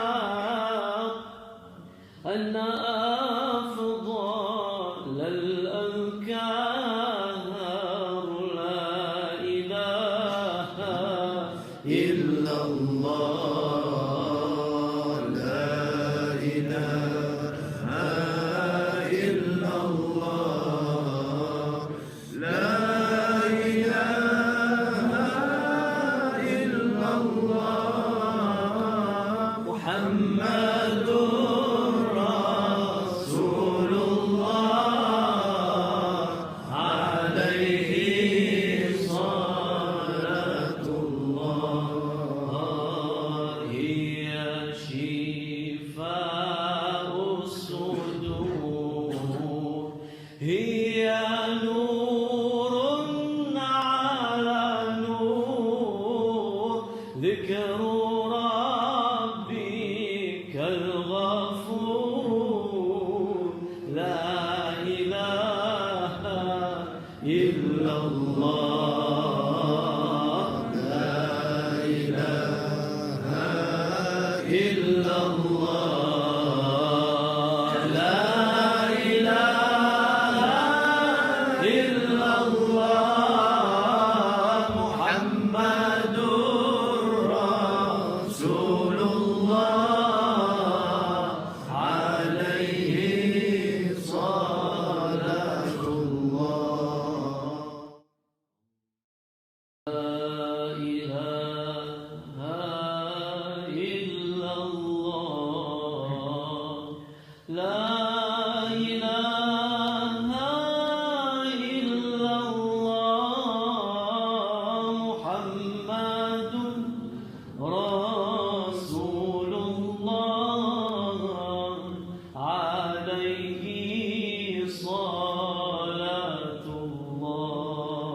فالمختار أن أفضل الأذكار لا إله إلا الله لا إله إلا الله لا إله إلا الله محمد رسول الله عليه صلاة الله هي شفاء الصدور هي نور على نور ذكر ربك الغفور لا إله إلا الله لا إله إلا الله لا إله إلا الله محمد رسول الله عليه صلاة الله لا إله إلا الله لا إله إلا الله محمد رسول الله عليه صلاة الله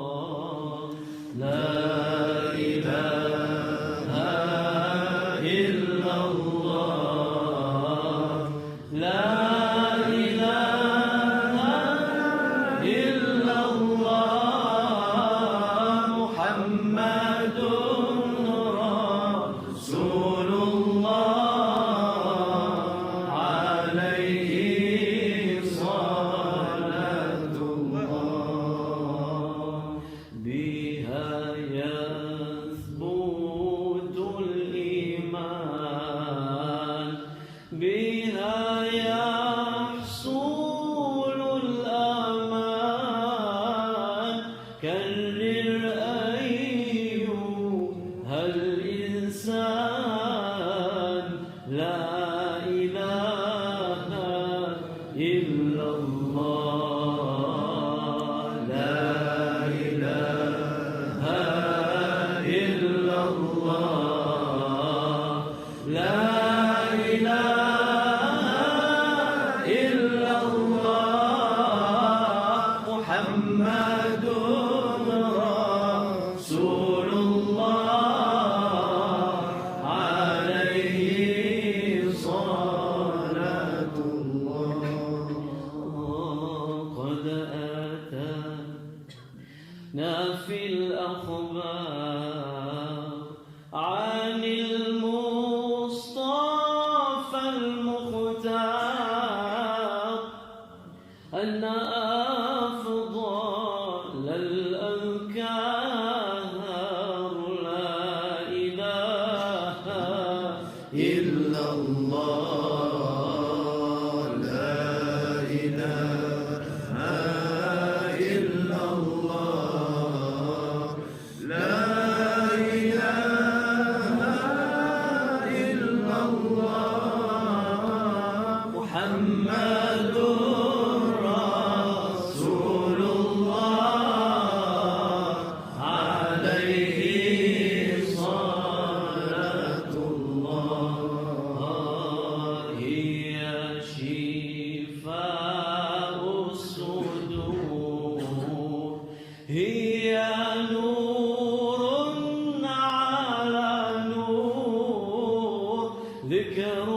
لا إله إلا الله لا إله إلا الله محمد رسول الله عليه صلاة الله بها يثبت الإيمان بها يحصل الأمان كرر أيها الإنسان لا إله إلا الله لا إله إلا الله لا إله إلا الله محمد رسول الله عليه صلاة الله قد أتانا في الأخبار عن المصطفى المختار أن أفضل الأذكار لا إله إلا الله لا إله إلا الله لا إله إلا الله محمد رسول الله عليه صلاة الله هي شفاء الصدور هي نور على نور ذكر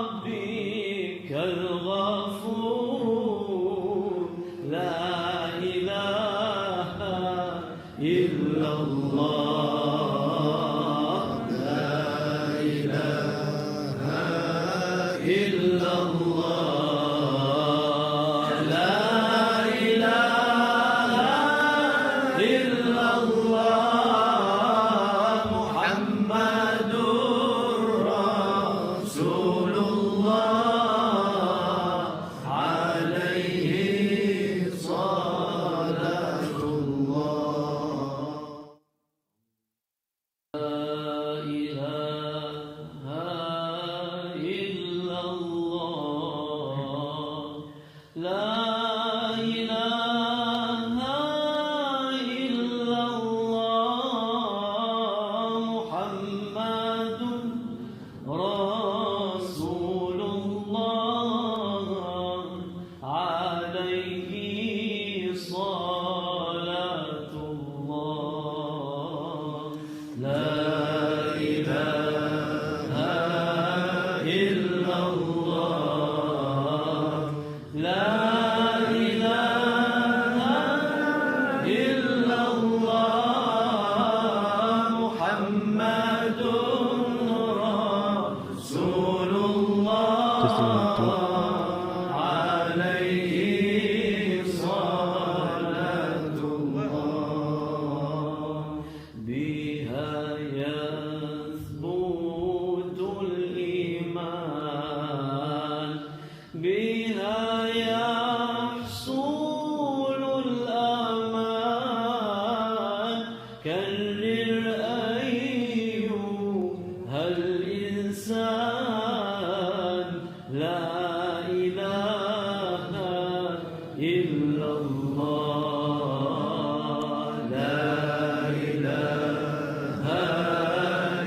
ربك الغفور لا إله إلا الله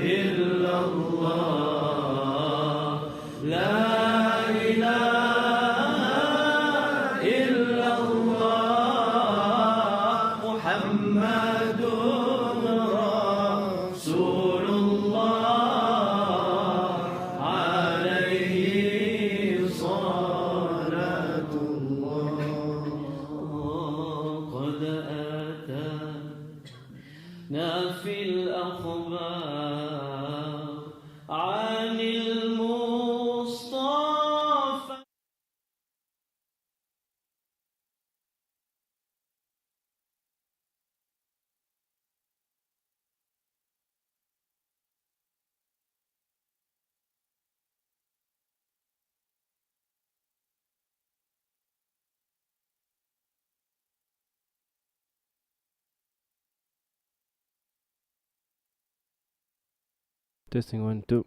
إلا الله لا إله إلا الله محمد رسول الله عليه صلاة الله قد أتانا في الأخبار عن المصطفى Testing 1 2.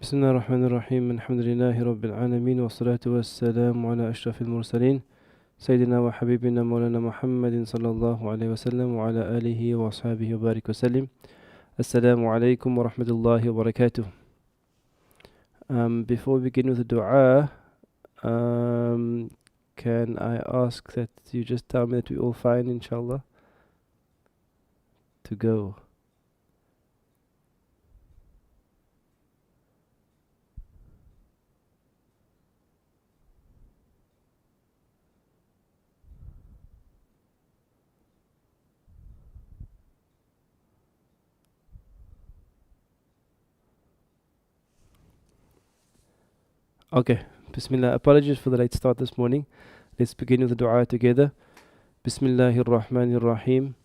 بسم الله الرحمن الرحيم الحمد لله رب العالمين والصلاة والسلام على أشرف المرسلين سيدنا وحبيبنا مولانا محمد صلى الله عليه وسلم وعلى آله وأصحابه وبارك وسلم. Assalamu alaikum wa rahmatullahi wa barakatuh. Before we begin with the dua, can I ask that you just tell me that we all fine, inshallah, to go? Okay, Bismillah. Apologies for the late start this morning. Let's begin with the dua together. Bismillahir Rahmanir Rahim.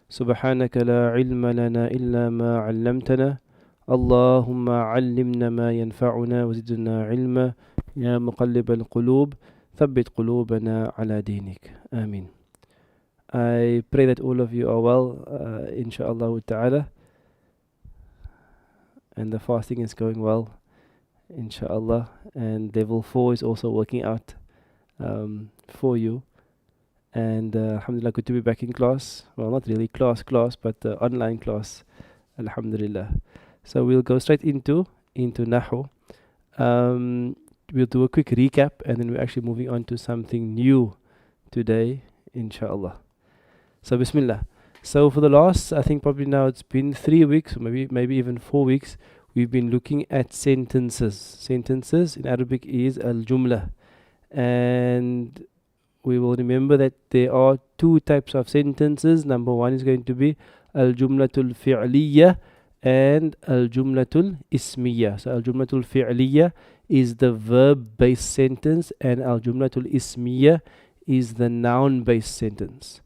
Subhanaka la ilma lana illa ma 'allamtana. Allahumma 'allimna ma yanfa'una wa zidna 'ilma. Ya muqallib al-qulub, thabbit qulubana 'ala dinik. Ameen. I pray that all of you are well, inshallah ta'ala, and the fasting is going well, inshallah, and level 4 is also working out for you, and alhamdulillah, good to be back in class. Well, not really class, but online class, alhamdulillah. So we'll go straight into Nahu. We'll do a quick recap, and then we're actually moving on to something new today, inshallah. So Bismillah. So for the last, I think probably now it's been 3 weeks, or maybe even 4 weeks, we've been looking at sentences. Sentences in Arabic is al-jumla. And we will remember that there are 2 types of sentences. Number 1 is going to be al-jumlatul fi'liya and al-jumlatul ismiya. So al-jumlatul fi'liya is the verb-based sentence, and al-jumlatul ismiya is the noun-based sentence.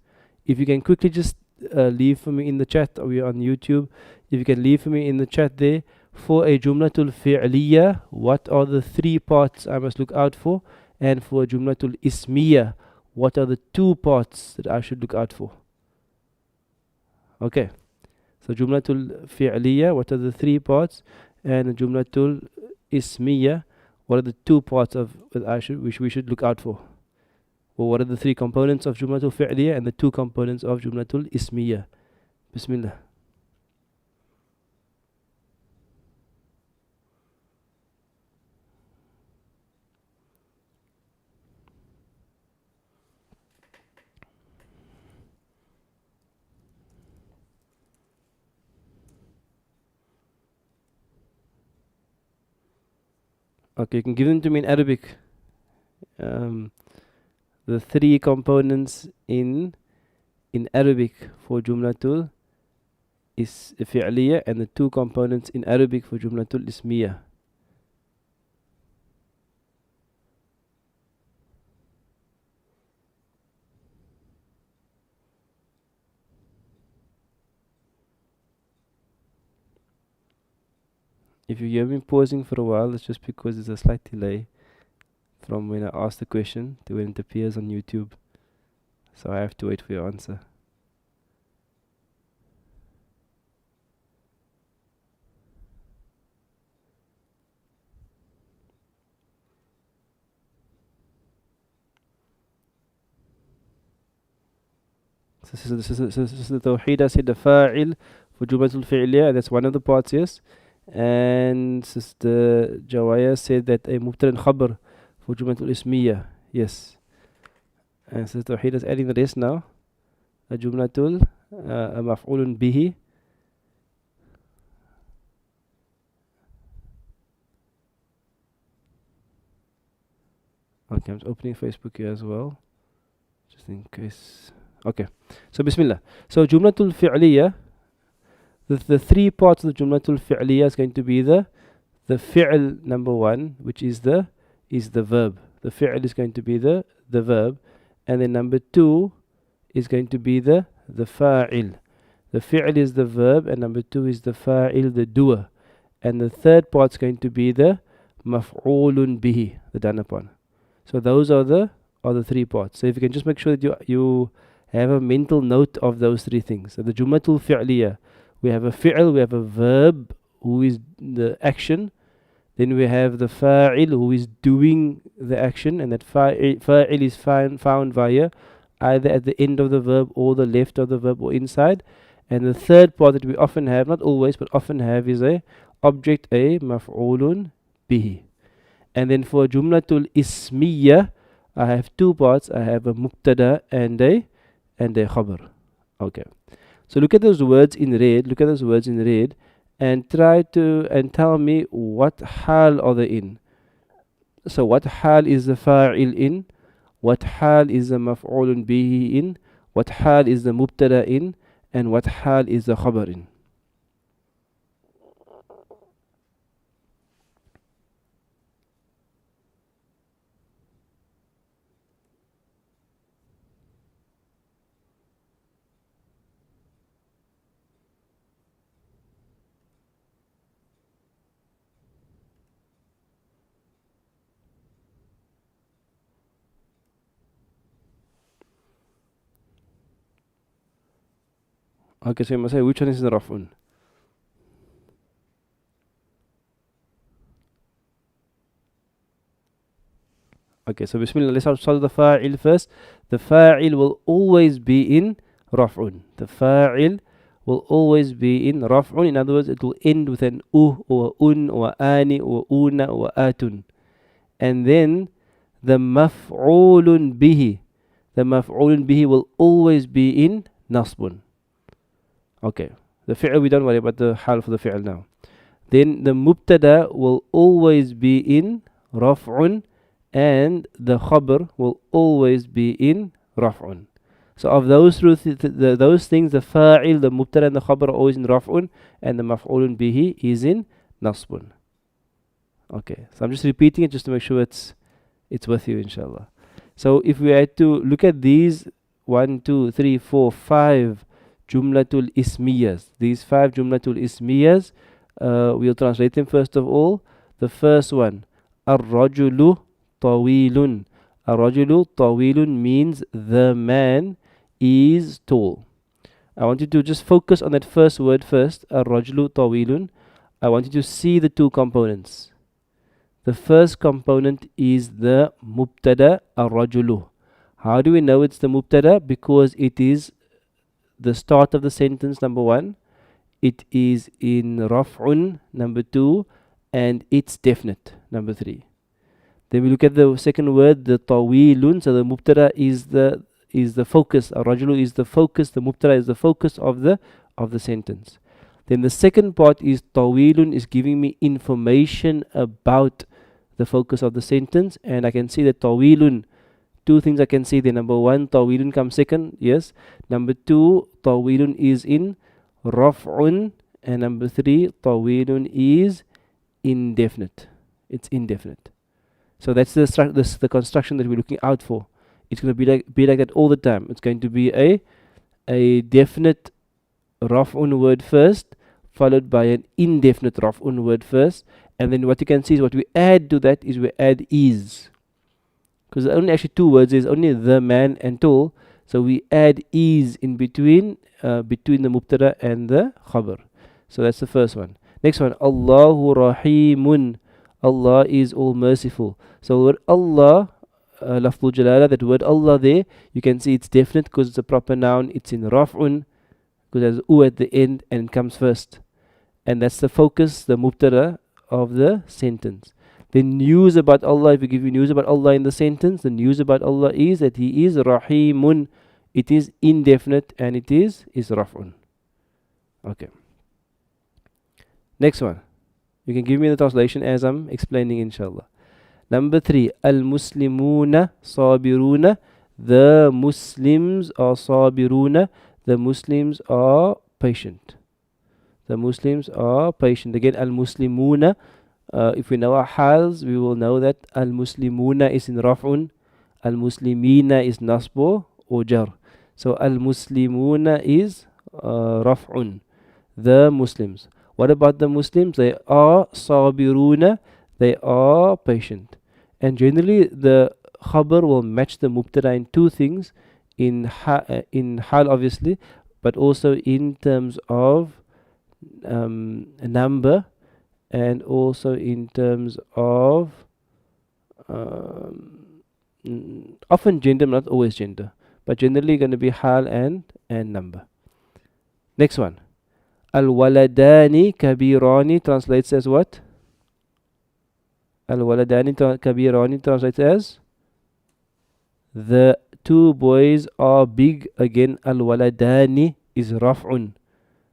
If you can quickly just leave for me in the chat, or you're on YouTube, if you can leave for me in the chat there, for a jumlatul fi'liya, what are the 3 parts I must look out for? And for a jumlatul ismiya, what are the 2 parts that I should look out for? Okay, so jumlatul fi'liya, what are the 3 parts? And jumlatul ismiya, what are the 2 parts of that we should look out for? Well, what are the 3 components of jumlatul fi'liya and the 2 components of jumlatul ismiya? Bismillah. Okay, you can give them to me in Arabic. The 3 components in Arabic for jumlatul is fi'liya, and the 2 components in Arabic for jumlatul ismiya. If you hear me pausing for a while, it's just because there's a slight delay from when I ask the question to when it appears on YouTube. So I have to wait for your answer. So the Tawheed said the fa'il for Jumatul Fi'liya, that's one of the parts, yes. And Sister Jawaya said that a Mubtada and Khabar for Jumatul Ismiya, yes. And Sister Tawheed is adding the rest now. A Jumlatul Maf'ulun Bihi. Okay, I'm opening Facebook here as well, just in case. Okay, so Bismillah. So Jumlatul Fi'liya, the 3 parts of the Jumlatul Fi'liya is going to be the fi'l number 1, which is the verb. The fi'l is going to be the verb, and then number 2 is going to be the fa'il. The fi'l is the verb, and number 2 is the fa'il, the doer. And the third part is going to be the maf'ulun bihi, the done upon. So those are the 3 parts. So if you can just make sure that you have a mental note of those 3 things. So the Jumlatul Fi'liya, we have a fi'l, we have a verb who is the action. Then we have the fa'il who is doing the action, and that fa'il is found via either at the end of the verb or the left of the verb or inside. And the third part that we often have, not always, but often have, is a object, a maf'ulun bihi. And then for Jumlatul Ismiya, I have 2 parts. I have a mubtada and a khabar. Okay. So look at those words in red. And try to tell me what hal are they in. So what hal is the fa'il in? What hal is the maf'ulun bihi in? What hal is the mubtada in? And what hal is the khabar in? Okay, so you must say which one is the raf'un. Okay, so Bismillah, let's start the fa'il first. The fa'il will always be in raf'un. The fa'il will always be in raf'un. In other words, it will end with an or un or ani or una or atun. And then the maf'ulun bihi. The maf'ulun bihi will always be in nasbun. Okay, the fi'l, we don't worry about the hal for the fi'l now. Then the mubtada will always be in raf'un, and the khabar will always be in raf'un. So of those things, the fa'il, the mubtada and the khabar are always in raf'un, and the maf'ulun bihi is in nasbun. Okay, so I'm just repeating it just to make sure it's with you, inshallah. So if we had to look at these 1, 2, 3, 4, 5 jumlatul ismiyas, these 5 jumlatul ismiyas, we'll translate them first of all. The first one, ar-rajulu tawilun. Ar-rajulu tawilun means the man is tall. I want you to just focus on that first word first, ar-rajulu tawilun. I want you to see the two components. The first component is the mubtada ar-rajulu. How do we know it's the mubtada? Because it is the start of the sentence, number 1. It is in raf'un, number 2, and it's definite, number 3. Then we look at the second word, the tawilun. So the mubtada is the focus. Ar-rajulu is the focus. The mubtada is the focus of the sentence. Then the second part is tawilun, is giving me information about the focus of the sentence, and I can see that tawilun, two things I can see there. Number 1, tawilun comes second, yes. Number 2, tawilun is in raf'un, and number 3, tawilun is indefinite. It's indefinite. So that's the construction that we're looking out for. It's going to be like that all the time. It's going to be a definite raf'un word first, followed by an indefinite raf'un word first, and then what you can see is what we add to that is we add is, because there are only actually 2 words. There's only the man and tall, so we add is in between the mubtada and the khabar. So that's the first one. Next one, Allahu Rahimun. Allah is all merciful. So the word Allah, lafzul jalala, that word Allah there, you can see it's definite because it's a proper noun. It's in raf'un because there's u at the end and it comes first, and that's the focus, the mubtada of the sentence. The news about Allah, if we give you news about Allah in the sentence, the news about Allah is that He is Rahimun. It is indefinite and it is raf'un. Okay. Next one. You can give me the translation as I'm explaining, inshallah. Number 3, Al-Muslimuna Sabiruna. The Muslims are Sabiruna. The Muslims are patient. The Muslims are patient. Again, Al-Muslimuna. If we know our hals, we will know that Al-Muslimuna is in raf'un. Al-Muslimina is nasbo or jar. So Al-Muslimuna is raf'un. The Muslims. What about the Muslims? They are sabiruna. They are patient. And generally, the khabar will match the mubtada in 2 things. In hal, obviously, but also in terms of number, and also in terms of often gender, not always gender, but generally going to be hal and number. Next one, Al-waladani kabirani translates as what? Al-waladani kabirani translates as the 2 boys are big. Again, Al-waladani is raf'un,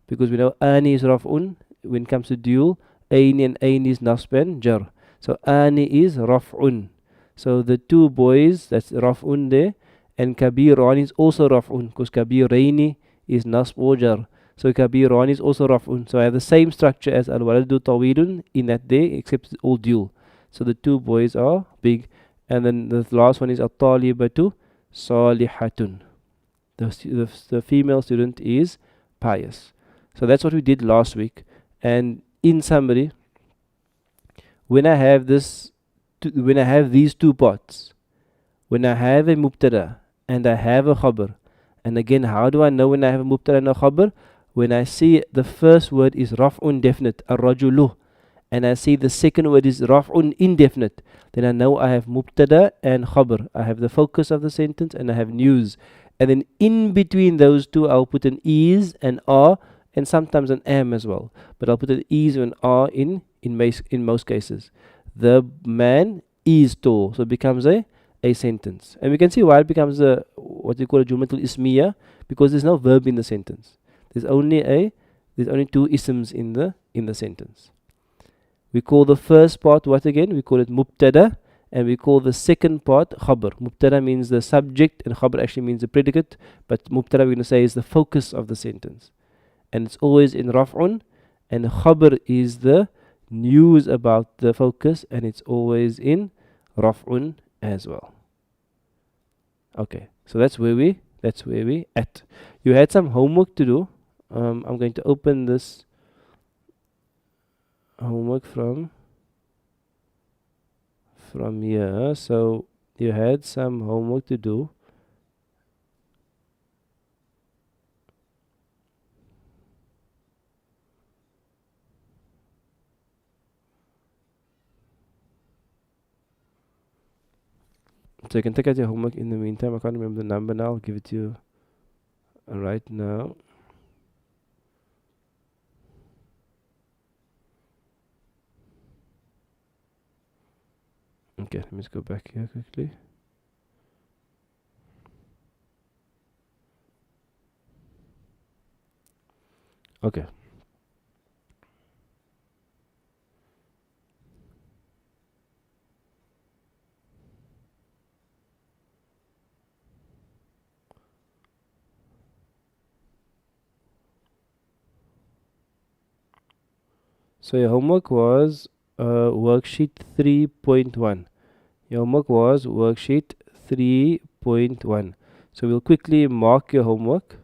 because we know ani is raf'un when it comes to dual. Aini and aini is nasban jar. So ani is raf'un. So the 2 boys, that's raf'un there, and kabirani is also raf'un because kabiraini is nasb or jar. So kabirani is also raf'un. So I have the same structure as al-waladu tawilun in that day, except it's all dual. So the 2 boys are big, and then the last one is at-talibatu salihatun. The female student is pious. So that's what we did last week. And in summary, when I have these 2 parts, when I have a mubtada and I have a khabar, and again, how do I know when I have a mubtada and a khabar? When I see the first word is raf'un definite, ar-rajulu, and I see the second word is raf'un indefinite, then I know I have mubtada and khabar. I have the focus of the sentence and I have news. And then in between those 2, I'll put an is and are, and sometimes an am as well. But I'll put an is and are in most cases. The man is tall, so it becomes a sentence. And we can see why it becomes what we call a jumlatul ismiya, because there's no verb in the sentence. There's only 2 isms in the sentence. We call the first part what again? We call it mubtada, and we call the second part khabar. Mubtada means the subject, and khabar actually means the predicate, but mubtada we're going to say is the focus of the sentence. And it's always in raf'un, and khabar is the news about the focus, and it's always in raf'un as well. Okay, so that's where we at. You had some homework to do. I'm going to open this homework from here. So you had some homework to do. So you can take out your homework in the meantime. I can't remember the number now. I'll give it to you right now. Okay, let me just go back here quickly. Okay. So your homework was worksheet 3.1. Your homework was worksheet 3.1. So we'll quickly mark your homework.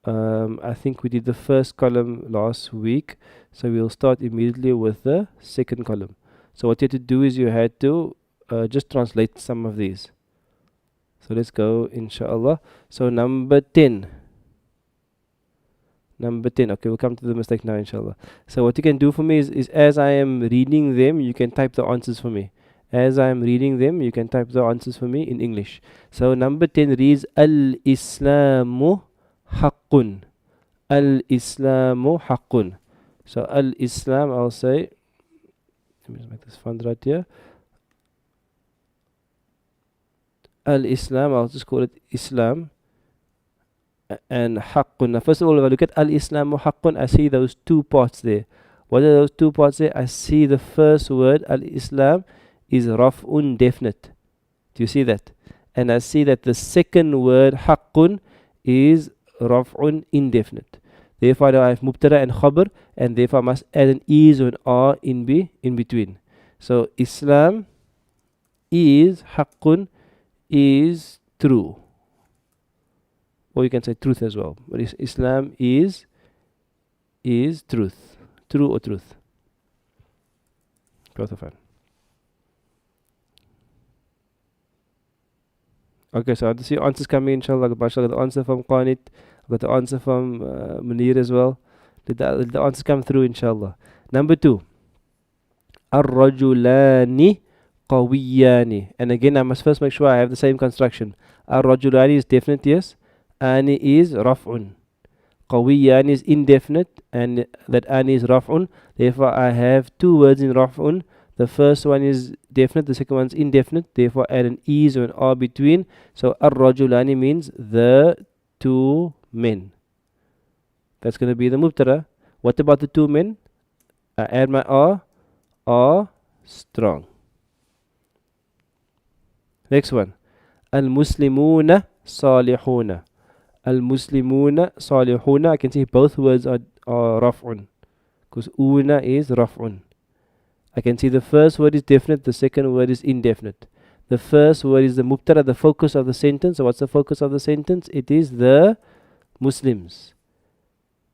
I think we did the first column last week, so we'll start immediately with the second column. So what you had to do is you had to just translate some of these. So let's go, inshallah. So number 10. Number 10. Okay, we'll come to the mistake now, inshallah. So what you can do for me is as I am reading them, you can type the answers for me. As I am reading them, you can type the answers for me in English. So number 10 reads Al-Islamu haqqun. Al-Islamu haqqun. So Al-Islam, I'll say, let me just make this font right here. Al-Islam, I'll just call it Islam. And haqqun. Now, first of all, if I look at al-Islamu haqqun, I see those two parts there. What are those two parts there? I see the first word, al-Islam, is raf'un definite. Do you see that? And I see that the second word, haqqun, is raf'un indefinite. Therefore, I have mubtada and khabar, and therefore I must add an is or an r in between. So, Islam is, haqqun, is true. Or you can say truth as well. But Islam is truth. True or truth. Both of them. Okay, so I want to see answers coming, inshallah. I got the answer from Qanit. I got the answer from Munir as well. Let the answers come through, inshallah. Number 2. Ar-rajulani qawiyani. And again, I must first make sure I have the same construction. Ar-rajulani is definite, yes. Ani is raf'un. Qawiyani is indefinite, and that ani is raf'un. Therefore, I have two words in raf'un. The first one is definite, the second one is indefinite. Therefore, add an is or an r between. So, ar-rajulani means the two men. That's going to be the mubtada. What about the two men? I add my r. Are strong. Next one. Al-Muslimuna salihuna. Al-Muslimuna salihuna. I can see both words are raf'un, because una is raf'un. I can see the first word is definite, the second word is indefinite. The first word is the mubtada, the focus of the sentence. So what's the focus of the sentence? It is the Muslims.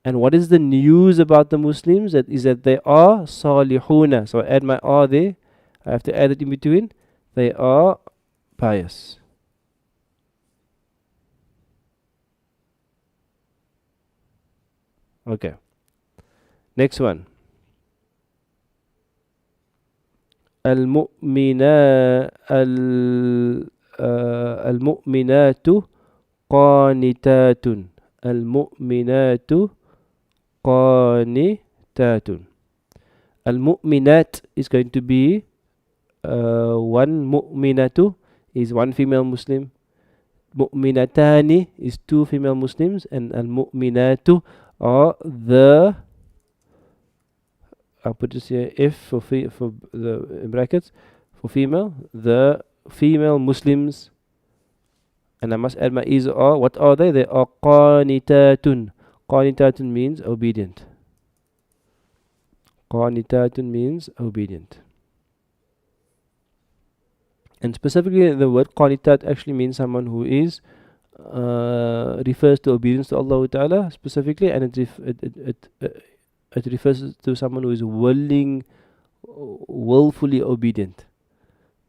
And what is the news about the Muslims? That is that they are salihuna. So I add my r there. I have to add it in between. They are pious. Okay. Next one. Al-mu'minatu qanitatun. Al-mu'minatu qanitatun. Al-mu'minat is going to be one mu'minatu is one female Muslim. Mu'minatani is two female Muslims, and al-mu'minatu are the, I'll put this here, F for the in brackets for female, the female Muslims, and I must add my is or. What are they? They are qanitatun. Qanitatun means obedient. Qanitatun means obedient. And specifically, the word qanitat actually means someone who is refers to obedience to Allah Ta'ala specifically, and it refers to someone who is willfully obedient.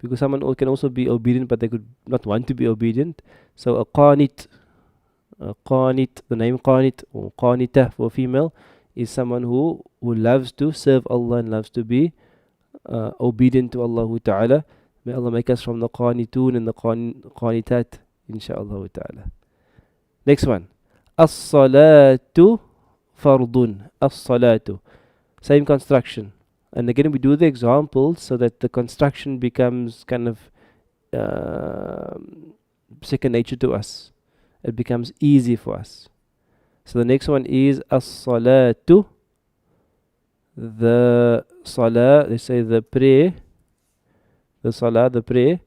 Because someone can also be obedient, but they could not want to be obedient. So a qanit, the name qanit or qanita for female, is someone who loves to serve Allah and loves to be obedient to Allah Ta'ala. May Allah make us from the qanitun and the qanitat, inshaAllah ta'ala. Next one. As-salatu fardun. As-salatu. Same construction. And again, we do the examples so that the construction becomes kind of second nature to us. It becomes easy for us. So the next one is as-salatu. The salah, they say the prayer. The salah, the prayer.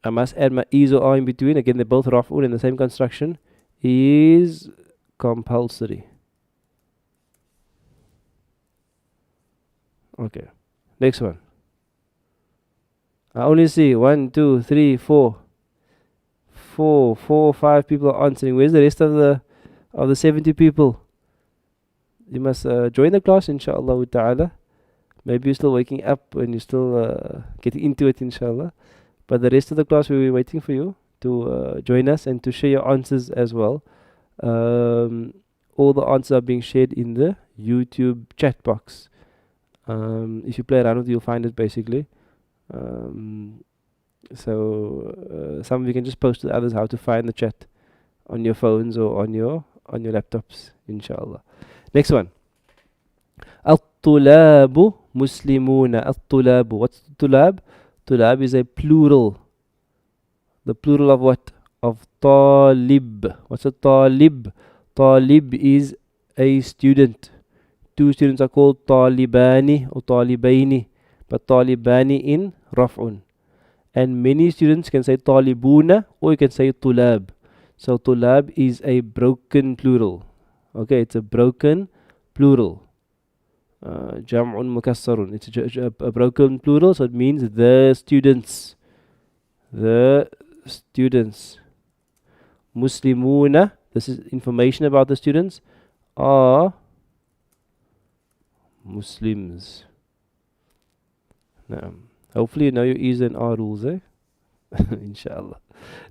I must add my is or are in between. Again, they're both raf'un in the same construction. Is compulsory. Okay. Next one. I only see 1, 2, 3, 4. 5 people are answering. Where's the rest of the 70 people? You must join the class, inshallah ta'ala. Maybe you're still waking up and you're still getting into it, inshallah. But the rest of the class, we'll be waiting for you to join us and to share your answers as well. All the answers are being shared in the YouTube chat box. If you play around with it, you'll find it basically. So some of you can just post to others how to find the chat on your phones or on your laptops, inshallah. Next one. At-tulabu muslimuna. At-tulabu. What's tulab? Tulab is a plural. The plural of what? Of talib. What's a talib? Talib is a student. Two students are called talibani or talibaini, but talibani in raf'un. And many students can say talibuna or you can say tulab. So tulab is a broken plural. Okay, it's a broken plural. Jam'un mukassarun. It's a broken plural, so it means the students. The students. Muslimuna, this is information about the students, are Muslims. Now, hopefully you know your E's and R rules, eh? Inshallah.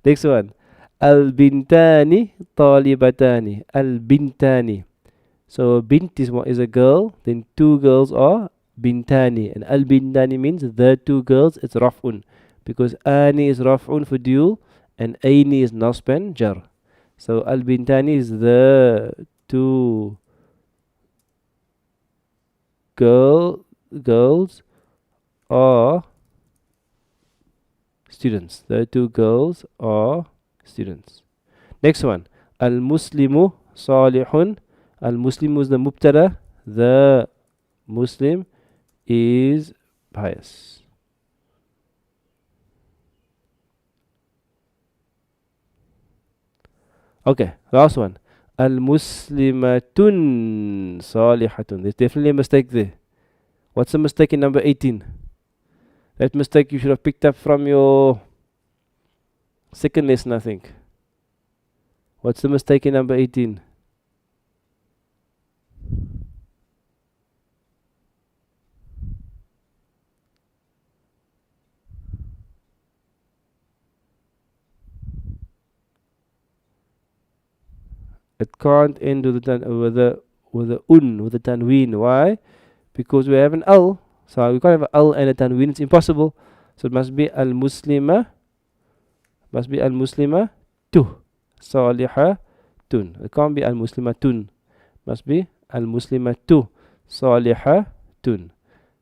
Next one. Al-bintani talibatani. Al-bintani. So bint is a girl, then two girls are bintani. And al-bintani means the two girls, it's raf'un. Because ani is raf'un for dual and aini is nasban jar. So al-bintani is the two girls are students. The two girls are students. Next one. Al-muslimu salihun. Al-muslimu is the mubtada. The Muslim is pious. Okay, last one. Al-muslimatun salihatun. There's definitely a mistake there. What's the mistake in number 18? That mistake you should have picked up from your second lesson, I think. What's the mistake in number 18? It can't end with the tanween. Why? Because we have an al. So we can't have an al and a tanween. It's impossible. So it must be al-muslima. Must be al-muslima tu. Salihatun. It can't be al-muslimatun. Must be al-muslimatu. Salihatun.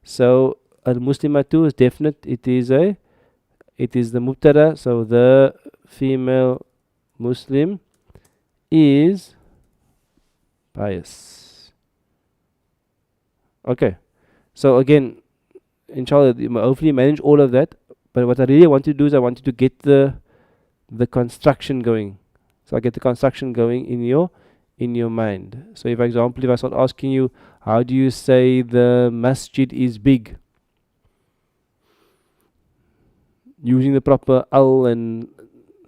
So al-muslimatu is definite. It is the mubtada. So the female Muslim is pious. Okay. So again, inshallah, hopefully manage all of that. But what I really want to do is I want you to get the construction going. So I get the construction going in your mind. So if, for example, if I start asking you, How do you say the masjid is big? Using the proper al and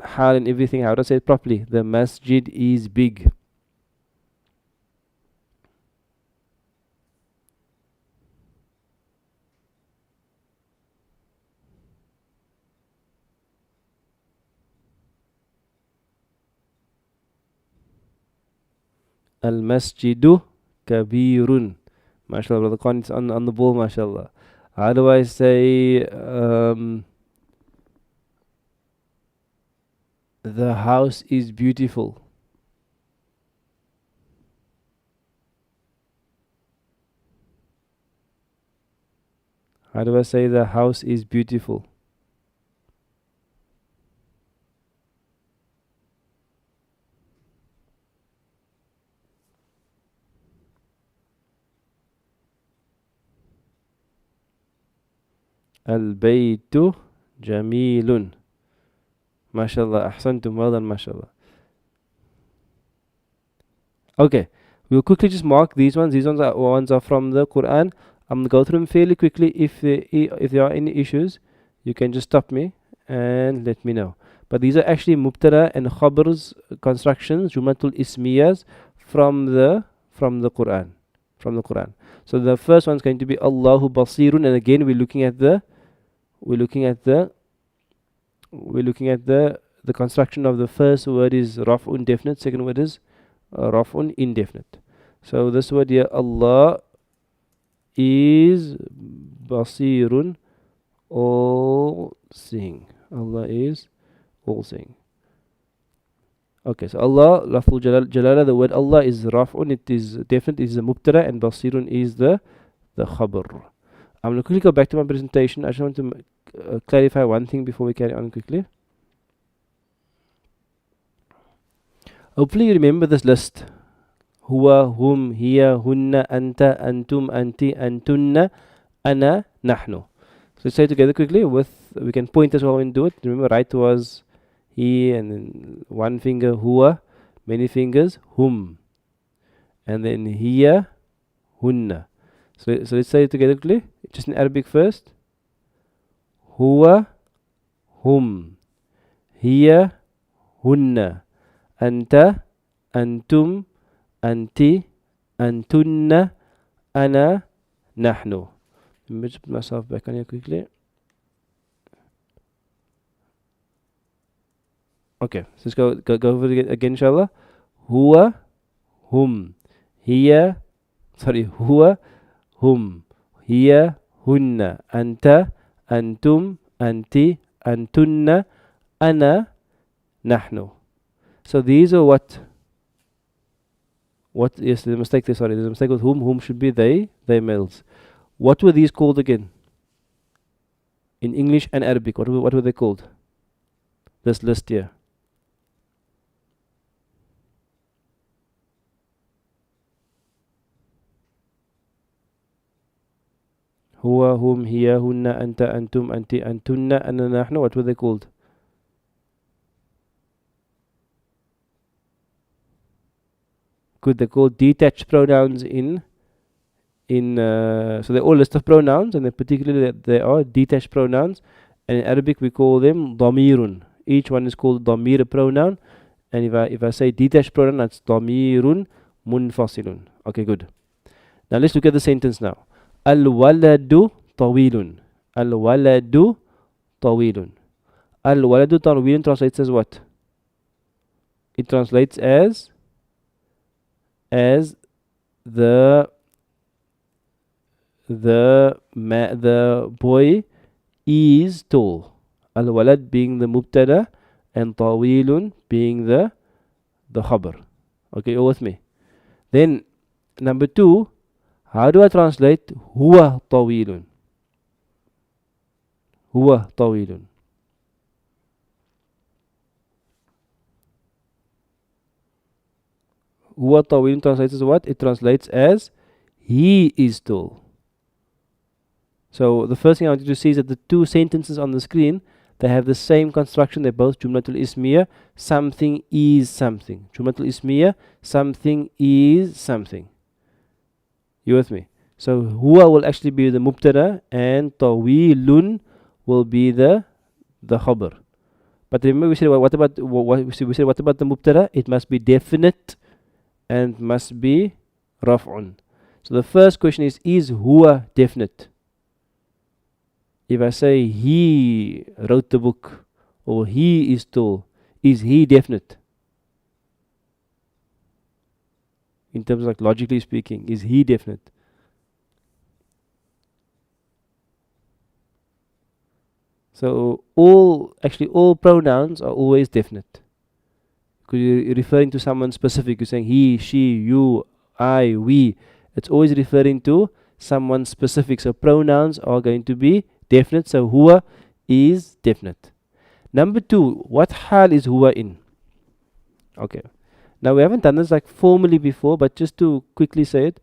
hal and everything. How do I say it properly? The masjid is big. Al masjidu kabirun. MashaAllah, brother Khan is on the ball, MashaAllah. How do I say the house is beautiful? How do I say the house is beautiful? Al-baytu jamilun. MashaAllah, ahsantum, well done, MashaAllah. Okay, we'll quickly just mark these ones. These ones are from the Quran. I'm going to go through them fairly quickly. If there are any issues, you can just stop me and let me know. But these are actually mubtada and khabar's constructions, jumatul ismiyas from the Quran. From the Quran. So the first one is going to be Allahu basirun, and again we're looking at the construction of the first word is raf'un definite, second word is raf'un indefinite. So this word here, Allah is basirun, all seeing. Allah is all seeing. Okay, so Allah, lafzul jalala, the word Allah is raf'un, it is definite, it is a mubtada, and basirun is the khabar. I'm going to quickly go back to my presentation. I just want to clarify one thing before we carry on quickly. Hopefully you remember this list. Huwa, hum, hiya, hunna, anta, antum, anti, antunna, ana, nahnu. So let's say it together quickly. We can point as well and do it. Remember, right was he, and then one finger huwa, many fingers hum, and then hiya, hunna. So let's say it together quickly. Just in Arabic first. Huwa, hum, hiya, hunna, anta, antum, anti, antunna, ana, nahnu. Let me just put myself back on here quickly. Okay, so let's go over it again, inshallah. Huwa, hum, hiya, huwa, hum, hiya, hunna, anta, antum, anti, antunna, ana, nahnu. So these are what yes, there's a mistake there, sorry, there's a mistake with whom should be they males. What were these called again? In English and Arabic, what were they called? This list here. Huwa, hum, hiya, hunna, anta, antum, anti, antunna, ana, nahnu. What were they called? Good, they're called detached pronouns so they're all list of pronouns, and particularly they are detached pronouns, and in Arabic we call them damirun. Each one is called damir, a pronoun, and if I say detached pronoun, that's damirun munfasilun. Okay, good. Now let's look at the sentence now. Al-waladu tawilun. Al-waladu tawilun. Al-waladu tawilun translates as what? It translates as the boy is tall. Al-walad being the mubtada and tawilun being the khabar. Okay, all with me. Then number 2, how do I translate huwa tawilun? Huwa tawilun. Huwa tawilun translates as what? It translates as he is tall. So the first thing I want you to see is that the two sentences on the screen, they have the same construction. They're both jumlatul ismiya. Something is something. Jumlatul ismiya, something is something. You with me? So huwa will actually be the mubtada and tawilun will be the khabar. But remember we said what about the mubtada? It must be definite and must be raf'un. So the first question is huwa definite? If I say he wrote the book or he is tall, is he definite? In terms of like logically speaking, is he definite? So all pronouns are always definite. Because you're referring to someone specific. You're saying he, she, you, I, we. It's always referring to someone specific. So pronouns are going to be definite. So huwa is definite. Number 2, what hal is huwa in? Okay. Now we haven't done this like formally before, but just to quickly say it,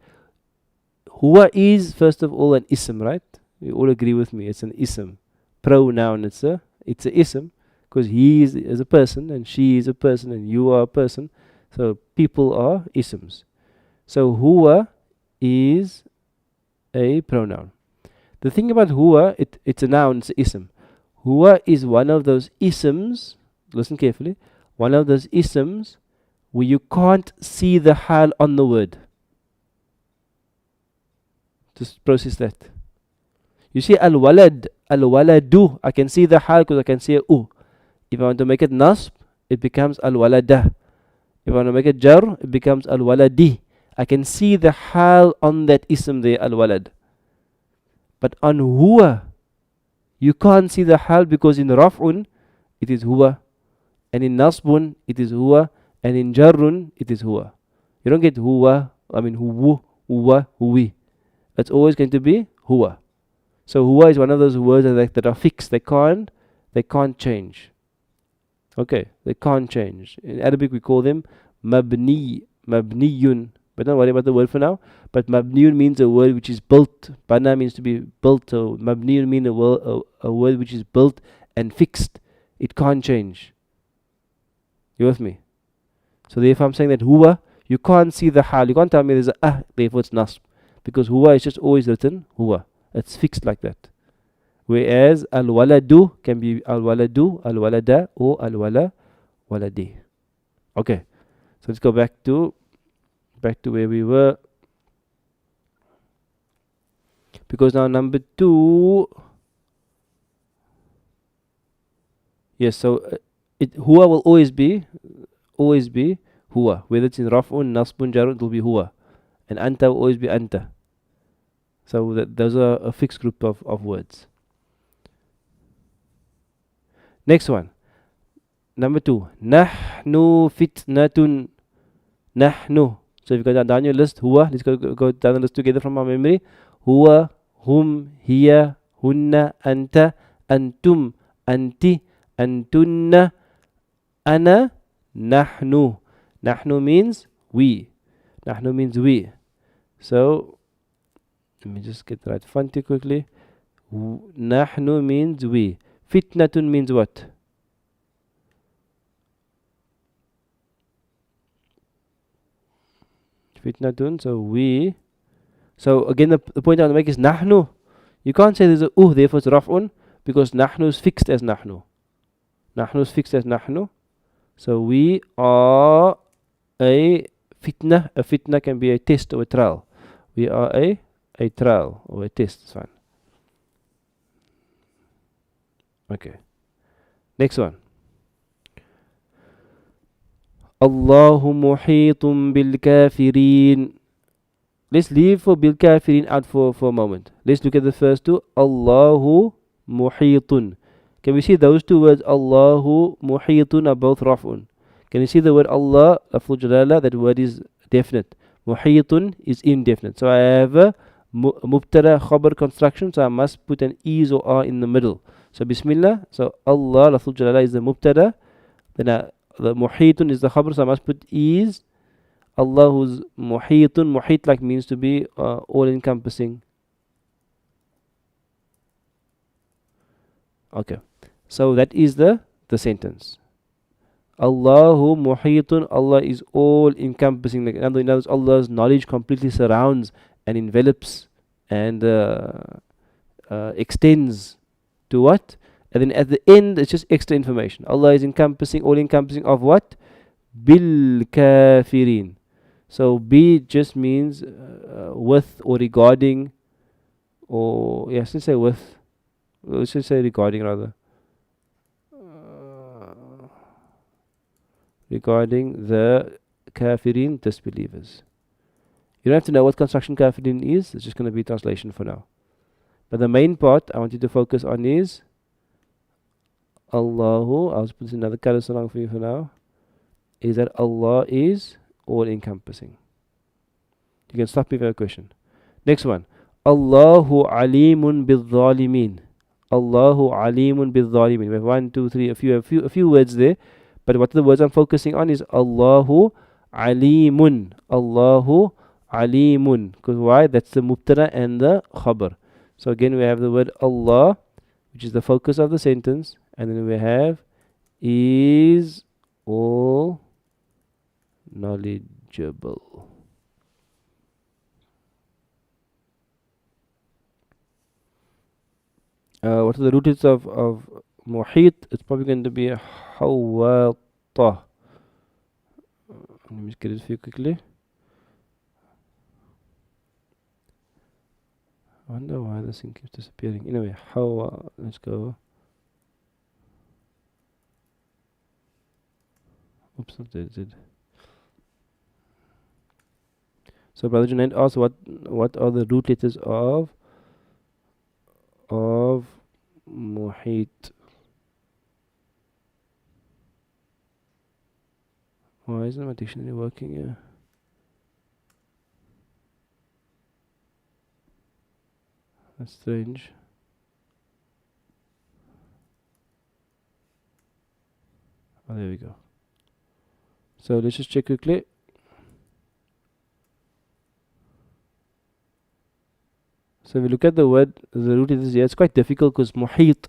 huwa is first of all an ism, right? You all agree with me. It's an ism. Pronoun. It's a ism. Because he is a person, and she is a person, and you are a person. So people are isms. So huwa is a pronoun. The thing about huwa, it's a noun, it's an ism. Huwa is one of those isms, listen carefully, one of those isms where you can't see the hal on the word. Just process that. You see al-walad, al-waladu, I can see the hal because I can see a u. If I want to make it nasb, it becomes al-walada. If I want to make it jar, it becomes al-waladi. I can see the hal on that ism there, al-walad. But on huwa, you can't see the hal because in raf'un, it is huwa. And in nasbun, it is huwa. And in jarrun, it is huwa. You don't get huwa, huwu, huwa, huwi. It's always going to be huwa. So huwa is one of those words that are fixed. They can't change. Okay, they can't change. In Arabic we call them mabniyun. But don't worry about the word for now. But mabniyun means a word which is built. Bana means to be built. So mabniyun means a word which is built and fixed. It can't change. You with me? So therefore I'm saying that huwa, you can't see the hal. You can't tell me there's a therefore it's nasb. Because huwa is just always written huwa. It's fixed like that. Whereas al-waladu can be al-waladu, al-walada, or al-waladi. Okay. So let's go back to where we were. Because now number 2. Yes, so huwa will always be huwa. Whether it's in raf'un, nasbun, jarun, it will be huwa. And anta will always be anta. So those are a fixed group of words. Next one. Number 2. Nahnu fitnatun. Nahnu. So if you go down your list, huwa, let's go down the list together from our memory. Huwa, hum, hiya, hunna, anta, antum, anti, antunna, ana, nahnu. Nahnu means we. Nahnu means we. So let me just get the right font quickly. Nahnu means we. Fitnatun means what? Fitnatun, so we. So again the point I want to make is nahnu. You can't say there's a therefore it's raf'un, because nahnu is fixed as nahnu. Nahnu is fixed as nahnu. So we are a fitna. A fitna can be a test or a trial. We are a trial or a test. It's fine. Okay. Next one. Allahu muhitun bil kafirin. Let's leave for bil kafirin out for a moment. Let's look at the first two. Allahu muhitun. Can we see those two words? Allahu muhitun are both raf'un. Can you see the word Allah, lafzul jalala? That word is definite. Muhitun is indefinite. So I have a mubtada khabar construction. So I must put an is or are in the middle. So Bismillah. So Allah, lafzul jalala is the mubtada. Then the muhitun is the khabar. So I must put is. Allahus muhitun. Muhit like means to be all encompassing. Okay. So that is the sentence. Allahu muhitun. Allah is all encompassing. Like in other words, Allah's knowledge completely surrounds and envelops and extends to what? And then at the end, it's just extra information. Allah is encompassing, all encompassing of what? Bil kafirin. So bi just means with or regarding, or yes, let's say with. Let's just say regarding rather. Regarding the kafirin, disbelievers. You don't have to know what construction kafirin is. It's just going to be translation for now. But the main part I want you to focus on is Allahu. I'll put another color along for you for now. Is that Allah is all encompassing. You can stop me if you have a question. Next one. Allahu alimun bil zalimin. Allahu alimun bil zalimin. We have 1, 2, 3, a few words there. But what the words I'm focusing on is Allahu alimun. Allahu alimun. Because why? That's the mubtada and the khabar. So again we have the word Allah, which is the focus of the sentence. And then we have is all knowledgeable. What are the root of muhit? It's probably going to be hawata. Let me just get it for you quickly. I wonder why this thing keeps disappearing. Anyway, let's go. Oops, not Z. So Brother Junaid asked what are the root letters of muhit? Why isn't my dictionary working here? That's strange. Oh, there we go. So let's just check quickly. So if we look at the word, the root is here. It's quite difficult because muhit.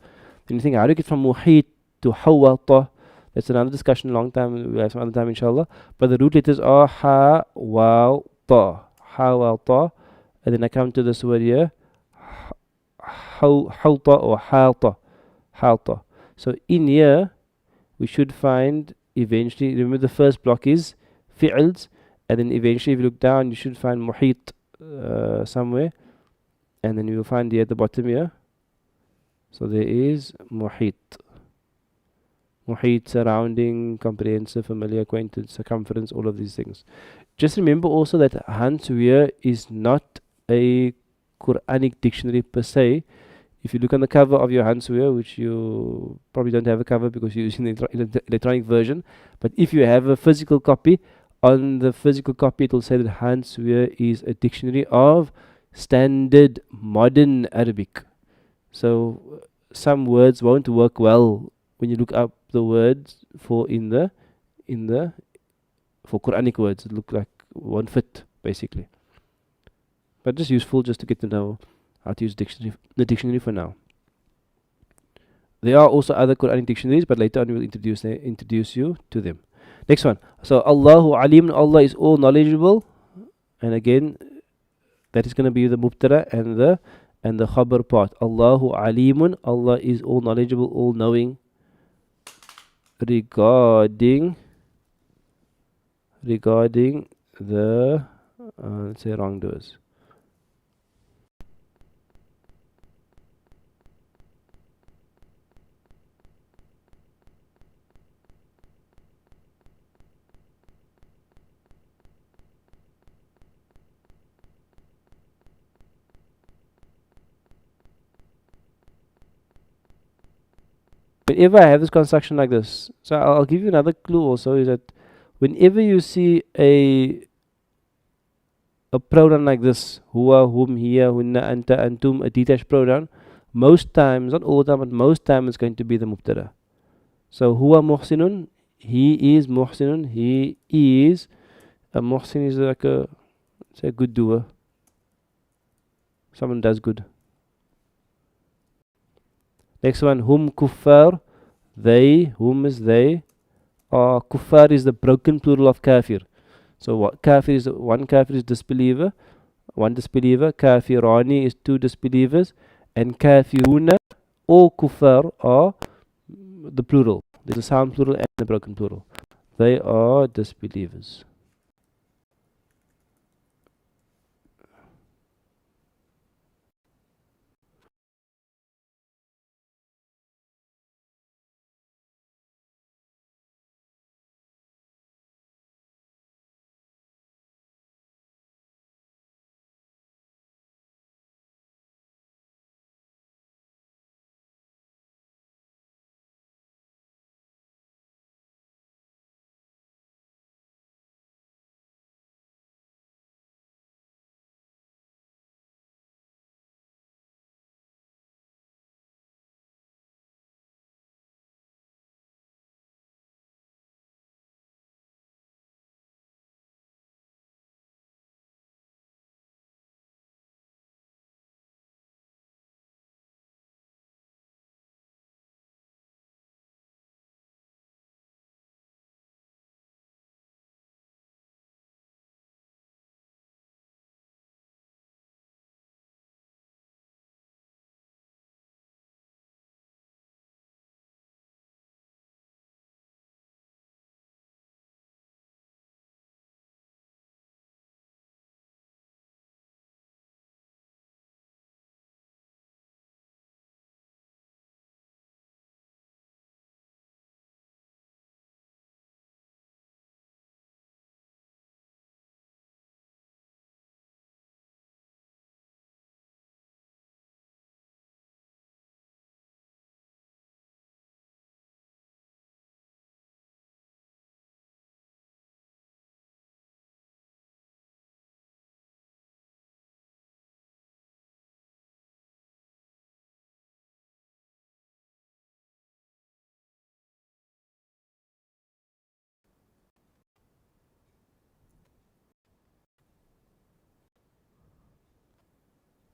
Then you think, how do you get from muhit to hawata? That's another discussion, long time. We have some other time, inshallah. But the root letters are ha, waw, ta. Ha, waw, ta. And then I come to this word here, hawta or halta. Halta. So in here, we should find eventually, remember the first block is fi'ls. And then eventually, if you look down, you should find muhit somewhere. And then you will find here at the bottom here. So there is muhit. Muhit, surrounding, comprehensive, familiar, acquaintance, circumference, all of these things. Just remember also that Hanswehr is not a Quranic dictionary per se. If you look on the cover of your Hanswehr, which you probably don't have a cover because you're using the electronic version, but if you have a physical copy, on the physical copy it will say that Hanswehr is a dictionary of standard modern Arabic. So some words won't work well when you look up the words for for Quranic words. It look like won't fit basically. But just useful just to get to know how to use the dictionary for now. There are also other Quranic dictionaries, but later on we will introduce you to them. Next one. So Allahu Alim, Allah is all knowledgeable, and again that is going to be the mubtada and the khabar part. Allahu Alimun, Allah is all knowledgeable, all knowing regarding the let's say wrongdoers. Whenever I have this construction like this, so I'll give you another clue also, is that whenever you see a pronoun like this, huwa, hum, hiya, hunna, anta, antum, a detached pronoun, most times, not all the time, but most time it's going to be the mubtada. So huwa muhsinun, he is muhsinun, he is, a muhsin is like a good doer. Someone does good. Next one, hum kuffar, they, whom is they, kuffar is the broken plural of kafir. So what kafir is, one kafir is disbeliever, one disbeliever. Kafirani is two disbelievers. And kafiruna, all kuffar, are the plural. There's a sound plural and a broken plural. They are disbelievers.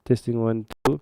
Testing 1, 2.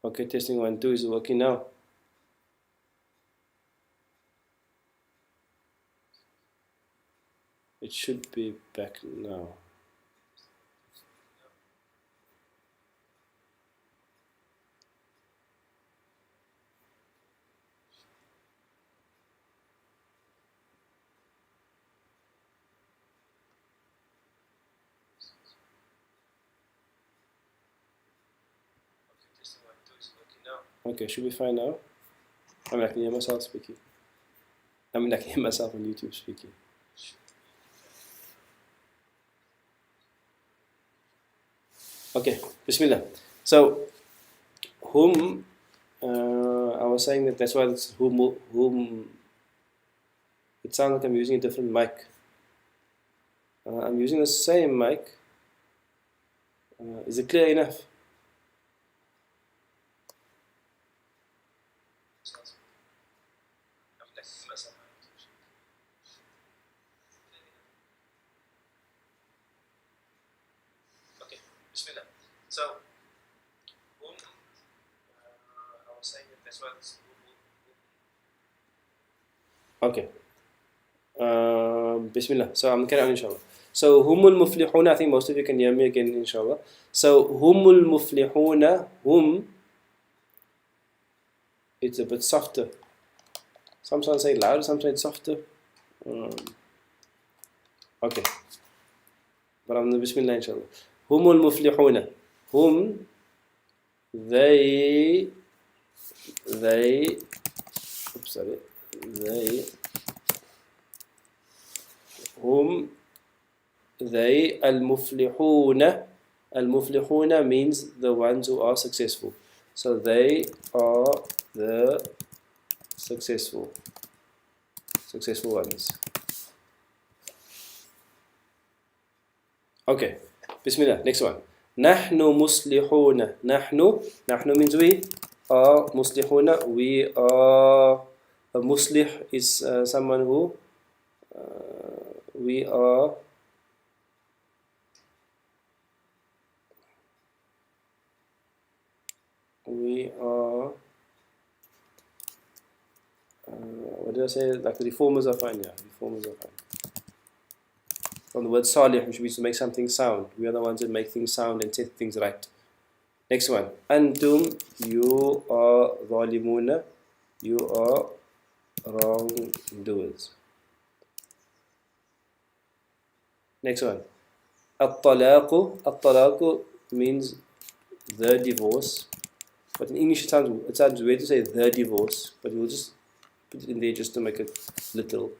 Okay, testing 1, 2 is working now. It should be back now. Okay, should be fine now. I mean, I can hear myself speaking. I can hear myself on YouTube speaking. Okay, Bismillah. So, whom, I was saying that's why it's whom, it sounds like I'm using a different mic. I'm using the same mic. Is it clear enough? So, I was saying that that's what. Okay. Bismillah. So I'm carrying on, inshallah. So, humul muflihuna. I think most of you can hear me again, inshallah. So, humul muflihuna. It's a bit softer. Sometimes say louder, sometimes softer. Okay. But I'm the Bismillah, inshallah. Humul muflihuna. They, oops, sorry. They, al-muflihuna. Al-muflihuna means the ones who are successful. So they are the successful ones. Okay, Bismillah, next one. Nahnu muslihuna. Nahnu means we are muslihuna. We are, a muslih is someone who, we are, what did I say? Like the reformers are fine, yeah. Reformers are fine. From the word salih, which means to make something sound. We are the ones that make things sound and set things right. Next one. Antum, you are zalimuna. You are wrongdoers. Next one. At-talaqu. At-talaqu means the divorce. But in English it sounds weird to say the divorce. But we'll just put it in there just to make it literal.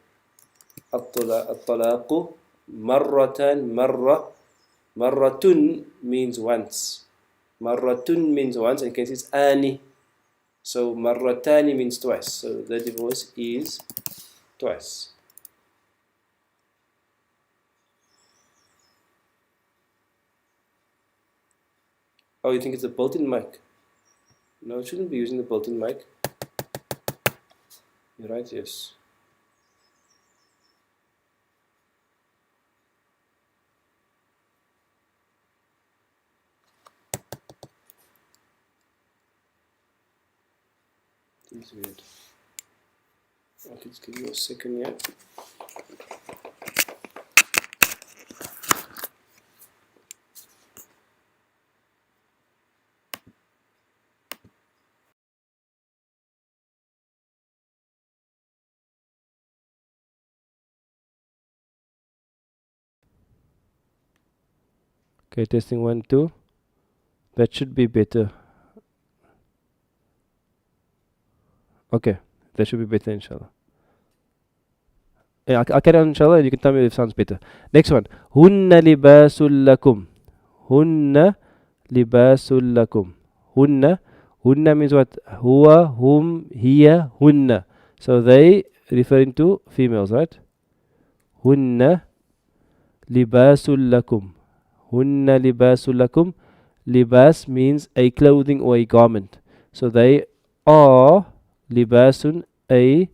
At-talaqu. Marratan. Marratun means once. Marratun means once, and you can see it's ani. So marratani means twice. So the divorce is twice. Oh, you think it's a built-in mic? No, it shouldn't be using the built-in mic. You're right, yes. It's weird. Okay, let's give you a second here. Okay, testing 1, 2. That should be better. Okay, that should be better, inshallah. Yeah, I'll carry on, inshallah, and you can tell me if it sounds better. Next one. Hunna libasul lakum. Hunna libasul lakum. Hunna means what? Huwa, hum, hiya, hunna. So they referring to females, right? Hunna libasul lakum. Hunna libasul lakum. Libas means a clothing or a garment. So they are libasun, a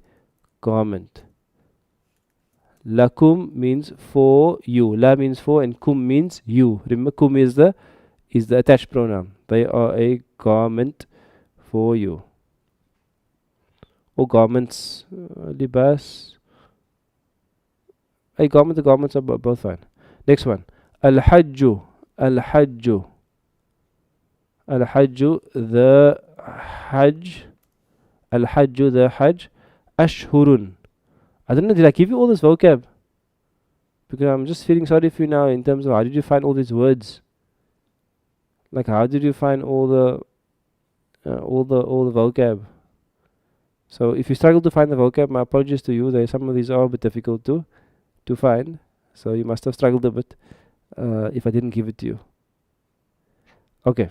garment. Lakum means for you. La means for, and kum means you. Remember, kum is the attached pronoun. They are a garment for you. Or garments, libas. A garment, the garments are both fine. Next one. Al-Hajju. Al-Hajju. Al-Hajju, the Hajj. Al-Hajju, the Hajj. Ashhurun. I don't know, did I give you all this vocab? Because I'm just feeling sorry for you now in terms of how did you find all these words? Like how did you find all the vocab? So if you struggle to find the vocab, my apologies to you. Some of these are a bit difficult to find. So you must have struggled a bit if I didn't give it to you. Okay.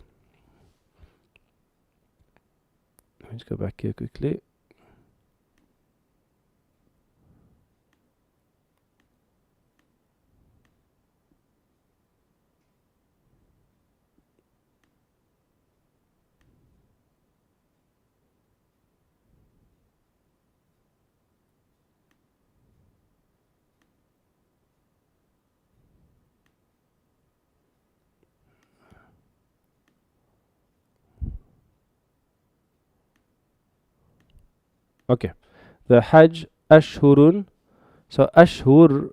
Let's go back here quickly. Okay. The Hajj Ashhurun. So Ashhur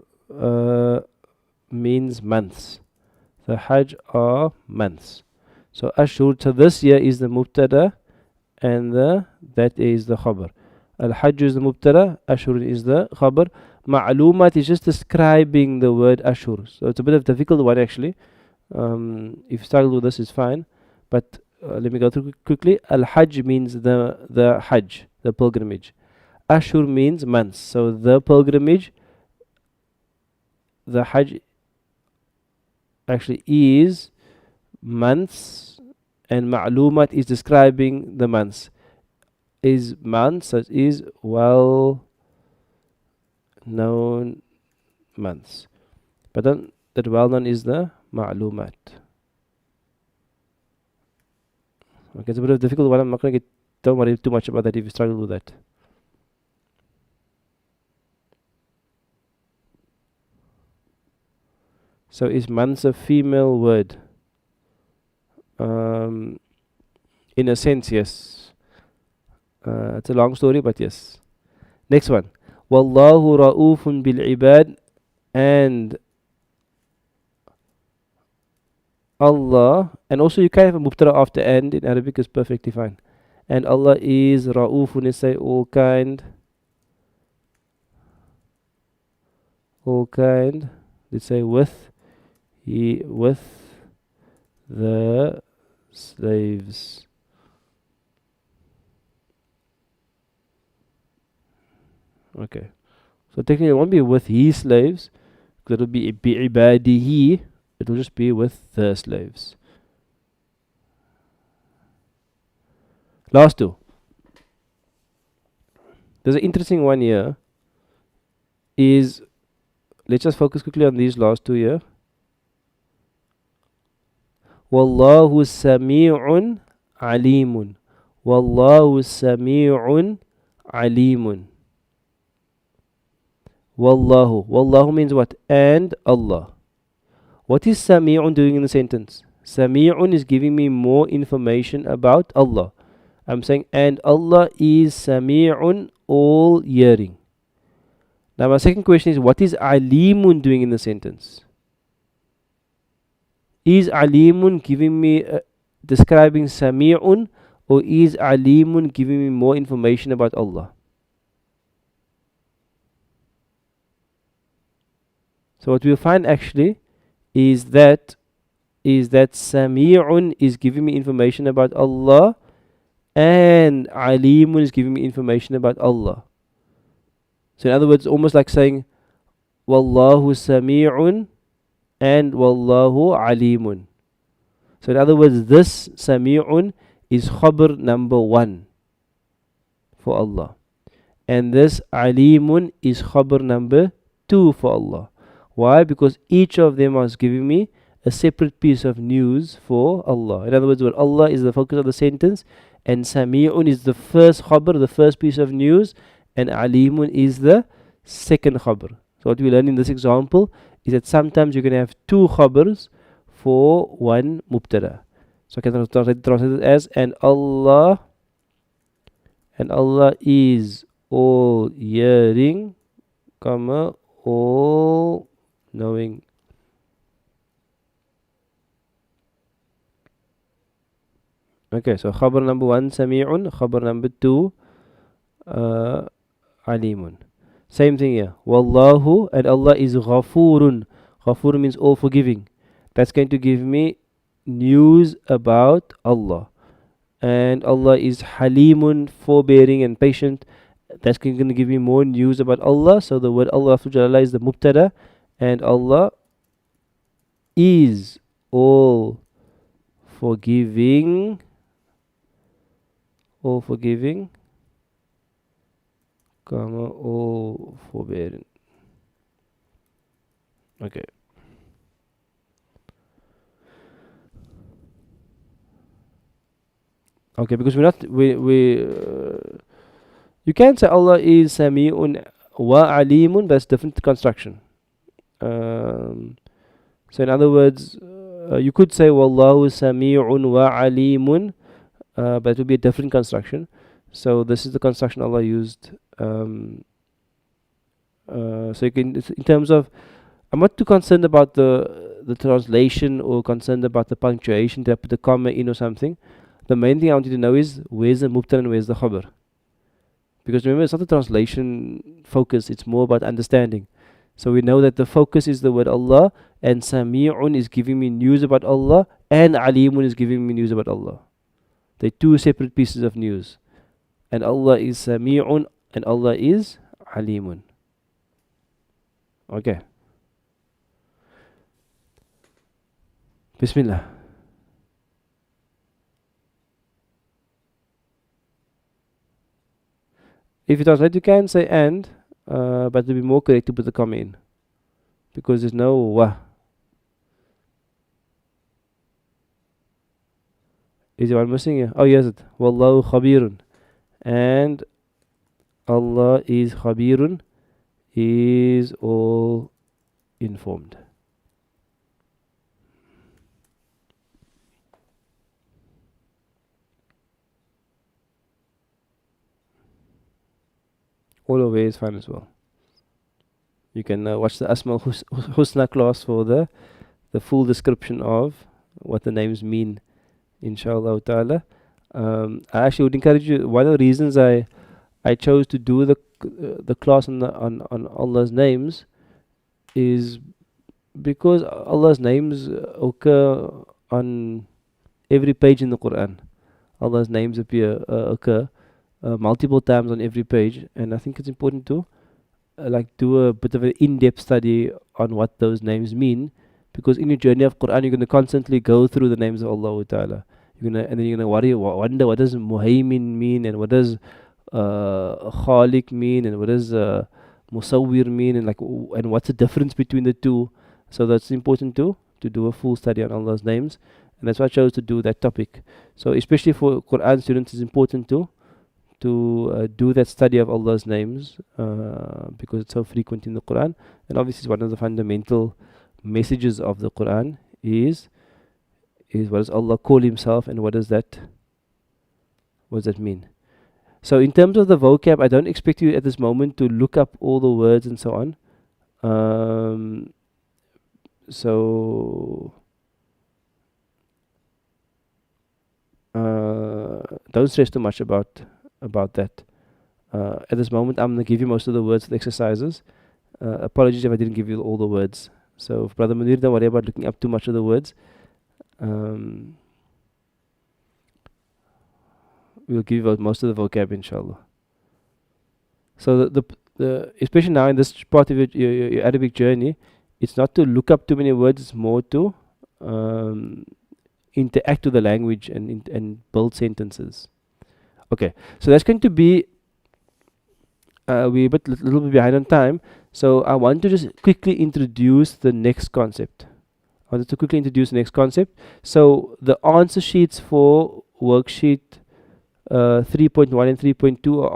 means months. The Hajj are months. So Ashhur, so this year is the Mubtada and that is the Khabar. Al-Hajj is the Mubtada, Ashhur is the Khabar. Ma'lumat is just describing the word Ashhur. So it's a bit of a difficult one actually. If you struggle with this, it's fine. But let me go through quickly. Al-Hajj means the Hajj, the pilgrimage. Ashhur means months. So the pilgrimage, the Hajj actually is months, and Ma'lumat is describing the months. Is months, that is well known months. But then that well known is the Ma'lumat. Okay, it's a bit of a difficult one. I'm not going to don't worry too much about that if you struggle with that. So is months a female word? In a sense, yes. It's a long story, but yes. Next one. Wallahu ra'ufun bil ibad, and Allah, and also you can have a mubtada after and in Arabic is perfectly fine. And Allah is ra'ufun, is say all kind. All kind. Let's say with the slaves. Okay. So technically it won't be with his slaves, because it will be bi'ibadihi. It will just be with the slaves. Last two. There's an interesting one here. Let's just focus quickly on these last two here. Wallahu sami'un alimun. Wallahu sami'un alimun. Wallahu. Wallahu means what? And Allah. What is Sami'un doing in the sentence? Sami'un is giving me more information about Allah. I'm saying, and Allah is Sami'un, all hearing. Now my second question is, what is Alimun doing in the sentence? Is Alimun giving me, describing Sami'un, or is Alimun giving me more information about Allah? So what we'll find actually is that Sami'un is giving me information about Allah, and Alimun is giving me information about Allah. So in other words, almost like saying Wallahu Sami'un and Wallahu Alimun. So in other words, this Sami'un is khabar number 1 for Allah, and this Alimun is khabar number 2 for Allah. Why? Because each of them was giving me a separate piece of news for Allah. In other words, when Allah is the focus of the sentence, and Sami'un is the first khabar, the first piece of news, and Alimun is the second khabar. So what we learn in this example is that sometimes you can have two khabars for one mubtada. So I can translate it as, and Allah is all hearing, comma, all knowing. Okay, so khabar number 1 Sami'un, khabar number 2 Alimun. Same thing here. Wallahu, and Allah is Ghafurun. Ghafur means all forgiving. That's going to give me news about Allah. And Allah is Halimun, forbearing and patient. That's going to give me more news about Allah. So the word Allah is the mubtada, and Allah is all forgiving, comma, all forbearing. Okay. Okay, because you can say Allah is Sami'un wa Alimun, but it's different construction. So in other words, you could say Wallahu Sami'un wa Alimun, but it would be a different construction. So this is the construction Allah used. So you can, in terms of, I'm not too concerned about the translation or concerned about the punctuation. Did I put the comma in or something? The main thing I want you to know is where's the mubtada and where's the khabar. Because remember, it's not the translation focus, it's more about understanding. So we know that the focus is the word Allah, and Sami'un is giving me news about Allah, and Alimun is giving me news about Allah. They're two separate pieces of news. And Allah is Sami'un, and Allah is Alimun. Okay. Bismillah. If you translate, you can say and, but it will be more correct to put the comma in. Because there's no wa. Is there one missing here? Oh, yes, it. Wallahu khabirun. And Allah is khabirun, is all informed. All away is fine as well. You can watch the Asmal Husna class for the full description of what the names mean, inshallah ta'ala. I actually would encourage you, one of the reasons I chose to do the class on Allah's names is because Allah's names occur on every page in the Quran. Allah's names occur multiple times on every page, and I think it's important to do a bit of an in-depth study on what those names mean, because in your journey of Quran you're going to constantly go through the names of Allah Ta'ala. And then you're going to wonder what does Muhaymin mean, and what does Khaliq mean, and what does Musawwir mean, and what's the difference between the two. So that's important to do a full study on Allah's names, and that's why I chose to do that topic. So especially for Quran students, it's important to do that study of Allah's names, because it's so frequent in the Quran. And obviously, it's one of the fundamental messages of the Quran is what does Allah call Himself, and what does that mean? So in terms of the vocab, I don't expect you at this moment to look up all the words and so on. So don't stress too much about that. At this moment, I'm going to give you most of the words for the exercises. Apologies if I didn't give you all the words. So, Brother Munir, don't worry about looking up too much of the words. We'll give you most of the vocab, inshallah. So, the especially now in this part of your Arabic journey, it's not to look up too many words, it's more to interact with the language and build sentences. Okay, so that's going to be we're a little bit behind on time, so I want to just quickly introduce the next concept. So the answer sheets for worksheet 3.1 and 3.2 are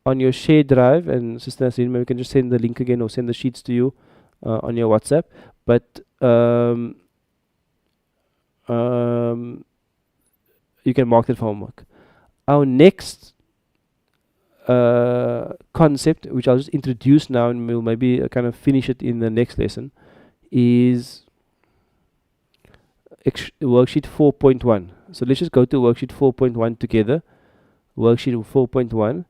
on your shared drive, and Sister Nasreen, maybe we can just send the link again or send the sheets to you on your WhatsApp. But you can mark that for homework. Our next concept, which I'll just introduce now and we'll maybe kind of finish it in the next lesson, is worksheet 4.1. So let's just go to worksheet 4.1 together. Worksheet 4.1.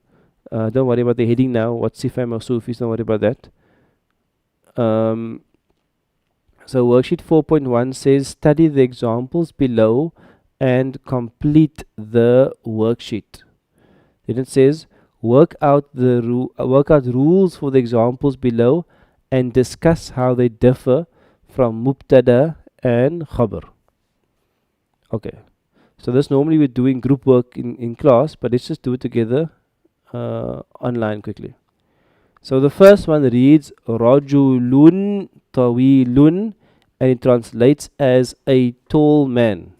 Don't worry about the heading now. What Sifam or Sufis, don't worry about that. So worksheet 4.1 says study the examples below and complete the worksheet. Then it says work out rules for the examples below and discuss how they differ from mubtada and khabar. Okay, so this normally we're doing group work in class, but let's just do it together online quickly. So the first one reads Rajulun Tawilun, and it translates as a tall man.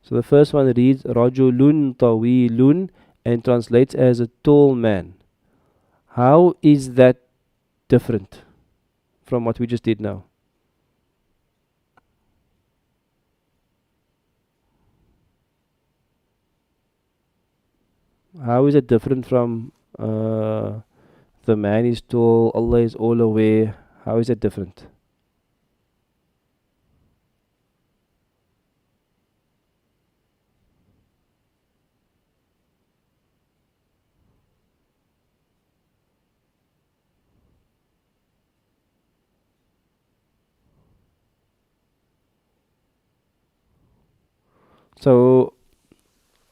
So the first one reads Rajulun Tawilun, and it translates as a tall man. How is that different from what we just did now? How is it different from the man is tall, Allah is all aware? How is it different? So,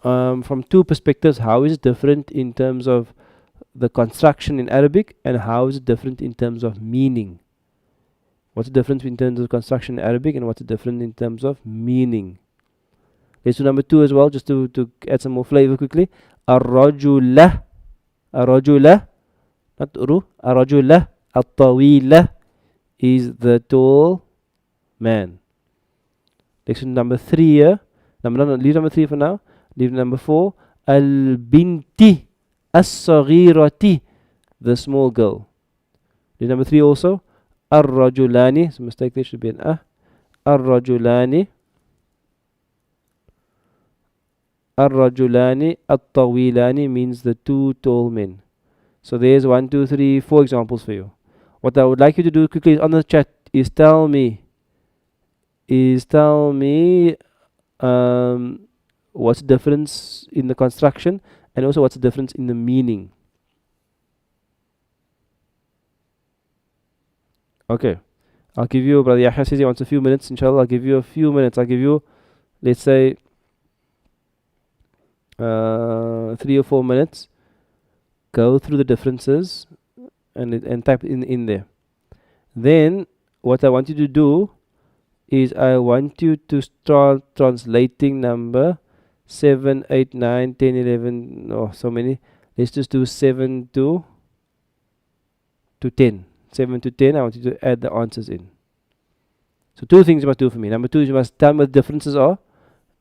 from two perspectives, how is it different in terms of the construction in Arabic, and how is it different in terms of meaning? What's the difference in terms of construction in Arabic, and what's the difference in terms of meaning? Let's do number two as well, just to add some more flavor quickly. Ar-rajula, ar-rajula, not ru, ar-rajula, at-tawila is the tall man. Let's do number three here. Leave number three for now. Leave number four. Al-binti, as-saghirati, the small girl. Leave number three also. Ar-rajulani, it's a mistake, there should be an Ar-rajulani, Ar-rajulani at-tawilani means the two tall men. So there's 1, 2, 3, 4 examples for you. What I would like you to do quickly on the chat is tell me what's the difference in the construction, and also what's the difference in the meaning. Okay, I'll give you, Brother Yahya says he wants a few minutes, inshallah. I'll give you a few minutes. I'll give you, let's say, 3 or 4 minutes. Go through the differences and type in there. Then what I want you to do is I want you to start translating number 7, 8, 9, 10, 11, oh, so many. Let's just do 7 to 10. 7 to 10, I want you to add the answers in. So two things you must do for me. Number two, you must tell me what the differences are.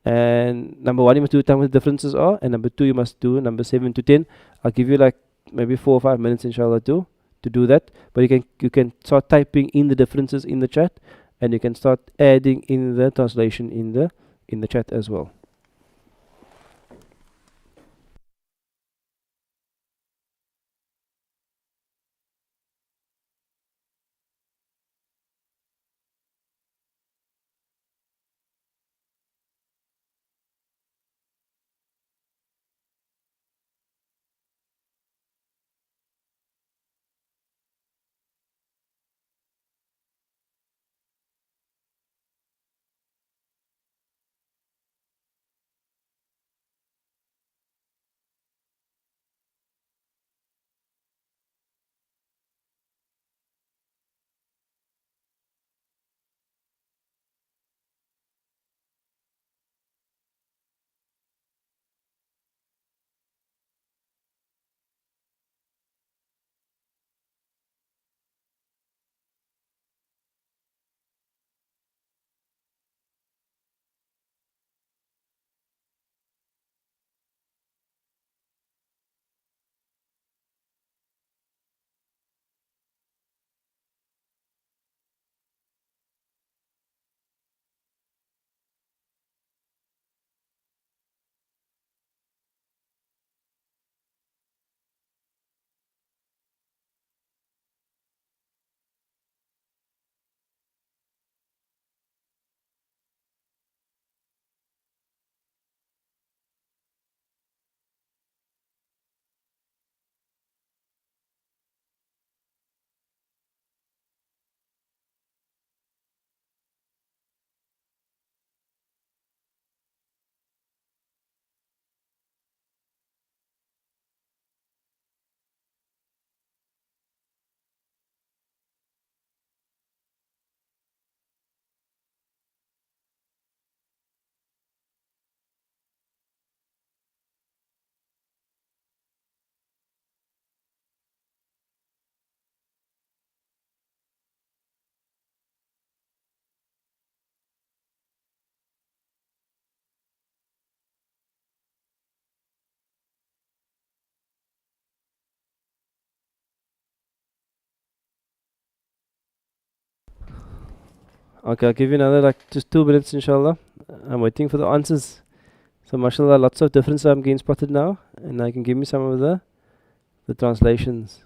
And number one, you must tell me what the differences are. And number two, you must do number 7 to 10. I'll give you like maybe 4 or 5 minutes, inshallah, to do that. But you can start typing in the differences in the chat, and you can start adding in the translation in the chat as well. Okay, I'll give you another like just 2 minutes, inshallah. I'm waiting for the answers. So mashallah, lots of differences I'm getting spotted now. and now you can give me some of the translations.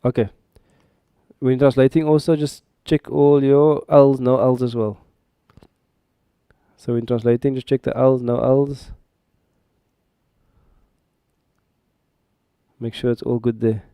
Okay. When translating, also just check all your L's, no L's as well. So when translating, just check the L's, no L's. Make sure it's all good there.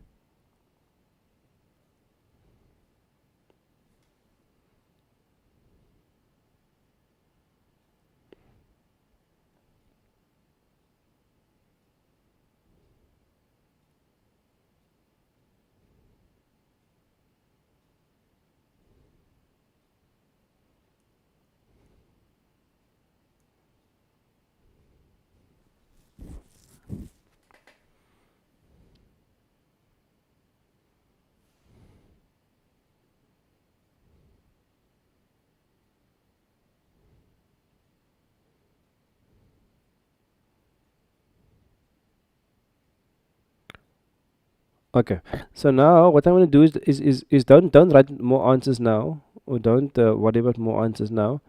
Okay. So now what I'm going to do is don't write more answers now, or don't worry about more answers now.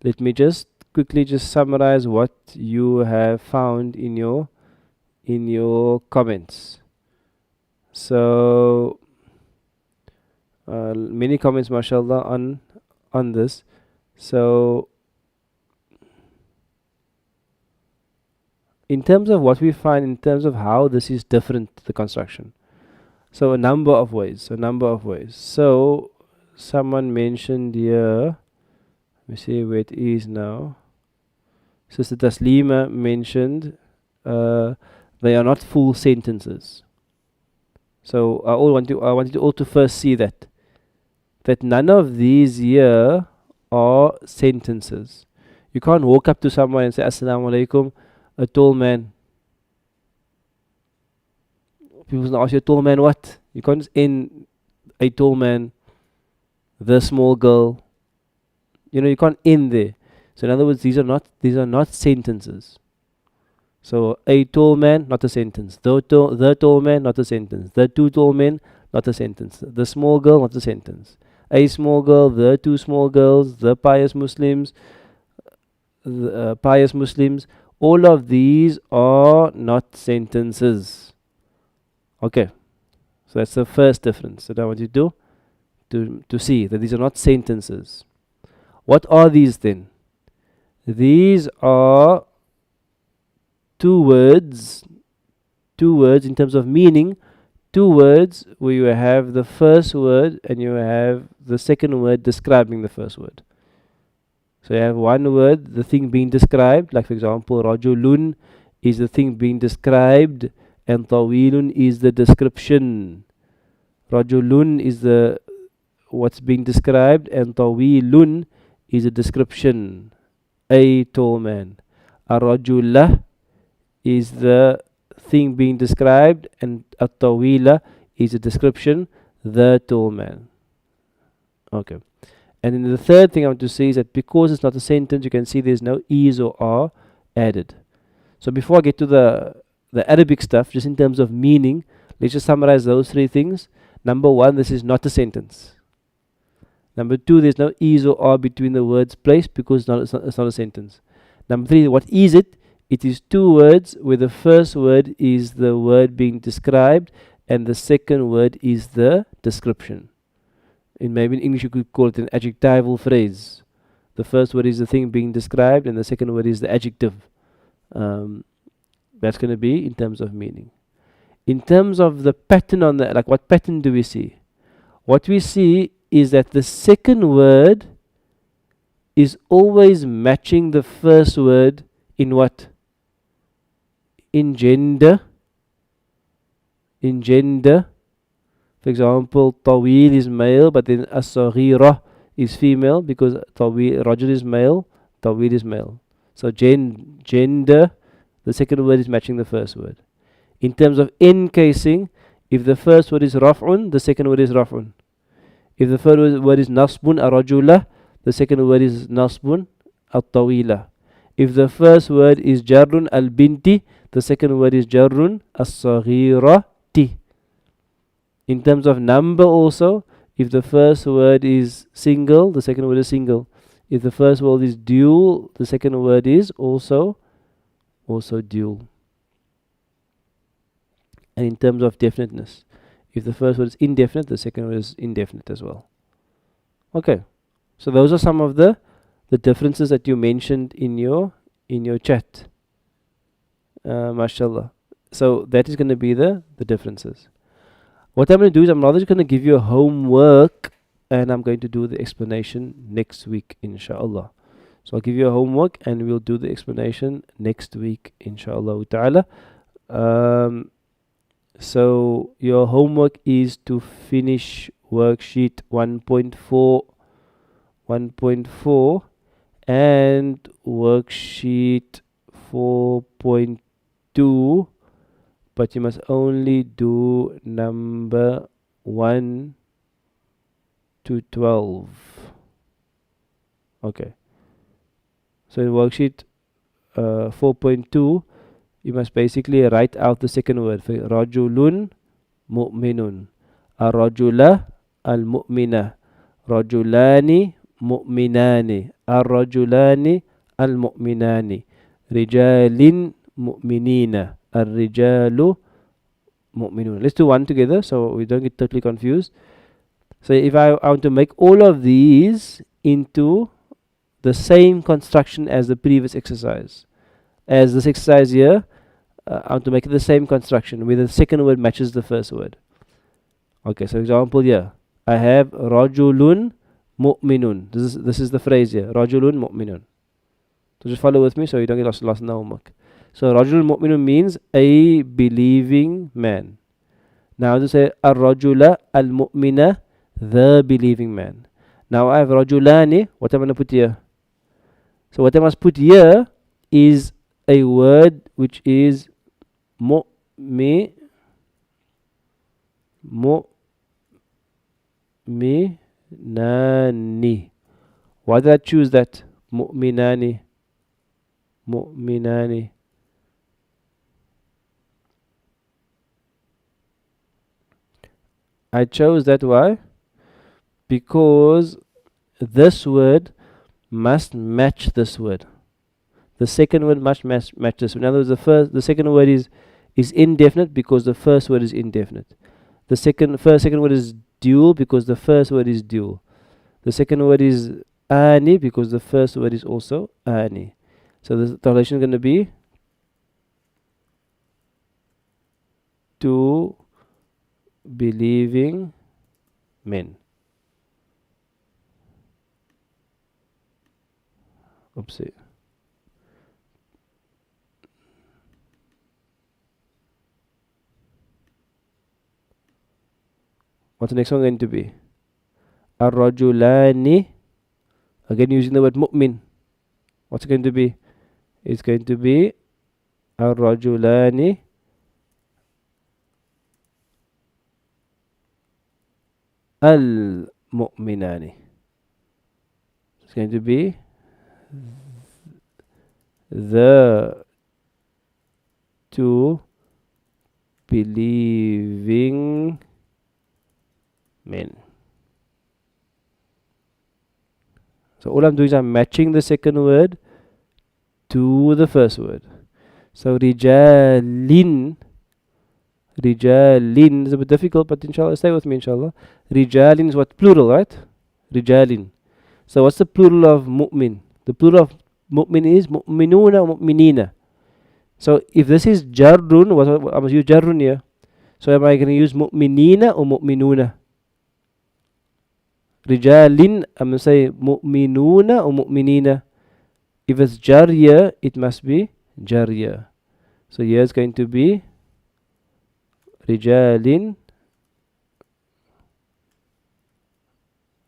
Let me just quickly just summarize what you have found in your comments. So many comments, mashallah, on this. So in terms of what we find, in terms of how this is different, the construction. So a number of ways. So someone mentioned here. Let me see where it is now. Sister Taslima mentioned they are not full sentences. So I want you all to first see that none of these here are sentences. You can't walk up to someone and say Assalamu alaikum, a tall man. People will ask you, a tall man what? You can't just end a tall man, the small girl. You can't end there. So in other words, these are not sentences. So a tall man, not a sentence. The tall man, not a sentence. The two tall men, not a sentence. The small girl, not a sentence. A small girl, the two small girls, the pious Muslims, all of these are not sentences. Okay, so that's the first difference that I want you to see, that these are not sentences. What are these then? These are two words in terms of meaning, two words where you have the first word and you have the second word describing the first word. So you have one word, the thing being described, like for example, rajulun is the thing being described and tawilun is the description. Rajulun is the what's being described and tawilun is a description. A tall man. Ar-rajula is the thing being described and at-tawila is a description, the tall man. Okay. And then the third thing I want to say is that because it's not a sentence, you can see there's no is or are added. So before I get to the Arabic stuff, just in terms of meaning, let's just summarize those three things. Number one, this is not a sentence. Number two, there's no is or are between the words placed because it's not a sentence. Number three, what is it? It is two words where the first word is the word being described and the second word is the description. Maybe in English you could call it an adjectival phrase. The first word is the thing being described and the second word is the adjective. That's going to be in terms of meaning. In terms of the pattern on that, like what pattern do we see? What we see is that the second word is always matching the first word in what? In gender. In gender. For example, Tawil is male, but then As-Saghira is female because Rajul is male, Tawil is male. So gender, the second word is matching the first word. In terms of encasing, if the first word is Raf'un, the second word is Raf'un. If the first word is Nasbun Ar-Rajula, the second word is Nasbun At-Tawila. If the first word is Jarrun Al-Binti, the second word is Jarrun As-Saghirati. In terms of number also, if the first word is single, the second word is single. If the first word is dual, the second word is also dual. And in terms of definiteness, if the first word is indefinite, the second word is indefinite as well. Okay, so those are some of the differences that you mentioned in your chat. Mashallah. So that is going to be the differences. What I'm going to do is I'm rather just going to give you a homework and I'm going to do the explanation next week, inshallah. So I'll give you a homework and we'll do the explanation next week, inshallah ta'ala. So your homework is to finish worksheet 1.4 and worksheet 4.2, but you must only do number 1 to 12. Okay. So in worksheet 4.2, you must basically write out the second word. Rajulun mu'minun. Ar-rajula al-mu'mina. Rajulani mu'minani. Ar-rajulani al-mu'minani. Rijalin mu'minina. Ar-rijalu mu'minun. Let's do one together so we don't get totally confused. So if I want to make all of these into the same construction as the previous exercise, as this exercise here, I want to make it the same construction where the second word matches the first word. Okay, so example here, I have Rajulun mu'minun. This is the phrase here, Rajulun mu'minun. So just follow with me so you don't get lost in the homework. So Rajulun mu'minun means a believing man. Now to say Ar-Rajula al-Mu'mina, the believing man. Now I have Rajulani. What am I going to put here? So what I must put here is a word which is mu'minani. Why did I choose that? Mu'minani. I chose that why? Because this word must match this word. The second word must match this. In other words, the second word is indefinite because the first word is indefinite. The second word is dual because the first word is dual. The second word is ani because the first word is also ani. So the translation is going to be two believing men. Oopsie. What's the next one going to be? Ar-Rajulani. Again using the word mu'min. What's it going to be? It's going to be Ar-Rajulani al-Mu'minani. It's going to be the two believing men. So all I'm doing is I'm matching the second word to the first word. So rijalin. Rijalin is a bit difficult, but inshallah, stay with me, inshallah. Rijalin is what? Plural, right? Rijalin. So what's the plural of mu'min? The plural of mu'min is mu'minuna or mu'minina. So if this is jarrun, I must use jarrun here. So am I going to use mu'minina or mu'minuna? Rijalin, I'm going to say mu'minuna or mu'minina. If it's jarya, it must be jarya. So here it's going to be rijalin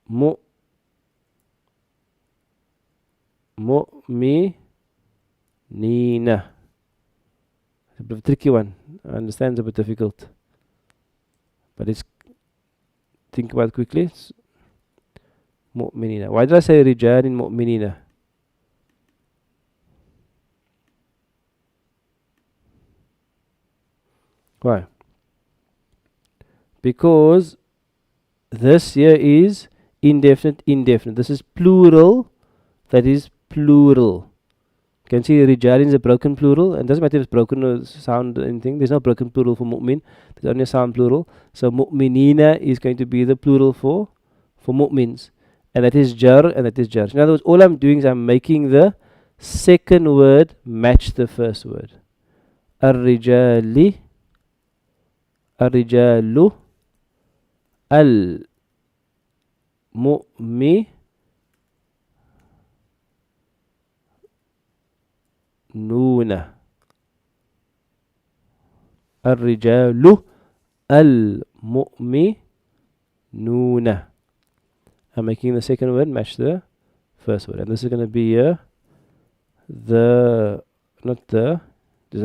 mu'minina. It's a bit of a tricky one. I understand it's a bit difficult. But let's think about it quickly. It's mu'minina. Why did I say rijalin mu'minina? Why? Because this here is indefinite. This is plural. That is plural. You can see rijalin is a broken plural, and doesn't matter if it's broken or sound or anything. There's no broken plural for mu'min. There's only a sound plural. So mu'minina is going to be the plural for mu'mins, and that is jar and that is jar. In other words, all I'm doing is I'm making the second word match the first word. Ar-rijalu al-mu'minuna. Ar-rijalu al-mu'minuna. I'm making the second word match the first word, and this is going to be there's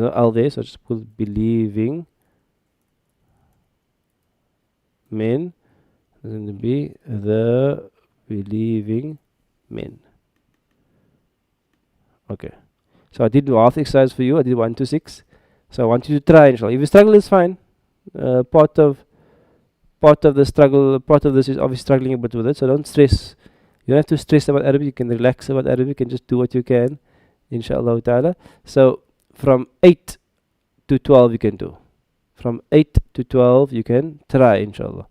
no al there, so I just put believing men. It's going to be the believing men. Okay. So I did math exercise for you. I did 1 to 6. So I want you to try, inshallah. If you struggle, it's fine. Part of the struggle, part of this is obviously struggling a bit with it. So don't stress. You don't have to stress about Arabic. You can relax about Arabic. You can just do what you can, inshallah ta'ala. So from 8 to 12 you can do. From 8 to 12 you can try, inshallah.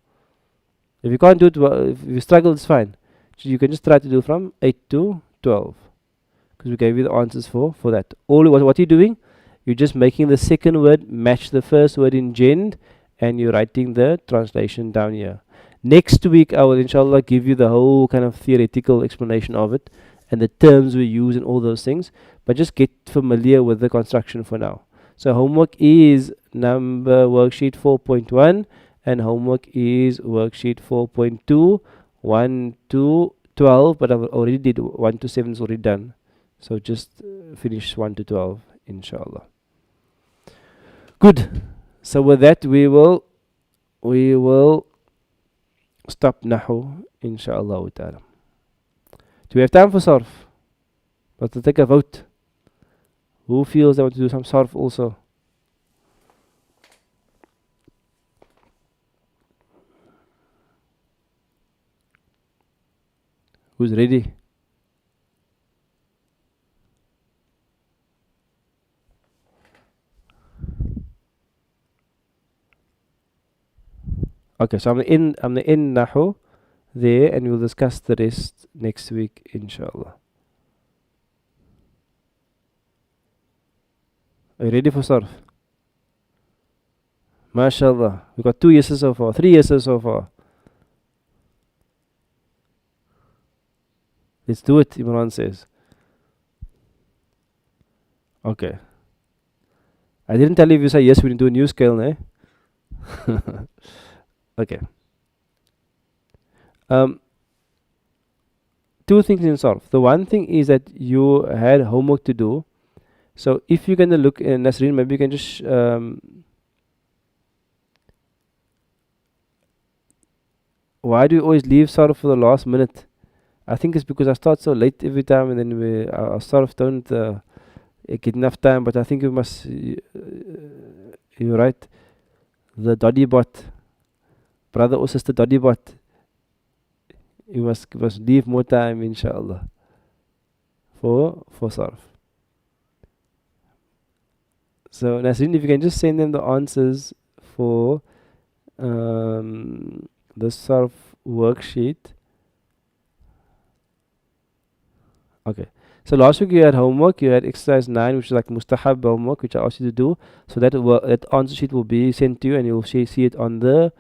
If you can't do it, if you struggle, it's fine. So you can just try to do from 8 to 12. Because we gave you the answers for that. What you're doing, you're just making the second word match the first word in Jend, and you're writing the translation down here. Next week I will inshallah give you the whole kind of theoretical explanation of it and the terms we use and all those things, but just get familiar with the construction for now. So homework is worksheet 4.1 and homework is worksheet 4.2, 1 to 12, but I've already did 1 to 7 is already done. So just finish 1 to 12, inshallah. Good. So with that, we will stop Nahu, inshallah ta'ala. Do we have time for Sarf? Let's take a vote. Who feels they want to do some Sarf also? Who's ready? Okay, so I'm the in Nahu there, and we'll discuss the rest next week, inshallah. Are you ready for Sarf? MashaAllah. We got 2 yeses so far, 3 yeses so far. Let's do it, Imran says. Okay. I didn't tell you if you say yes, we need to do a new scale, eh? Okay. 2 things in Sarf. The one thing is that you had homework to do. So if you're going to look in Nasreen, maybe you can just why do you always leave Sarf for the last minute? I think it's because I start so late every time, and then our Sarf don't get enough time. But I think you must, you're right. The Doddy bot, brother or sister Doddy bot, you must leave more time, inshallah, for Sarf. So Nasreen, if you can just send them the answers for this sort of worksheet. Okay. So last week you had homework. You had exercise 9, which is like mustahab homework, which I asked you to do. So that answer sheet will be sent to you, and you'll see it on the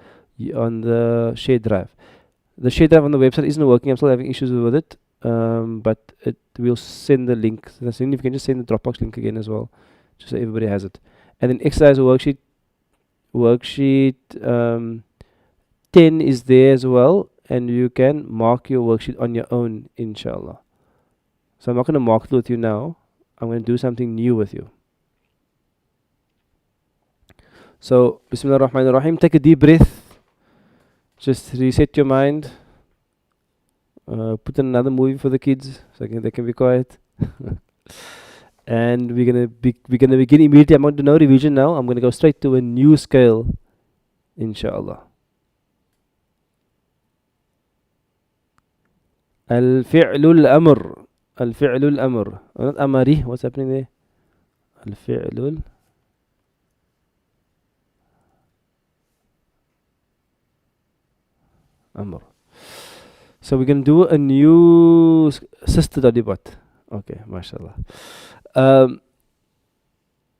shared drive. The shared drive on the website isn't working. I'm still having issues with it. But it will send the link. So if you can just send the Dropbox link again as well, just so everybody has it. And then exercise worksheet 10 is there as well, and you can mark your worksheet on your own, inshallah. So I'm not going to mark it with you now. I'm going to do something new with you. So, Bismillah ar-Rahman ar-Rahim. Take a deep breath. Just reset your mind. Put in another movie for the kids so they can be quiet. And we're gonna begin immediately. I'm going to do no revision now. I'm going to go straight to a new scale, inshallah. Al-fi'lul amr. Al-fi'lul amr. Not amari. What's happening there? Al-fi'lul amr. So we're going to do a new sister dadibat. Okay, mashallah.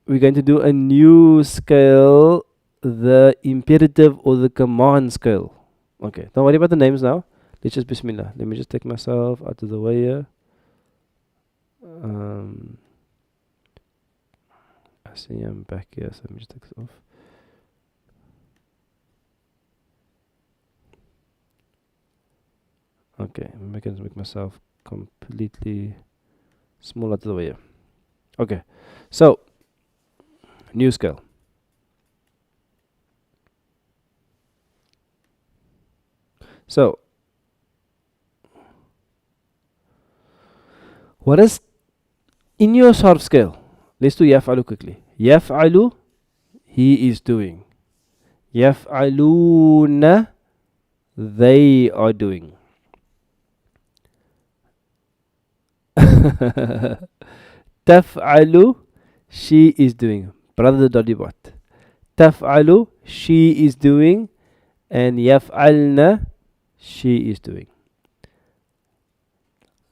We're going to do a new scale, the imperative or the command scale. Okay, don't worry about the names now. Let's just bismillah. Let me just take myself out of the way here. I see I'm back here, so let me just take this off. Okay, I'm going to make myself completely small out of the way here. Okay, so new scale. So, what is in your sarf scale? Let's do yaf'alu quickly. Yaf'alu, he is doing. Yaf'aluna, they are doing. Taf'alu, she is doing. Brother Dodibat. Taf'alu, she is doing. And yaf'alna, she is doing.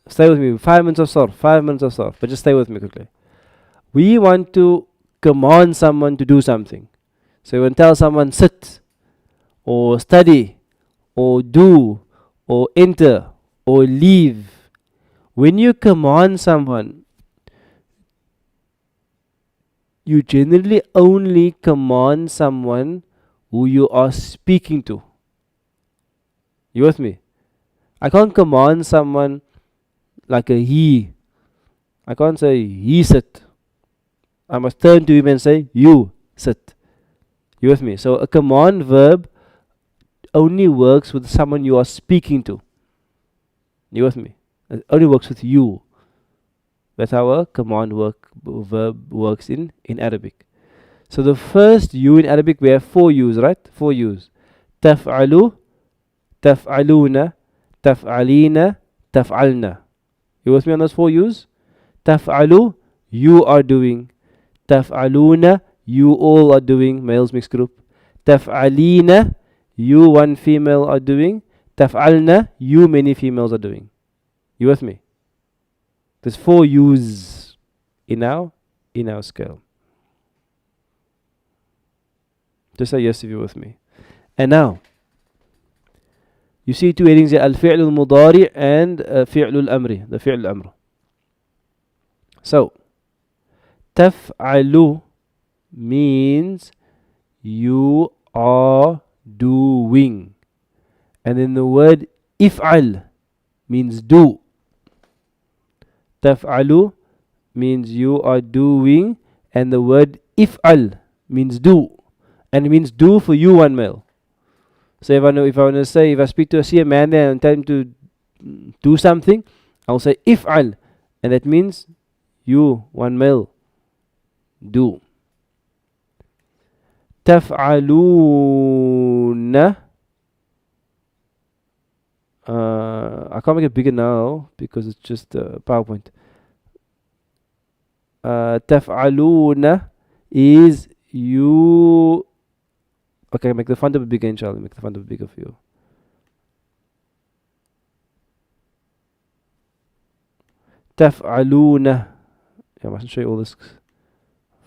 Stay with me. 5 minutes of sarf. 5 minutes of sarf. But just stay with me quickly. We want to command someone to do something. So when tell someone sit, or study, or do, or enter, or leave. When you command someone, you generally only command someone who you are speaking to. You with me? I can't command someone like a he. I can't say he sit. I must turn to him and say you sit. You with me? So a command verb only works with someone you are speaking to. You with me? It only works with you. That's how a command verb works in Arabic. So the first you in Arabic, we have 4 U's, right? 4 U's. Taf'alu, taf'aluna, taf'alina, taf'alna. You with me on those 4 U's? Taf'alu, you are doing. Taf'aluna, you all are doing. Males mixed group. Taf'alina, you one female are doing. Taf'alna, you many females are doing. You with me? There's 4 U's in our scale. Just say yes if you're with me. And now, you see 2 headings here, al-fi'l al-mudari and fi'l al-amri, the fi'l al-amr. So, taf'alu means you are doing. And then the word if'al means do. Taf'alu means you are doing, and the word if'al means do. And it means do for you, one male. So if I speak to see a man there and tell him to do something, I'll say if'al, and that means you, one male, do. Taf'aluna. I can't make it bigger now because it's just PowerPoint. Taf'aluna, is you. Okay, make the font a bit bigger, inshallah. Make the font a bit bigger for you. تفعلون. I mustn't show you all this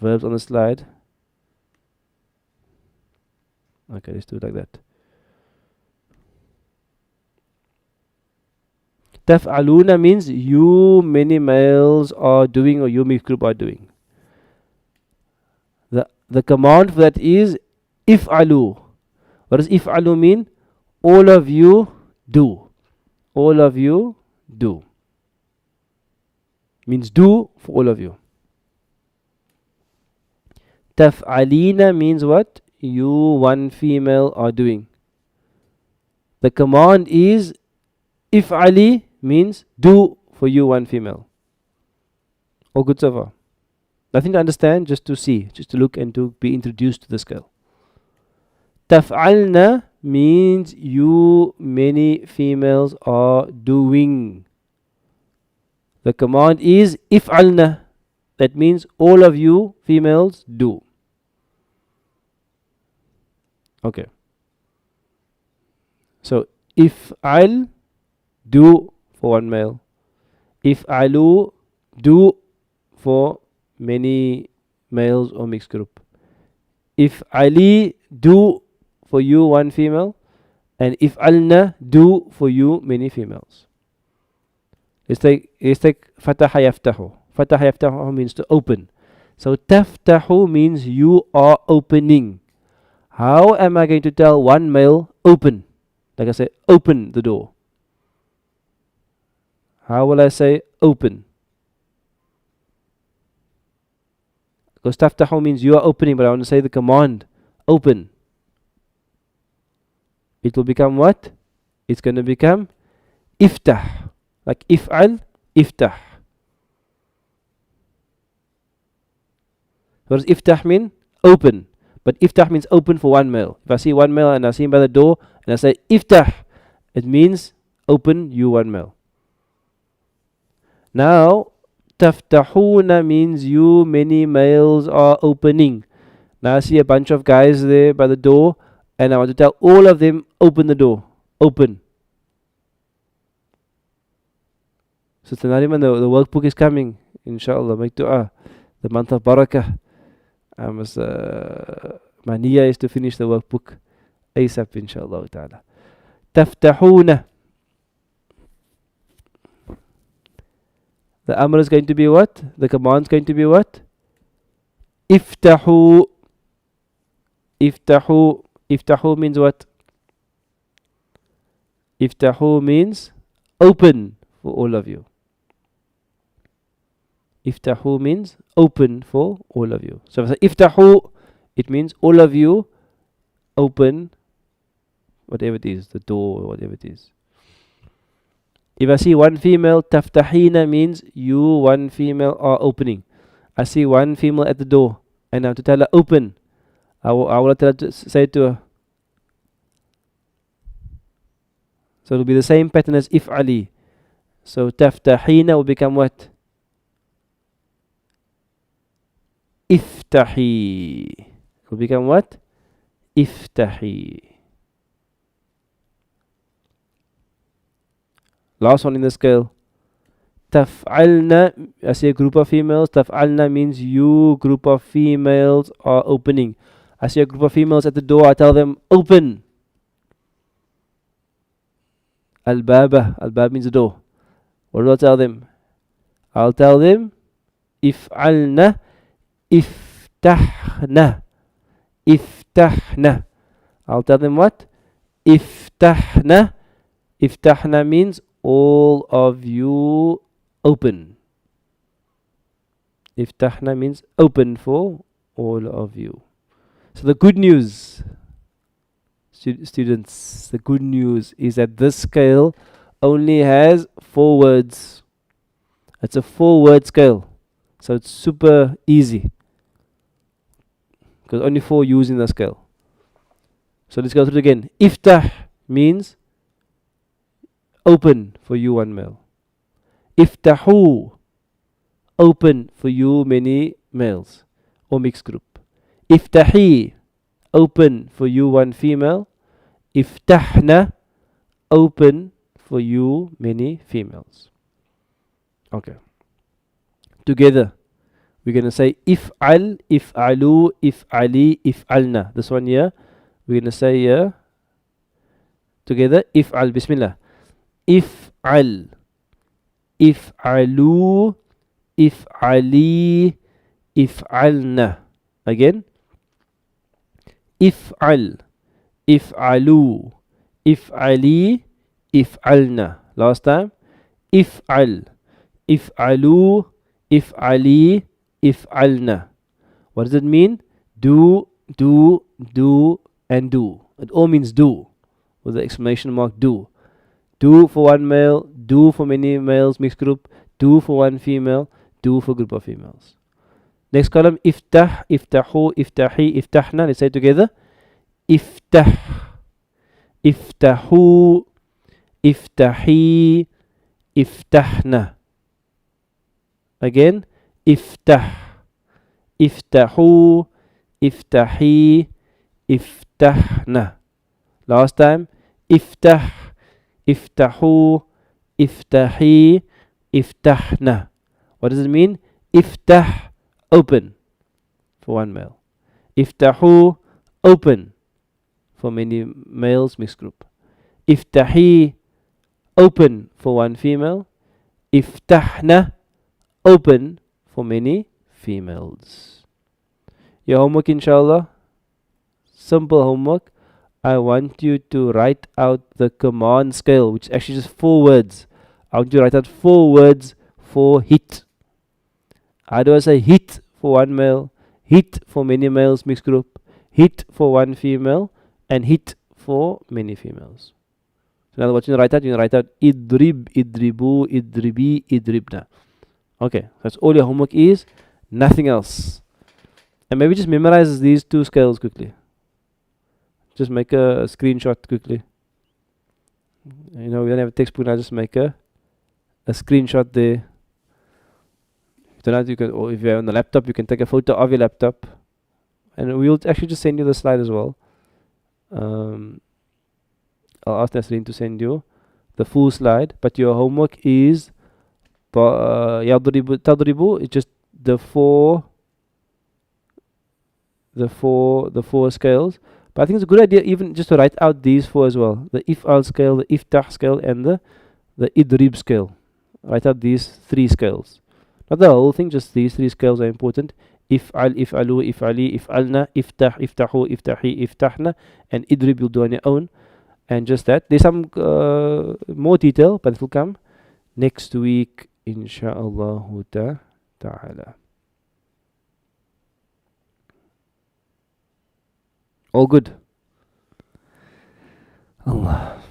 verbs on the slide. Okay, let's do it like that. Taf'aluna means you many males are doing, or you mixed group are doing. The command for that is if'alu. What does if'alu mean? All of you do. All of you do. Means do for all of you. Taf'alina means what? You one female are doing. The command is if'ali means do for you one female. All good so far? Nothing to understand, just to see, just to look and to be introduced to the scale. Taf'alna means you many females are doing. The command is if'alna. That means all of you females do. Okay. So if'al, do for one male. If'alu, do for many males or mixed group. If'ali, do for you one female. And if'alna, do for you many females. Let's take fataha yaftahu. Fataha yaftahu means to open. So taftahu means you are opening. How am I going to tell one male open? Like I said, open the door. How will I say open? Because taftahu means you are opening, but I want to say the command open. It will become what? It's going to become iftah. Like if'al, iftah. What does iftah mean? Open. But iftah means open for one male. If I see one male and I see him by the door and I say iftah, it means open you one male. Now, taftahuna means you many males are opening. Now I see a bunch of guys there by the door and I want to tell all of them open the door. Open. So tonight, the workbook is coming. Inshallah, make dua. The month of barakah. I must, my niyyah is to finish the workbook ASAP, inshallah ta'ala. Taftahuna. The amr is going to be what? The command is going to be what? Iftahu. Iftahu. Iftahu means what? Iftahu means open for all of you. Iftahu means open for all of you. So if I say iftahu, it means all of you open whatever it is, the door or whatever it is. If I see one female, taftahina means you one female are opening. I see one female at the door and I have to tell her open. I will tell her to say it to her. So it will be the same pattern as if'ali. So taftahina will become what? Iftahi. Will become what? Iftahi. Last one in the scale. Taf'alna. I see a group of females. Taf'alna means you group of females are opening. I see a group of females at the door. I tell them open. Al-baba. Al-bab means the door. What do I tell them? I'll tell them if'alna. Iftahna. Iftahna. I'll tell them what? Iftahna. Iftahna means all of you open. Iftahna means open for all of you. So the good news, students, the good news is that this scale only has 4 words. It's a 4-word scale. So it's super easy. Because only 4 used in the scale. So let's go through it again. Iftah means open for you one male. Iftahu, open for you many males or mixed group. Iftahi, open for you one female. Iftahna, open for you many females. Okay. Together, we're going to say if'al, if'alu, if'ali, if'alna. This one here, we're going to say here together if'al. Bismillah. If'al, if'alu, if'ali, if'alna. Again. If'al, if'alu, if'ali, if'alna. Last time. If'al, if'alu, if'ali, if'alna. What does it mean? Do, and do. It all means do, with the exclamation mark do. Do for one male, do for many males, mixed group, do for one female, do for a group of females. Next column, iftah, iftahu, iftahi, iftahna. Let's say it together. Iftah, iftahu, iftahi, iftahna. Again, iftah, iftahu, iftahi, iftahna. Last time, iftah, iftahu, iftahi, iftahna. What does it mean? Iftah, open for one male. Iftahu, open for many males, mixed group. Iftahi, open for one female. Iftahna, open for many females. Your homework, inshallah, simple homework. I want you to write out the command scale, which is actually just 4 words. I want you to write out 4 words for hit. How do I say hit for one male, hit for many males, mixed group, hit for one female, and hit for many females? So now what you write out? You write out idrib, idribu, idribi, idribna. Okay, that's all your homework is, nothing else. And maybe just memorize these 2 scales quickly. Just make a screenshot quickly. You know, we don't have a textbook now, just make a screenshot there. Tonight you can, or if you're on the laptop, you can take a photo of your laptop. And we'll actually just send you the slide as well. I'll ask Nasreen to send you the full slide, but your homework is tadribu. It's just the four scales. But I think it's a good idea even just to write out these 4 as well: the if'al scale, the iftah scale, and the idrib scale. Write out these 3 scales. Not the whole thing, just these 3 scales are important. If'al, if'alu, if'ali, if'alna, iftah, iftahu, iftahi, iftahna, and idrib you'll do on your own. And just that. There's some more detail, but it will come next week, insha'Allah ta'ala. All good. Allah.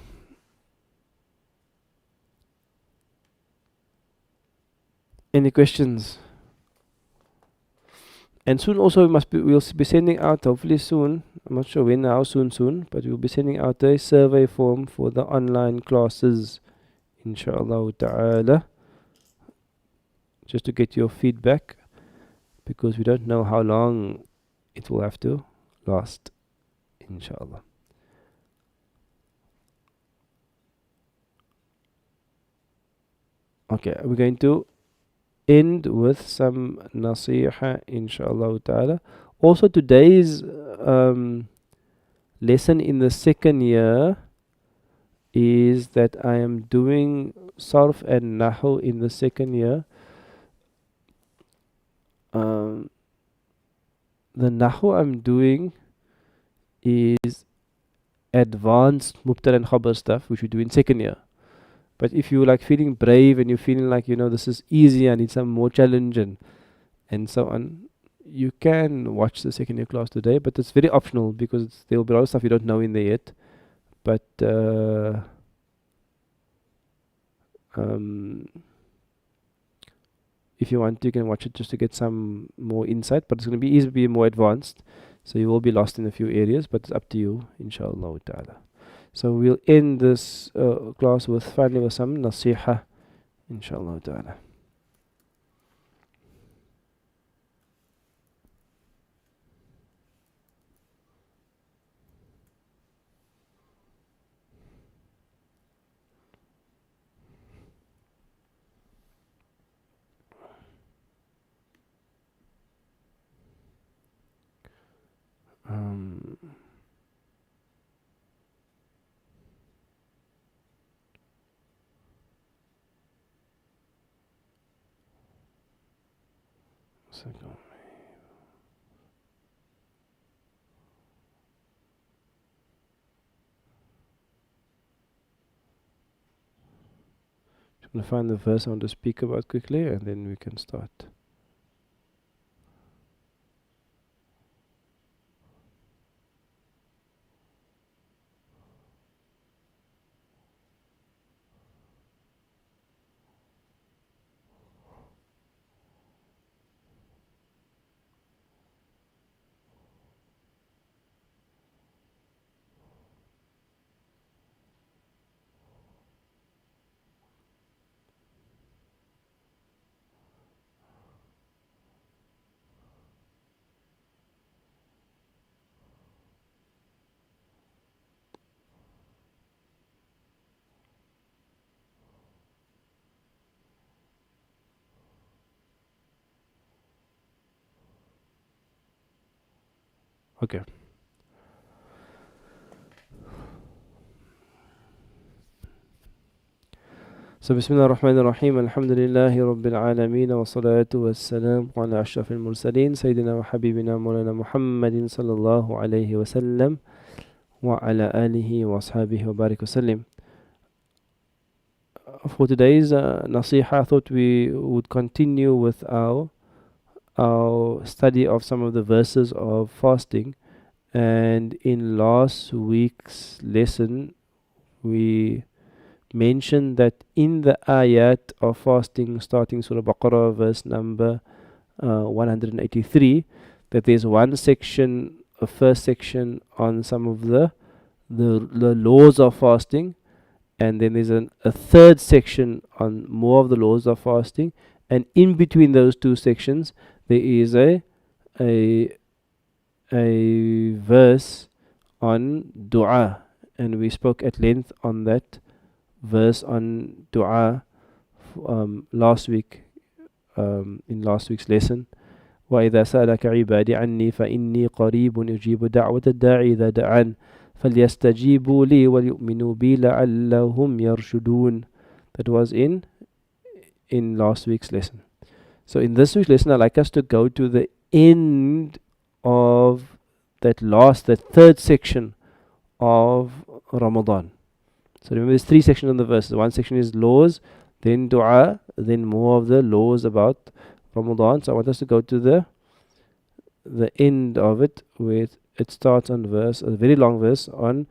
Any questions? And soon also we'll be sending out, hopefully soon, I'm not sure when, how soon, but we'll be sending out a survey form for the online classes, insha'Allah ta'ala, just to get your feedback, because we don't know how long it will have to last, inshallah. Okay, we're going to end with some nasiha, inshallah ta'ala. Also, today's lesson in the 2nd year is that I am doing sarf and nahu in the 2nd year. The nahu I'm doing is advanced mubtada and khabar stuff, which we do in 2nd year. But if you're like feeling brave and you're feeling like, you know, this is easy, I need some more challenge and so on, you can watch the 2nd year class today, but it's very optional because there will be a lot of stuff you don't know in there yet. But if you want, you can watch it just to get some more insight, but it's going to be easy to be more advanced, so you will be lost in a few areas, but it's up to you, inshallah ta'ala. So we'll end this class with finally with some nasiha, inshallah ta'ala. Um, second. Just gonna find the verse I want to speak about quickly, and then we can start. Okay. So Bismillah ar-Rahman ar-Rahim, Alhamdulillahi Rabbil Alameen, wa salatu wa salam ala ashrafil mursaleen, Sayyidina wa Habibina Maulana Muhammadin sallallahu alayhi wa sallam, wa ala alihi wa ashabihi wa barik wa sallim. For today's nasiha, I thought we would continue with our study of some of the verses of fasting. And in last week's lesson, we mentioned that in the ayat of fasting, starting Surah Baqarah, verse number 183, that there's one section, a first section on some of the laws of fasting, and then there's a third section on more of the laws of fasting, and in between those two sections there is a verse on dua, and we spoke at length on that verse on dua last week, in last week's lesson. وَإِذَا سَأَلَكَ عِبَادِي عَنِّي فَإِنِّي قَرِيبٌ يُجِيبُ دَعْوَةَ الدَّاعِ إِذَا دَعَانِ فَلْيَسْتَجِيبُوا لِي وَلْيُؤْمِنُوا بِي لَعَلَّهُمْ يَرْشُدُونَ. That was in last week's lesson. So in this week's lesson, I'd like us to go to the end of that third section of Ramadan. So remember, there's three sections on the verses. One section is laws, then dua, then more of the laws about Ramadan. So I want us to go to the end of it, where it starts on a very long verse on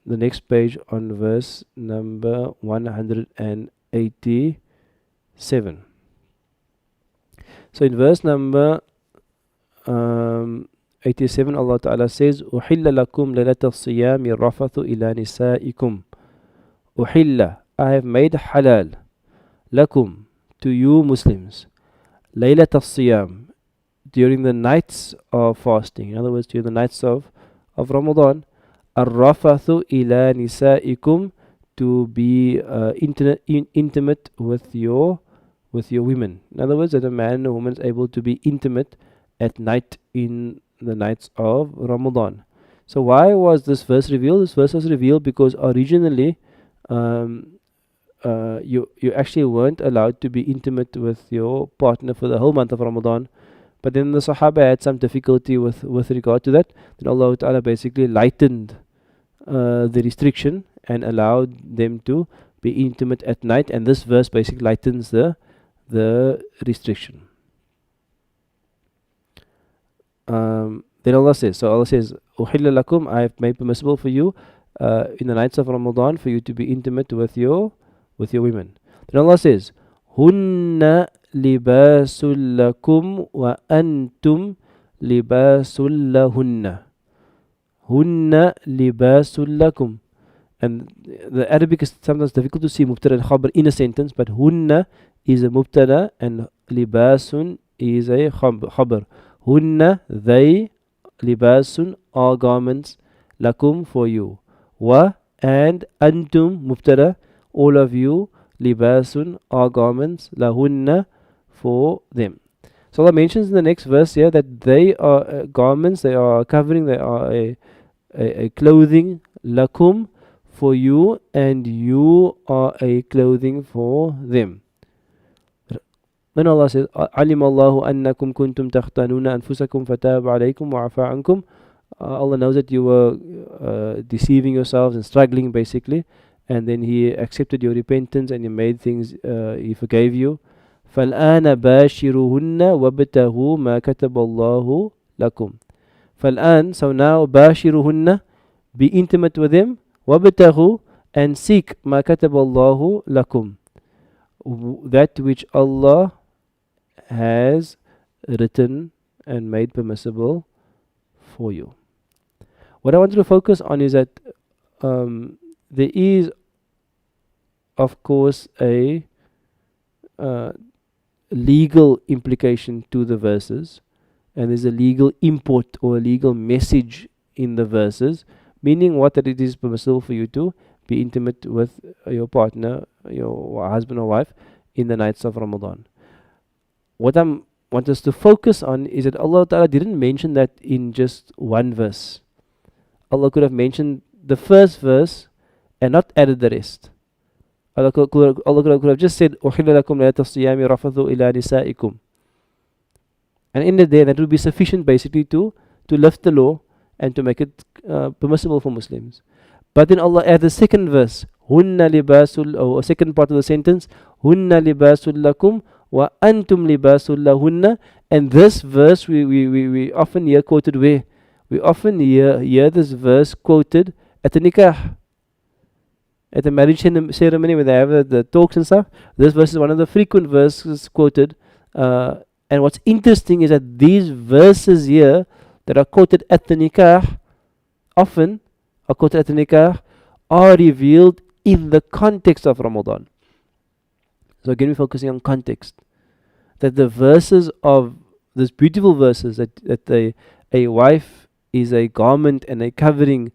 the next page, on verse number 187. So in verse number 87, Allah Ta'ala says, أُحِلَّ لَكُمْ لَيْلَةَ الصِّيَامِ الرَّفَثُ إِلَى نِسَائِكُمْ. Uhilla, I have made halal, lakum, to you Muslims, laylat al-siyam, during the nights of fasting, in other words, during the nights of Ramadan, ar-rafathu ila nisaikum, to be intimate with your women. In other words, that a man and a woman is able to be intimate at night in the nights of Ramadan. So why was this verse revealed? This verse was revealed because originally you actually weren't allowed to be intimate with your partner for the whole month of Ramadan. But then the Sahaba had some difficulty with regard to that. Then Allah Ta'ala basically lightened the restriction and allowed them to be intimate at night, and this verse basically lightens the restriction. Then Allah says, "Uhilla lakum, I have made permissible for you in the nights of Ramadan for you to be intimate with your women." Then Allah says, "Hunna libasul lakum wa antum libasul lahunna." Hunna libasul lakum. And the Arabic is sometimes difficult to see mubtada and khabar in a sentence, but hunna is a mubtada and libasun is a khabar. Hunna, they, libasun, are garments, lakum, for you. Wa, and antum, mubtada, all of you, libasun, are garments, lahunna, for them. So Allah mentions in the next verse here that they are garments, they are covering, they are a clothing, lakum, for you, and you are a clothing for them. Then Allah says, علم الله أنكم كنتم تختانون أنفسكم فتاب عليكم وعفى عنكم. Allah knows that you were deceiving yourselves and struggling basically, and then He accepted your repentance and He made things, He forgave you. فالآن باشروهن وابتغوا ما كتب الله لكم. فالآن, so now, باشروهن, be intimate with them, وابتغوا, and seek ما كتب الله لكم, that which Allah has written and made permissible for you. What I want to focus on is that there is, of course, a legal implication to the verses, and there's a legal import or a legal message in the verses, meaning what, that it is permissible for you to be intimate with your partner, your husband or wife, in the nights of Ramadan. What I want us to focus on is that Allah Ta'ala didn't mention that in just one verse. Allah could have mentioned the first verse and not added the rest. Allah could have just said, أُحِلَّ لَكُمْ لَيْلَةَ الصِّيَامِ رَفَثُوا إِلَى نِسَائِكُمْ. And in the day, that would be sufficient basically to lift the law and to make it permissible for Muslims. But then Allah added the second verse, هُنَّ لِبَاسُ, or second part of the sentence, هُنَّ لِبَاسُ لَكُمْ وَأَنْتُمْ لِبَاسُ لَهُنَّ. And this verse we often hear quoted where? We often hear this verse quoted at the nikah, at the marriage ceremony where they have the talks and stuff. This verse is one of the frequent verses quoted. And what's interesting is that these verses here that are quoted at the nikah, often are quoted at the nikah, are revealed in the context of Ramadan. So again, we're focusing on context. That the verses of these beautiful verses, that a wife is a garment and a covering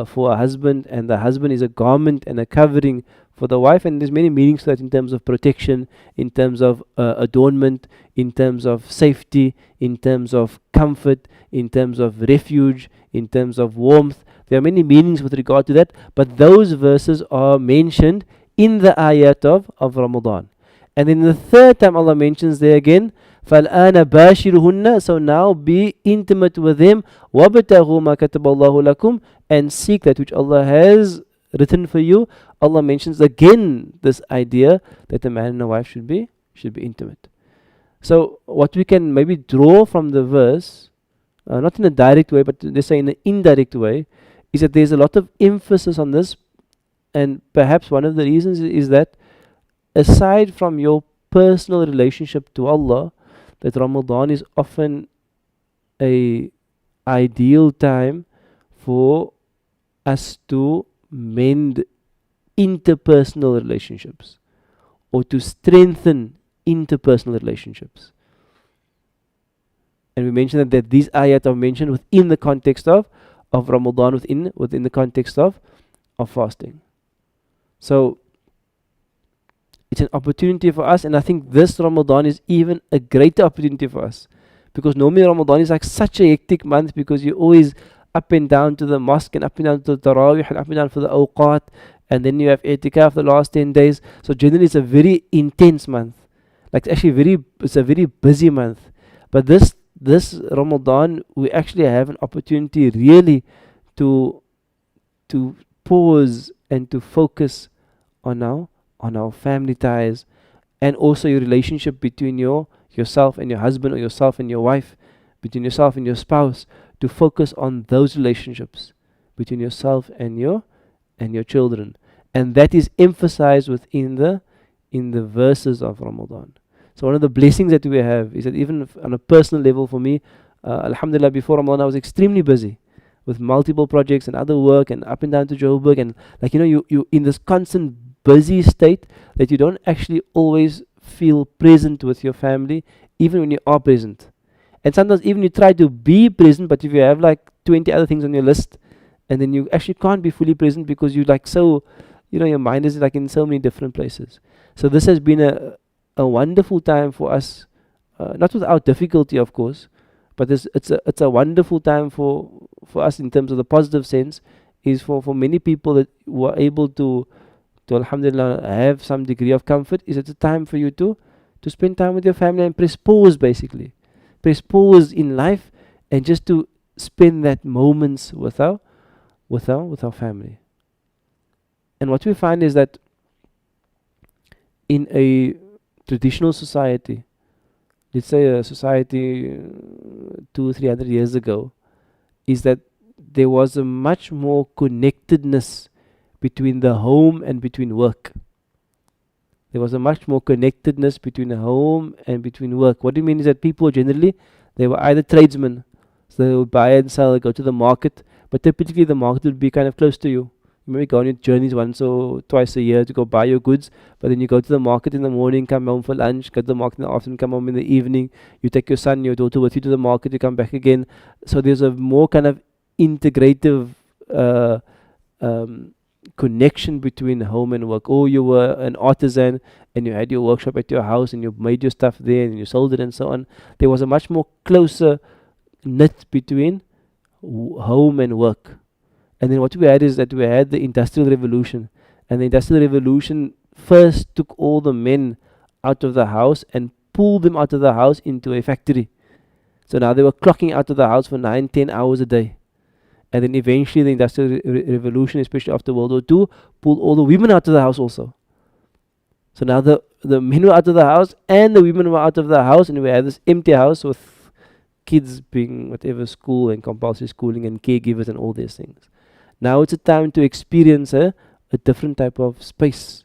for a husband, and the husband is a garment and a covering for the wife, and there's many meanings to that in terms of protection, in terms of adornment, in terms of safety, in terms of comfort, in terms of refuge, in terms of warmth. There are many meanings with regard to that, but those verses are mentioned in the ayat of Ramadan. And then the third time Allah mentions there again, فَالْآنَ بَاشِرُهُنَّ, so now be intimate with them, وَابْتَغُوا مَا كَتَبَ اللَّهُ لَكُمْ, and seek that which Allah has written for you. Allah mentions again this idea that a man and a wife should be intimate. So what we can maybe draw from the verse, not in a direct way, but let's say in an indirect way, is that there's a lot of emphasis on this. And perhaps one of the reasons is that aside from your personal relationship to Allah, that Ramadan is often a ideal time for us to mend interpersonal relationships or to strengthen interpersonal relationships. And we mentioned that these ayat are mentioned within the context of Ramadan, within the context of fasting. So it's an opportunity for us, and I think this Ramadan is even a greater opportunity for us, because normally Ramadan is like such a hectic month, because you're always up and down to the mosque and up and down to the tarawih and up and down for the awqat, and then you have i'tikaf the last 10 days. So generally it's a very intense month. Like it's a very busy month. But this Ramadan, we actually have an opportunity really to pause and to focus on our family ties, and also your relationship between yourself and your husband, or yourself and your wife, between yourself and your spouse, to focus on those relationships between yourself and your children. And that is emphasized in the verses of Ramadan. So one of the blessings that we have is that even on a personal level for me, alhamdulillah, before Ramadan I was extremely busy with multiple projects and other work, and up and down to Joburg, and you in this constant busy state that you don't actually always feel present with your family, even when you are present. And sometimes even you try to be present, but if you have like 20 other things on your list, and then you actually can't be fully present because you like so, your mind is like in so many different places. So this has been a wonderful time for us not without difficulty, of course, but it's a wonderful time for us in terms of the positive sense, is for many people that were able to alhamdulillah have some degree of comfort, is it's a time for you to spend time with your family and press pause, basically. Press pause in life and just to spend that moments with our family. And what we find is that in a traditional society, let's say a society 200-300 years ago, is that there was a much more connectedness between the home and between work. There was a much more connectedness between the home and between work. What do you mean is that people generally, they were either tradesmen, so they would buy and sell, go to the market, but typically the market would be kind of close to you. You maybe go on your journeys once or twice a year to go buy your goods, but then you go to the market in the morning, come home for lunch, go to the market in the afternoon, come home in the evening, you take your son, your daughter with you to the market, you come back again. So there's a more kind of integrative connection between home and work. Or you were an artisan and you had your workshop at your house and you made your stuff there and you sold it and so on. There was a much more closer knit between home and work. And then what we had is that we had the Industrial Revolution. And the Industrial Revolution first took all the men out of the house and pulled them out of the house into a factory. So now they were clocking out of the house for 9-10 hours a day. And then eventually the Industrial Revolution, especially after World War II, pulled all the women out of the house also. So now the men were out of the house and the women were out of the house, and we had this empty house with kids being whatever school and compulsory schooling and caregivers and all these things. Now it's a time to experience a different type of space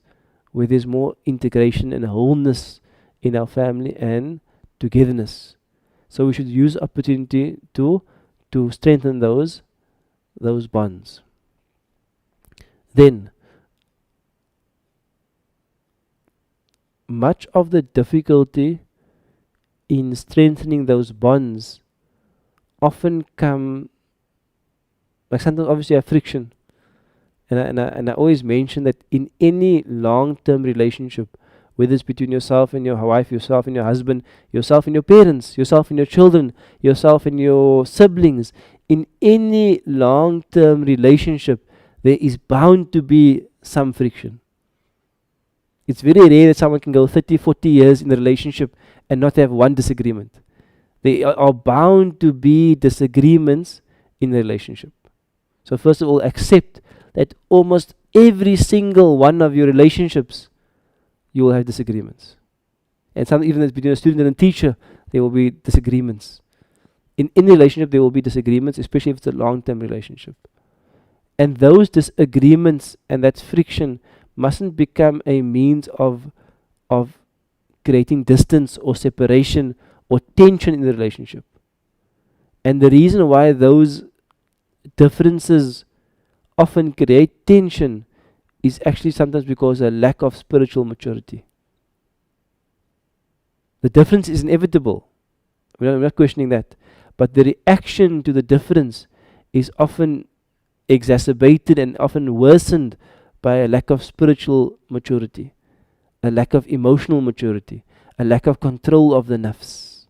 where there's more integration and wholeness in our family and togetherness. So we should use opportunity to strengthen those bonds. Then, much of the difficulty in strengthening those bonds often come, like sometimes obviously have friction. And I always mention that in any long-term relationship, whether it's between yourself and your wife, yourself and your husband, yourself and your parents, yourself and your children, yourself and your siblings, in any long-term relationship, there is bound to be some friction. It's very rare that someone can go 30-40 years in a relationship and not have one disagreement. There are bound to be disagreements in a relationship. So first of all, accept that almost every single one of your relationships, you will have disagreements. And some, even as between a student and a teacher, there will be disagreements. In any relationship, there will be disagreements, especially if it's a long-term relationship. And those disagreements and that friction mustn't become a means of creating distance or separation or tension in the relationship. And the reason why those differences often create tension is actually sometimes because of a lack of spiritual maturity. The difference is inevitable. We're not questioning that. But the reaction to the difference is often exacerbated and often worsened by a lack of spiritual maturity, a lack of emotional maturity, a lack of control of the nafs.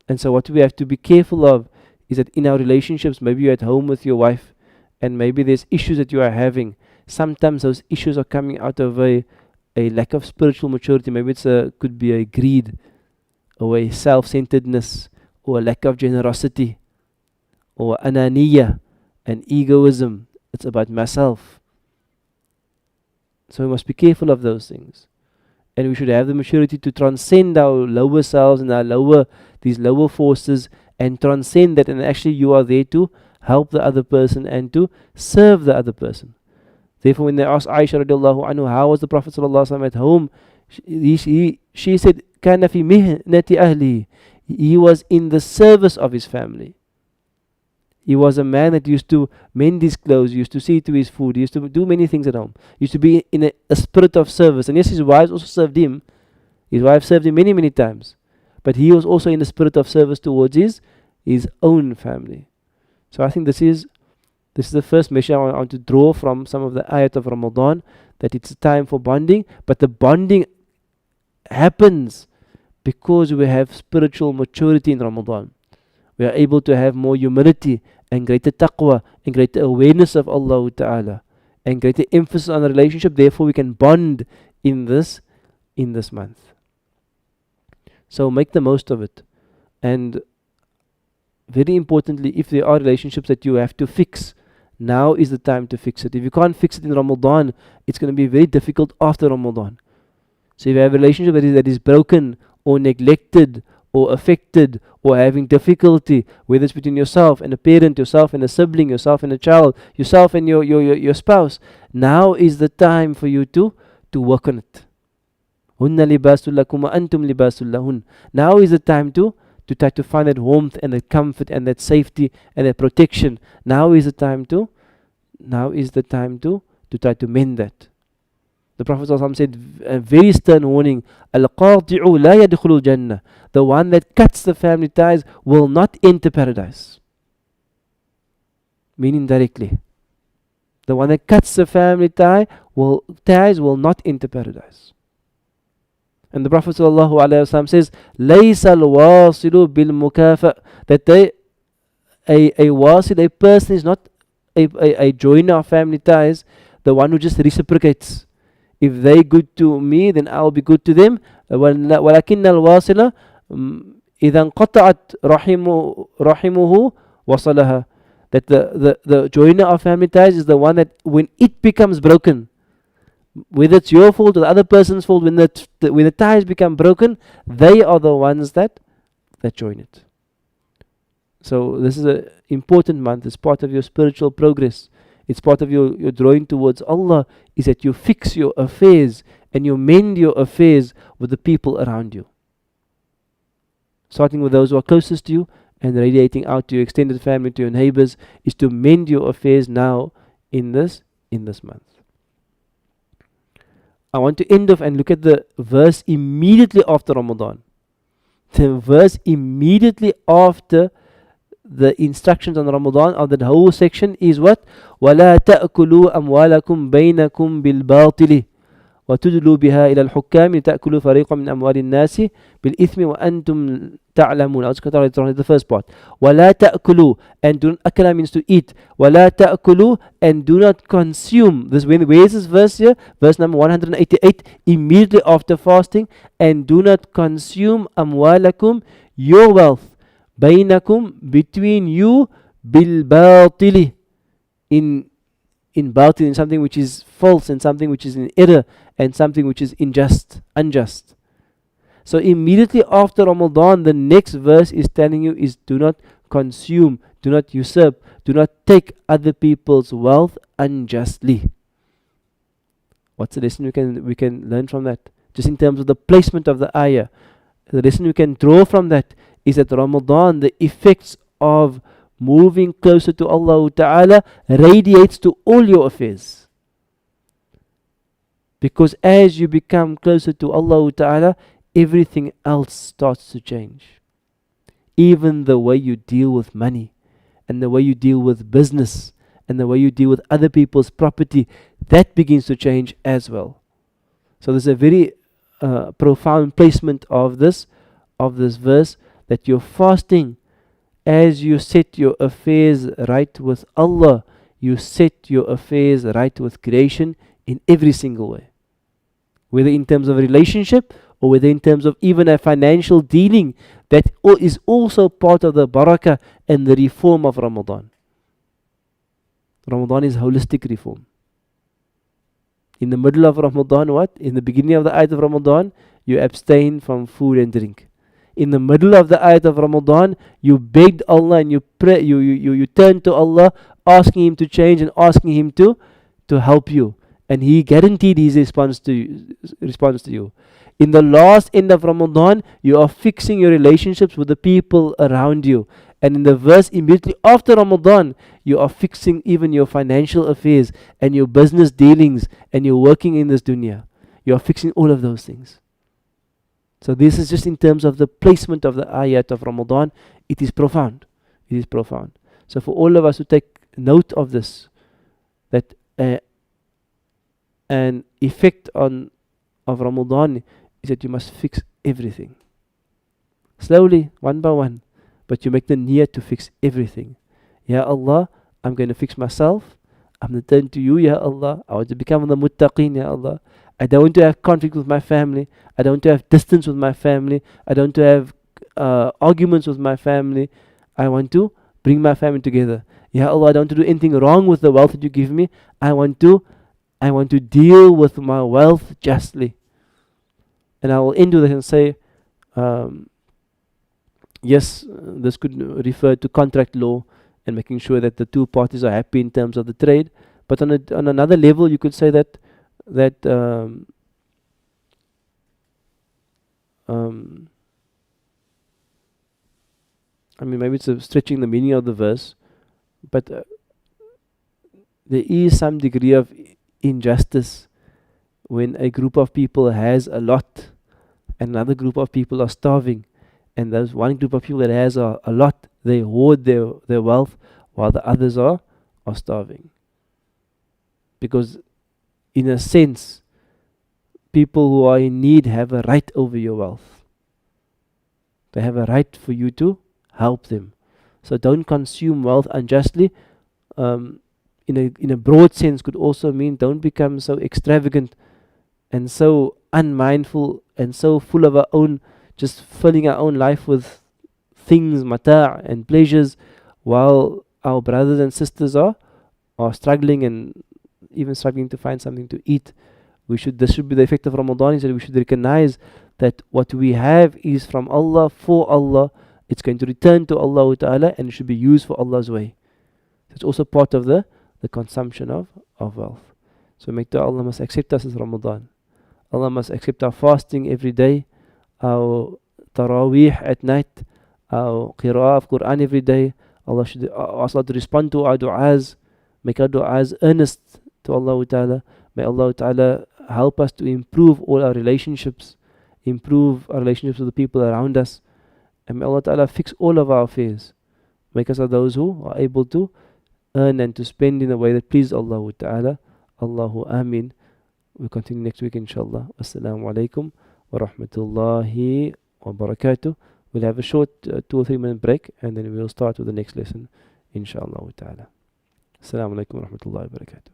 And so what we have to be careful of is that in our relationships, maybe you're at home with your wife and maybe there's issues that you are having. Sometimes those issues are coming out of a lack of spiritual maturity. Maybe could be a greed or a self-centeredness or a lack of generosity or ananiya and egoism. It's about myself. So we must be careful of those things. And we should have the maturity to transcend our lower selves and these lower forces and transcend that, and actually you are there to help the other person and to serve the other person. Therefore, when they asked Aisha radiallahu anhu, how was the Prophet sallallahu alaihi wasallam at home? She said, "Kana fi mihnati ahli." He was in the service of his family. He was a man that used to mend his clothes, used to see to his food, he used to do many things at home. He used to be in a spirit of service. And yes, his wives also served him. His wife served him many, many times. But he was also in a spirit of service towards his own family. So I think this is the first message I want to draw from some of the ayat of Ramadan, that it's a time for bonding, but the bonding happens because we have spiritual maturity in Ramadan. We are able to have more humility and greater taqwa and greater awareness of Allah Ta'ala and greater emphasis on the relationship. Therefore, we can bond in this month. So make the most of it. And very importantly, if there are relationships that you have to fix, now is the time to fix it. If you can't fix it in Ramadan, it's going to be very difficult after Ramadan. So if you have a relationship that is broken or neglected or affected or having difficulty, whether it's between yourself and a parent, yourself and a sibling, yourself and a child, yourself and your spouse, now is the time for you to work on it. Hunna libasul lakum wa antum libasul lahun. Now is the time to try to find that warmth and that comfort and that safety and that protection. Now is the time to try to mend that. The Prophet ﷺ said a very stern warning, Al-qati'u la yadkhulul jannah. The one that cuts the family ties will not enter paradise. Meaning directly. The one that cuts the family ties will not enter paradise. And the Prophet ﷺ says, Laysa al-wasilu bil mukafa. That a wasil, a person is not a joiner of family ties, the one who just reciprocates. If they good to me, then I'll be good to them. وَلَكِنَّ الْوَاصِلَ إِذَا انْقَطَعَتْ رَحِمُهُ وَصَلَهَا. That the joiner of family ties is the one that when it becomes broken, whether it's your fault or the other person's fault, when the ties become broken, they are the ones that join it. So this is an important month. It's part of your spiritual progress. It's part of your drawing towards Allah, is that you fix your affairs and you mend your affairs with the people around you. Starting with those who are closest to you and radiating out to your extended family, to your neighbors, is to mend your affairs now in this month. I want to end off and look at the verse immediately after Ramadan. The verse immediately after the instructions on Ramadan of that whole section is what? وَلَا تَأْكُلُوا أَمْوَالَكُمْ بَيْنَكُمْ بِالْبَاطِلِ وَتُدْلُوا بِهَا إِلَى الْحُكَّامِ لِتَأْكُلُوا فَرِيقًا مِنْ أَمْوَالِ النَّاسِ بِالْإِثْمِ وَأَنْتُمْ تَعْلَمُونَ. I'll just translate the first part. وَلَا تَأْكُلُوا, and do not, akala means to eat. وَلَا تَأْكُلُوا, and do not consume. Where is this verse here? Verse number 188, immediately after fasting. And do not consume أَمْوَالَكُمْ, your wealth, بَيْنَكُمْ, between you, بِالْبَاطِلِ, in batil, in something which is false, and something which is in error, and something which is unjust. So immediately after Ramadan, the next verse is telling you is do not consume, do not usurp, do not take other people's wealth unjustly. What's the lesson we can learn from that? Just in terms of the placement of the ayah, the lesson we can draw from that is that Ramadan, the effects of moving closer to Allah Ta'ala radiates to all your affairs. Because as you become closer to Allah Ta'ala, everything else starts to change. Even the way you deal with money, and the way you deal with business, and the way you deal with other people's property, that begins to change as well. So there's a very profound placement of this verse, that you're fasting. As you set your affairs right with Allah, you set your affairs right with creation in every single way. Whether in terms of a relationship, or whether in terms of even a financial dealing, that is also part of the barakah and the reform of Ramadan. Ramadan is holistic reform. In the middle of Ramadan, what? In the beginning of the ayat of Ramadan, you abstain from food and drink. In the middle of the ayat of Ramadan, you begged Allah and you pray, you turned to Allah, asking Him to change and asking Him to help you. And He guaranteed His response to you. In the last end of Ramadan, you are fixing your relationships with the people around you. And in the verse immediately after Ramadan, you are fixing even your financial affairs and your business dealings and your working in this dunya. You are fixing all of those things. So this is just in terms of the placement of the ayat of Ramadan. It is profound. It is profound. So for all of us to take note of this, that an effect of Ramadan is that you must fix everything. Slowly, one by one. But you make the niyat to fix everything. Ya Allah, I'm going to fix myself. I'm going to turn to you, Ya Allah. I want to become the muttaqeen, Ya Allah. I don't want to have conflict with my family. I don't want to have distance with my family. I don't want to have arguments with my family. I want to bring my family together. Ya Allah, I don't want to do anything wrong with the wealth that you give me. I want to deal with my wealth justly. And I will end with it and say, yes, this could refer to contract law and making sure that the two parties are happy in terms of the trade. But on another level, you could say that I mean, maybe it's stretching the meaning of the verse, but there is some degree of injustice when a group of people has a lot and another group of people are starving, and there's one group of people that has a lot, they hoard their wealth while the others are starving. Because in a sense, people who are in need have a right over your wealth. They have a right for you to help them. So don't consume wealth unjustly. In a broad sense could also mean don't become so extravagant and so unmindful and so full of our own, just filling our own life with things, mata' and pleasures, while our brothers and sisters are struggling and even struggling to find something to eat. This should be the effect of Ramadan, is that we should recognize that what we have is from Allah, for Allah. It's going to return to Allah Ta'ala, and it should be used for Allah's way. So it's also part of the consumption of wealth. So make dua, Allah must accept us as Ramadan. Allah must accept our fasting every day, our taraweeh at night, our qira'ah of Quran every day. Allah should ask Allah to respond to our du'as, make our du'as earnest to Allah Ta'ala. May Allah Ta'ala help us to improve all our relationships, improve our relationships with the people around us. And may Allah Ta'ala fix all of our affairs. Make us of those who are able to earn and to spend in a way that pleases Allah Ta'ala. Allahu Ameen. We'll continue next week, inshallah. Assalamu alaikum wa rahmatullahi wa barakatuh. We'll have a short 2 or 3 minute break, and then we'll start with the next lesson, inshallah ta'ala. Assalamu alaikum wa rahmatullahi wa barakatuh.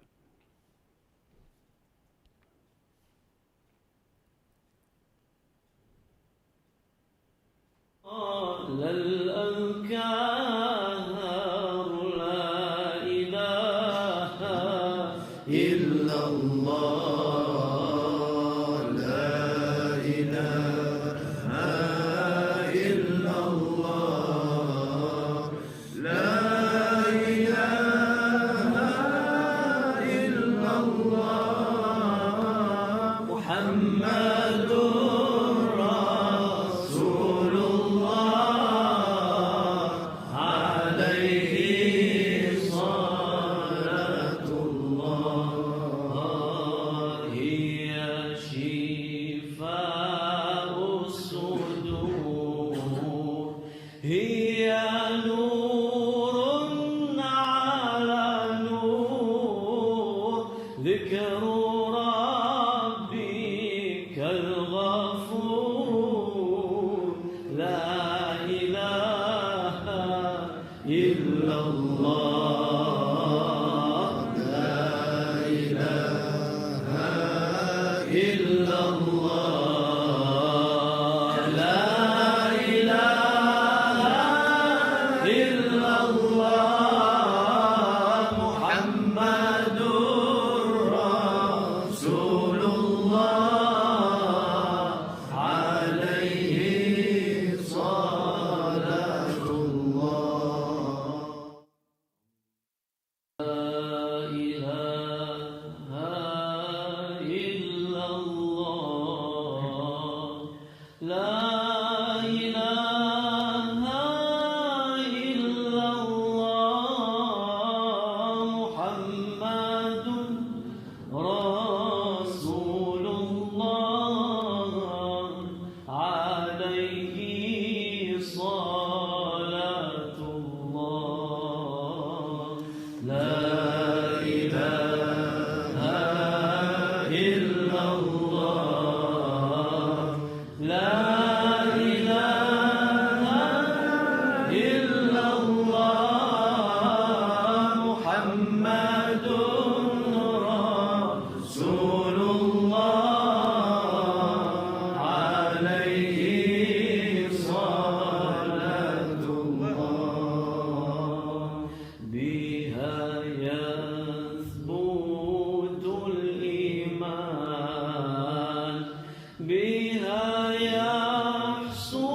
يحصول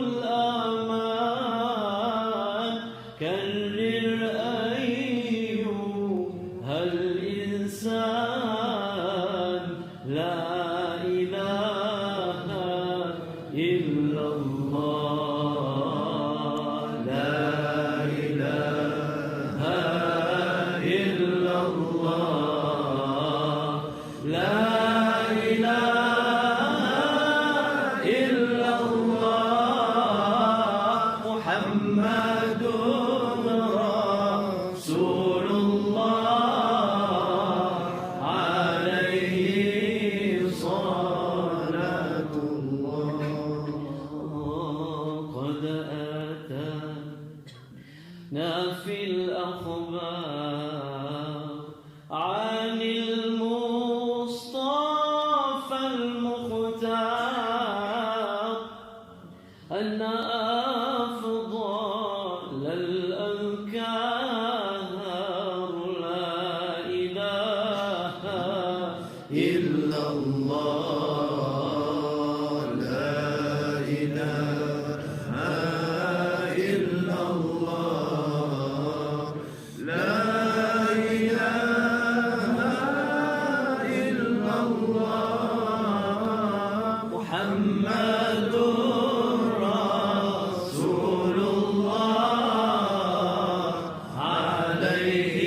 الأمان كرر أيها الإنسان لا إله إلا الله لا إله إلا الله لا إله إلا الله محمد رسول الله عليه صلاة الله قد أتانا في الأخبار عن المصطفى المختار أن أفضل الأذكار لا إله إلا الله لا إله إلا الله لا إله إلا الله محمد رسول الله عليه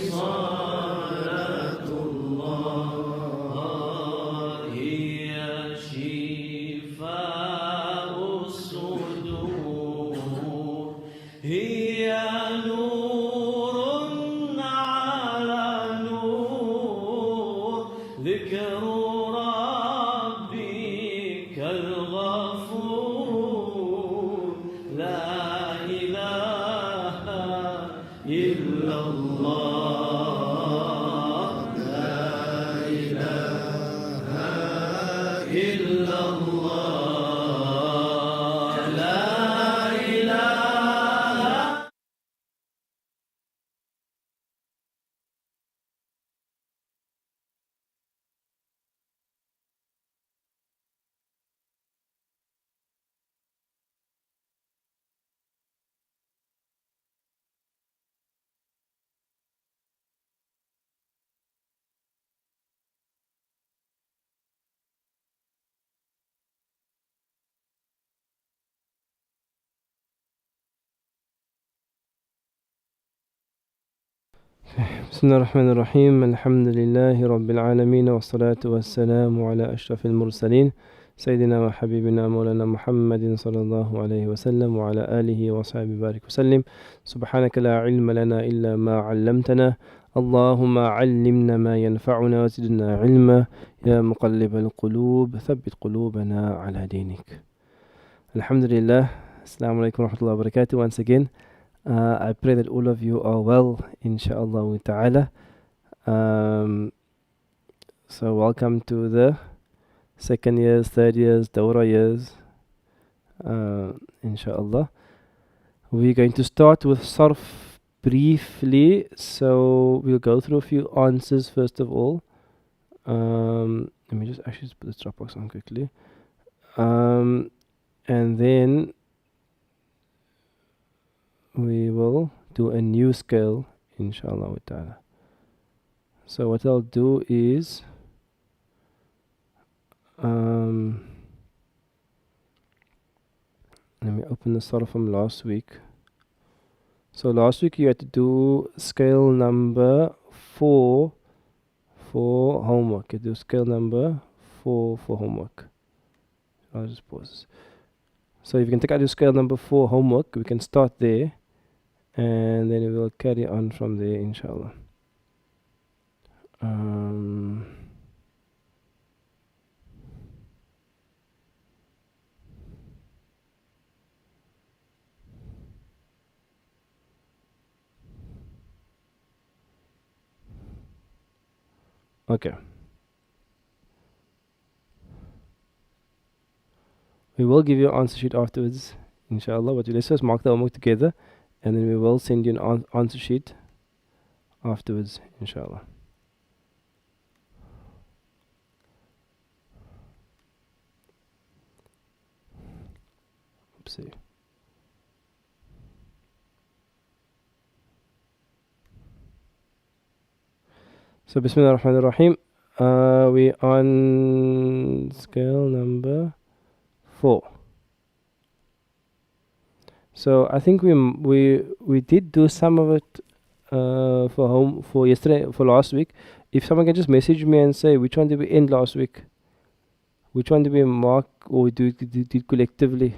صلاة الله هي شفاء الصدور هي نور على نور ذكر ربك الغفور لا إله إلا الله لا إله إلا الله لا إله بسم الله الرحمن الرحيم الحمد لله رب العالمين والصلاة والسلام على أشرف المرسلين سيدنا وحبيبنا مولانا محمد صلى الله عليه وسلم وعلى آله وصحبه بارك وسلم سبحانك لا علم لنا إلا ما علمتنا اللهم علمنا ما ينفعنا وزدنا علما يا مقلب القلوب ثبت قلوبنا على دينك. Alhamdulillah. Assalamu alaikum wa rahmatullahi wa barakatuh. Once again, I pray that all of you are well, inshaAllah ta'ala. So welcome to the second years, third years, Dawra years, inshaAllah. We're going to start with Sarf briefly, so we'll go through a few answers first of all. Let me just actually put this Dropbox on quickly. And then we will do a new scale, inshallah ta'ala. So what I'll do is let me open the start from last week. So last week you had to do scale number 4 for homework. You do scale number 4 for homework. I'll just pause this. So if you can take out your scale number 4 homework, we can start there, and then we will carry on from there, inshallah. Okay. We will give you an answer sheet afterwards, inshallah, but let's just mark the homework together, and then we will send you an answer sheet afterwards, inshallah. see. So Bismillah ar-Rahman ar-Rahim. We on scale number 4. So I think we did do some of it for yesterday, for last week. If someone can just message me and say which one did we end last week, which one did we mark or we did collectively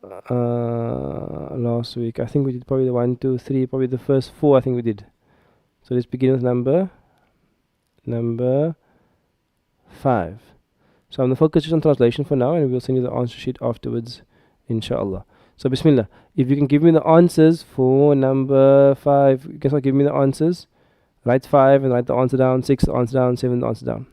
last week. I think we did probably the 1, 2, 3, probably the first 4. I think we did. So let's begin with number 5. So I'm going to focus just on translation for now, and we'll send you the answer sheet afterwards, inshallah. So Bismillah, if you can give me the answers for number 5, you can start giving me the answers. Write 5 and write the answer down, 6 the answer down, 7 the answer down.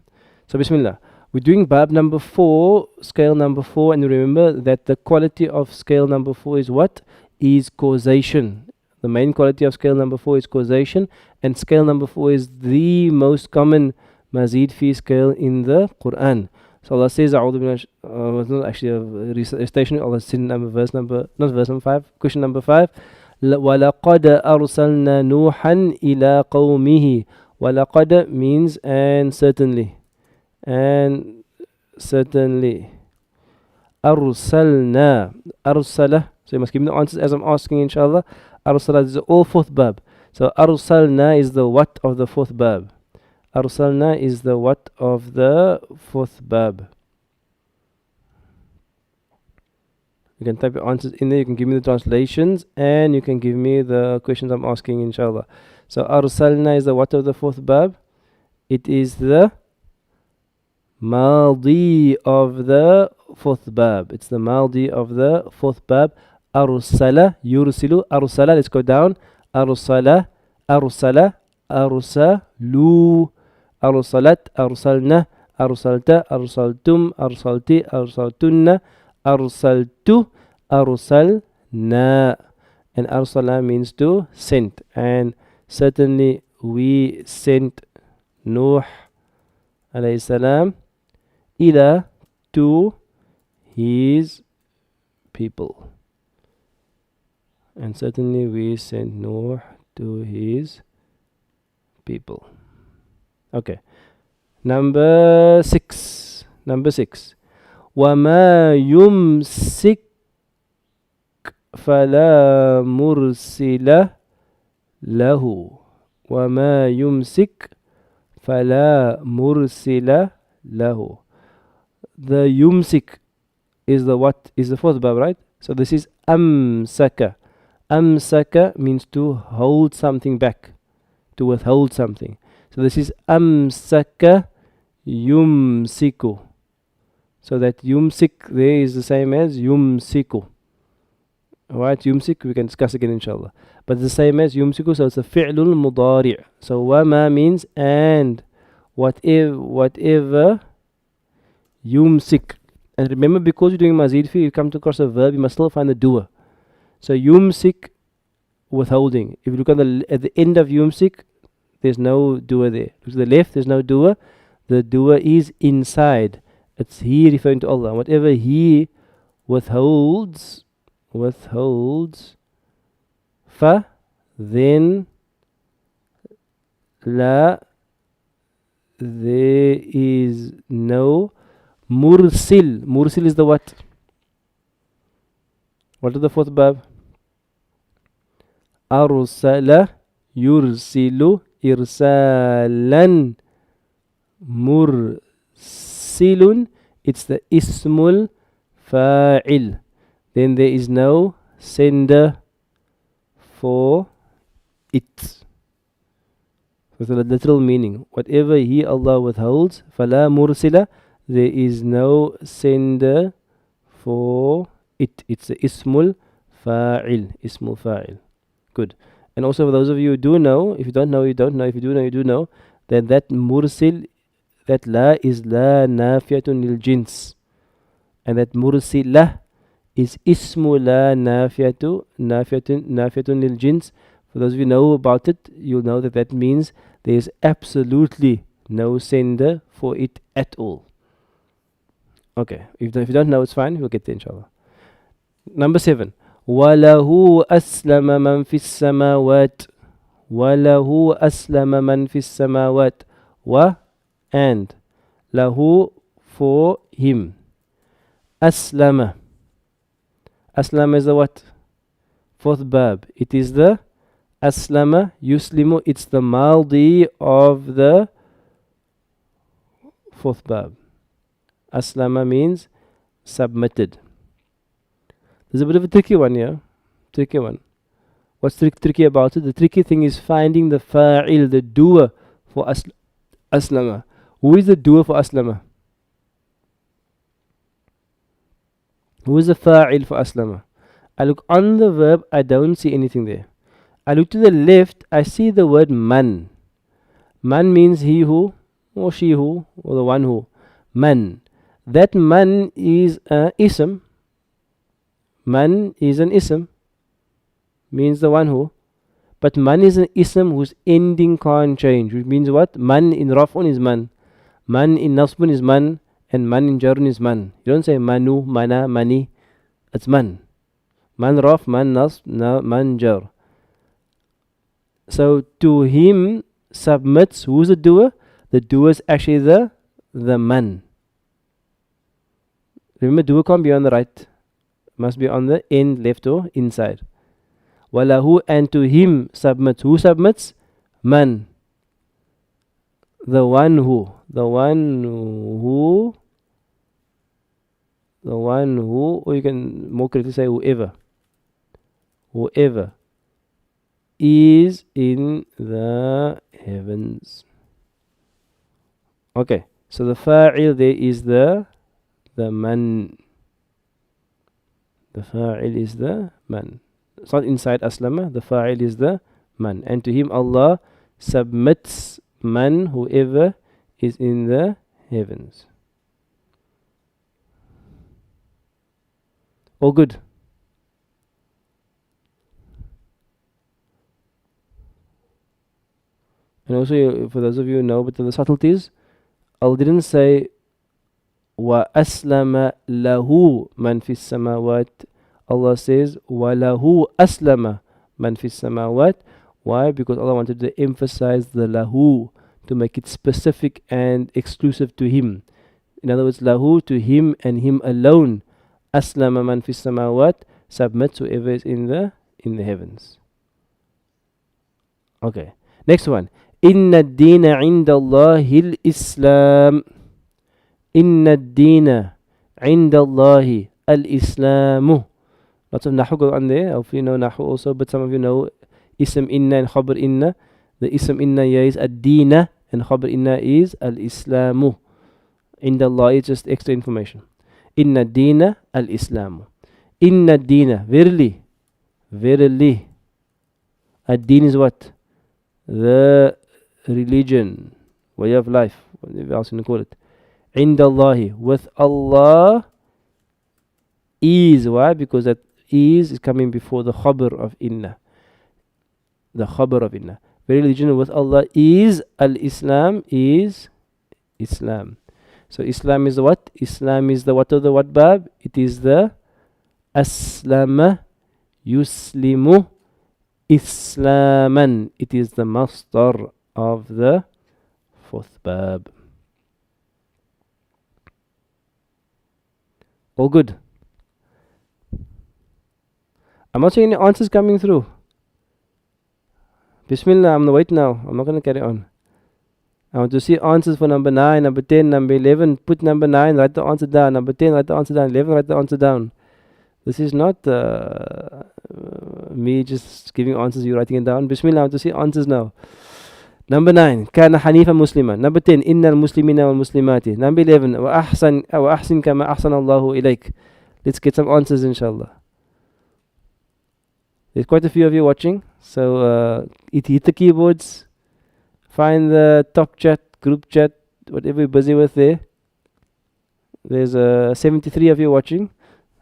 So Bismillah, we're doing bab number 4, scale number 4, and remember that the quality of scale number 4 is what? Is causation. The main quality of scale number 4 is causation, and scale number 4 is the most common mazid fi scale in the Quran. So Allah says, it's not actually a recitation. Allah said not verse number 5, question number 5. وَلَقَدْ أَرْسَلْنَا نُوحًا إِلَىٰ قَوْمِهِ. وَلَقَدْ means and certainly. And certainly. أَرْسَلْنَا. أَرْسَلَ. So you must give me the answers as I'm asking, inshallah. أَرْسَلَ is all 4th bab. So أَرْسَلْنَا is the what of the 4th bab. Arsalna is the what of the 4th bab. You can type your answers in there. You can give me the translations and you can give me the questions I'm asking, inshallah. So Arsalna is the what of the 4th bab. It is the Maldi of the 4th bab. It's the Maldi of the 4th bab. Arsala, yursilu, arsala. Let's go down. Arsala, arsala, arsalu. أرسلت أرسلنا أرسلت أرسلتم أرسلتي أرسلتن أرسلت أرسلنا. And أرسل means to send, and certainly we sent Nuh alayhi salam ila to his people, and certainly we sent Nuh to his people. Okay, number 6. وَمَا يُمْسِكْ فَلَا مُرْسِلَ لَهُ. وَمَا يُمْسِكْ فَلَا مُرْسِلَ لَهُ. The yumsik is the what? Is the 4th bab, right? So this is amsaka. Amsaka means to hold something back, to withhold something. So this is amsaka yumsiku. So that yumsik there is the same as yumsiku. Alright, yumsik we can discuss again, inshallah. But it's the same as yumsiku, so it's a fi'lul mudari'. So wama means and whatever yumsik. And remember, because you're doing mazid fi, you come to across a verb, you must still find the doer. So yumsik, withholding. If you look at the end of yumsik, there's no doer there. To the left, there's no doer. The doer is inside. It's he referring to Allah. Whatever he withholds, fa, then la, there is no mursil. Mursil is the what? What is the 4th bab? Arsala yursilu irsalan mursilun. It's the ismul fa'il. Then there is no sender for it. With the literal meaning, whatever he, Allah, withholds, fala mursila, there is no sender for it. It's the ismul fa'il. Ismul fa'il. Good. And also for those of you who do know, if you don't know, you don't know. If you do know, you do know, that mursil, that la is la nafiyatun lil jins. And that mursila is ismu la nafiyatun lil jins. For those of you who know about it, you'll know that means there is absolutely no sender for it at all. Okay, if you don't know, it's fine. We'll get there, inshallah. Number 7. وَلَهُ أَسْلَمَ مَنْ فِي السَّمَاوَاتِ وَلَهُ أَسْلَمَ مَنْ فِي السَّمَاوَاتِ and lahu for him. Aslama. Aslama is the what? Fourth bab. It is the Aslama yuslimu. It's the maldi of the fourth bab. Aslama means submitted. There's a bit of a tricky one here. Tricky one. What's tricky about it? The tricky thing is finding the fa'il, the doer for aslama. Who is the doer for aslama? Who is the fa'il for aslama? I look on the verb, I don't see anything there. I look to the left, I see the word man. Man means he who, or she who, or the one who. Man. That man is an ism. Man is an ism. Means the one who. But man is an ism whose ending can't change. Which means what? Man in raf'un is man. Man in nasbun is man. And man in jarun is man. You don't say manu, mana, mani. It's man. Man raf, man nasb, man jar. So to him submits. Who's the doer? The doer is actually the man. Remember, doer can't be on the right. Must be on the end, left or inside. Walahu, and to him submits. Who submits? Man. The one who. Or you can more correctly say whoever. Whoever is in the heavens. Okay, so the fa'il there is the man. The fa'il is the man. It's not inside aslama. The fa'il is the man. And to him Allah submits man, whoever is in the heavens. All good. And also, for those of you who know but the subtleties, Allah didn't say وَأَسْلَمَ لَهُ مَنْ فِي السَّمَاوَاتِ. Allah says وَلَهُ أَسْلَمَ مَنْ فِي السَّمَاوَاتِ. Why? Because Allah wanted to emphasize the lahu, to make it specific and exclusive to him. In other words, lahu, to him and him alone. Aslama man fis samawat, submits whoever is in the heavens. Okay. Next one. Inna ad-deena 'inda Allahi al-Islam. Inna ad-deena 'inda Allahi al-Islamu. Lots of nahu go on there. Hopefully you know nahu also, but some of you know ism inna and khabar inna. The ism inna here is ad-deena and khabar inna is al-Islamu. Inda Allah is just extra information. Inna ad-deena al-Islamu. Inna ad-deena, verily, verily. Ad-deen is what? The religion, way of life, whatever else you can call it. Inda Allahi, with Allah is. Why? Because that is coming before the khabar of inna. The khabar of inna. Very religion with Allah is al-Islam, is Islam. So Islam is the what? Islam is the what of the what bab? It is the aslama yuslimu islaman. It is the masdar of the fourth bab. All good. I'm not seeing any answers coming through. Bismillah, I'm going to wait now. I'm not going to carry on. I want to see answers for number 9, number 10, number 11. Put number 9, write the answer down. Number 10, write the answer down. 11, write the answer down. This is not me just giving answers, you writing it down. Bismillah, I want to see answers now. Number 9, كان حنيفا مسلما. Number 10, إن المسلمين والمسلمات. Number 11, وأحسن كما أحسن الله إليك. Let's get some answers, inshallah. There's quite a few of you watching, so hit the keyboards, find the top chat, group chat, whatever you're busy with there. There's 73 of you watching,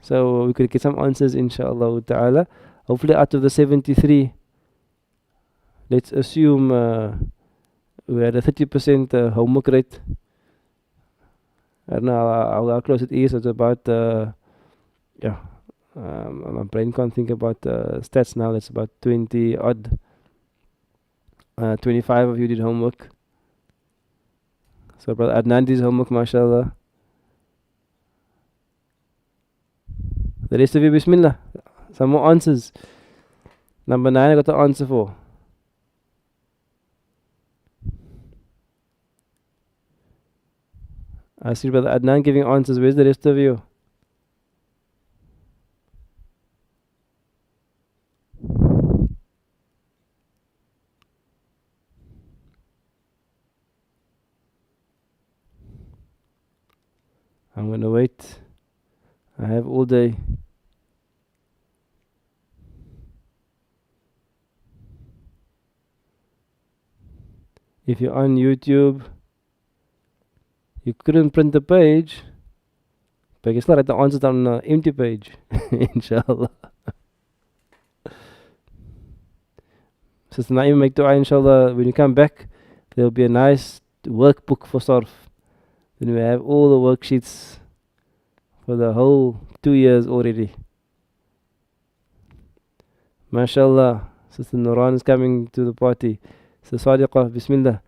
so we could get some answers, inshallah ta'ala. Hopefully out of the 73, let's assume we had a 30% homework rate. I don't know how close it is. It's about, My brain can't think about stats now. That's about 20 odd. 25 of you did homework. So, brother Adnan did his homework, mashallah. The rest of you, bismillah. Some more answers. Number 9, I got the answer for. I see brother Adnan giving answers. Where's the rest of you? I'm gonna wait. I have all day. If you're on YouTube, you couldn't print the page, but you still write the answers on an empty page. Inshallah. Sister Naima, make dua, inshallah. When you come back, there'll be a nice workbook for Sarf. Then we have all the worksheets for the whole 2 years already. MashaAllah. Sister Nuran is coming to the party. Sister Sadiqa, Bismillah.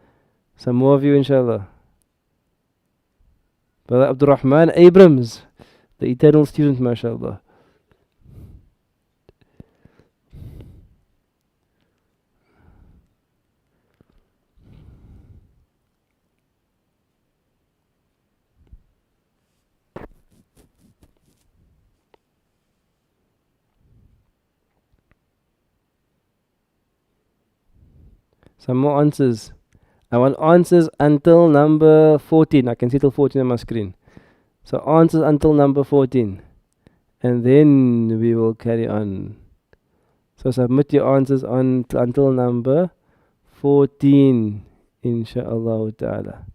Some more of you, inshallah. Brother Abdurrahman Abrams, the eternal student, mashallah. Some more answers. I want answers until number 14. I can see till 14 on my screen. So answers until number 14. And then we will carry on. So submit your answers until number 14. Insha'Allah ta'ala.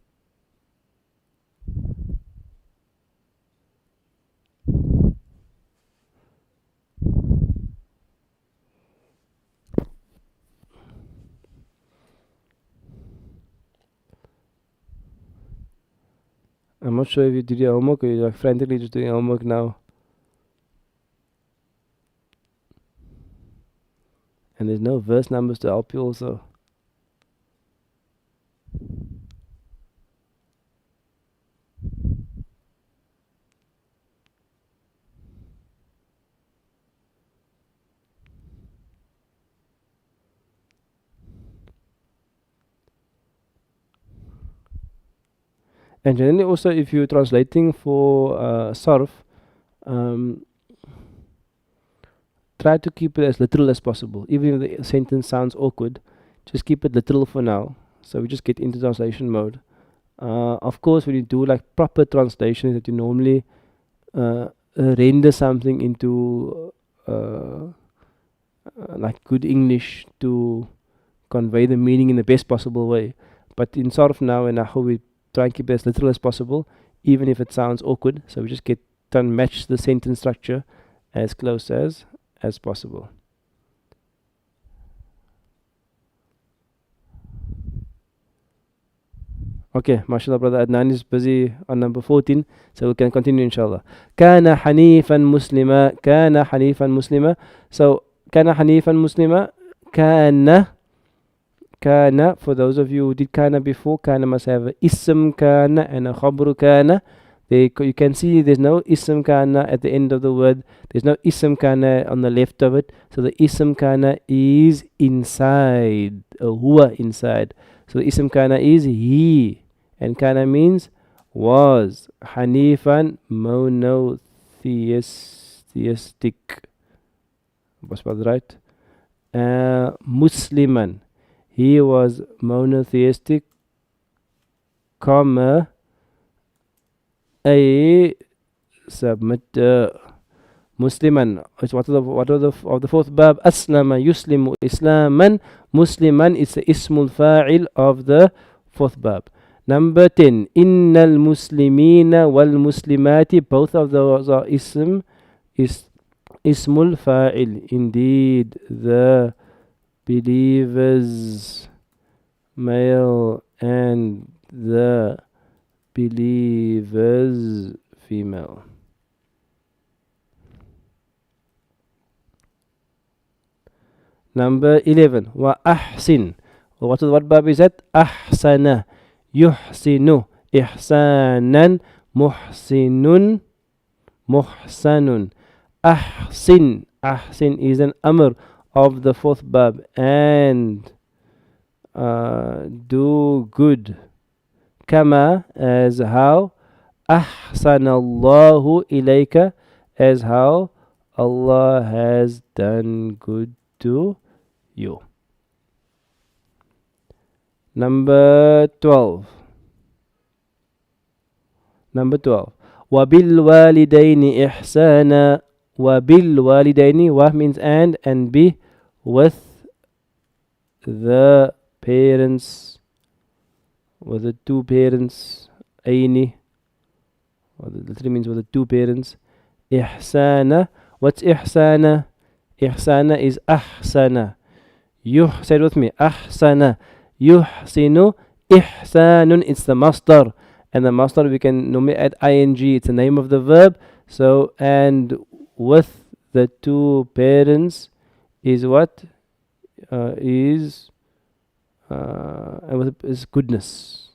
I'm not sure if you did your homework or you're like frantically just doing homework now. And there's no verse numbers to help you also. And generally also if you're translating for Sarf, try to keep it as literal as possible. Even if the sentence sounds awkward, just keep it literal for now. So we just get into translation mode. Of course, when you do like proper translations that you normally render something into like good English to convey the meaning in the best possible way. But in Sarf now and Nahu, we try and keep it as literal as possible, even if it sounds awkward. So we just try and match the sentence structure as close as possible. Okay, mashallah, brother Adnan is busy on number 14, so we can continue inshallah. Kana hanifan muslima, kana hanifan muslima. So, kana hanifan muslima, kana, for those of you who did kana before, kana must have a ism kana and a khabru kana. You can see there's no ism kana at the end of the word. There's no ism kana on the left of it. So the ism kana is inside, huwa inside. So the ism kana is he. And kana means was. Hanifan, monotheistic. Was that right? Musliman. He was monotheistic, comma, a submit Musliman. It's what of the fourth bab? Aslama yuslimu islaman. Musliman is the ismul fa'il of the fourth bab. Number 10. Innal muslimina wal muslimati. Both of those are ismul fa'il. Indeed, the believers, male, and the believers, female. Number 11. Wa ahsin. What bab is that? Ahsana. Yuhsinu. Ihsanan. Muhsinun. Muhsanun. Ahsin. Ahsin is an amr of the fourth bab. And do good. Kama, as how. Ahsanallahu ilayka, as how Allah has done good to you. Number 12. Number 12. وَبِالْوَالِدَيْنِ إِحْسَانًا. وَبِالْوَالِدَيْنِ, wa means and be with the parents, with the two parents. Aini, the three means with the two parents. Ihsana. What's ihsana? Ihsana is ahsana. Say it with me. Ahsana. Yuhsinu. Ihsanun. It's the masdar. And the masdar we can normally add ing. It's the name of the verb. So, and with the two parents is what? Is goodness.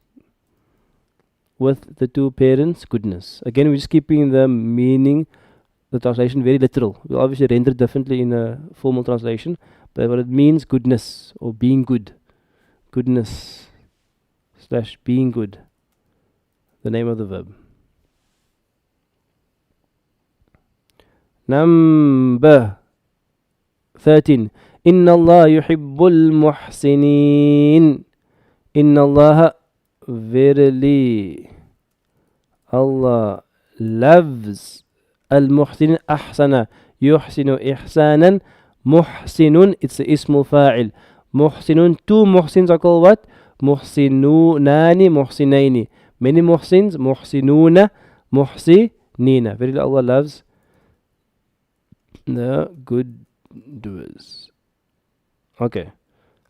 With the two parents, goodness. Again, we're just keeping the meaning, the translation very literal. We'll obviously render it differently in a formal translation, but what it means, goodness or being good. Goodness / being good. The name of the verb. Number 13. Inna Allah yuhibbul muhsinin. Inna Allah, verily Allah loves al-muhsinin. Ahsana. Yuhsinu ihsanan. Muhsinun, it's the ismul fa'il. Muhsinun, two muhsins are called what? Muhsinunani, muhsinaini. Many muhsins, muhsinuna, muhsinina. Verily Allah loves the good doers. Okay.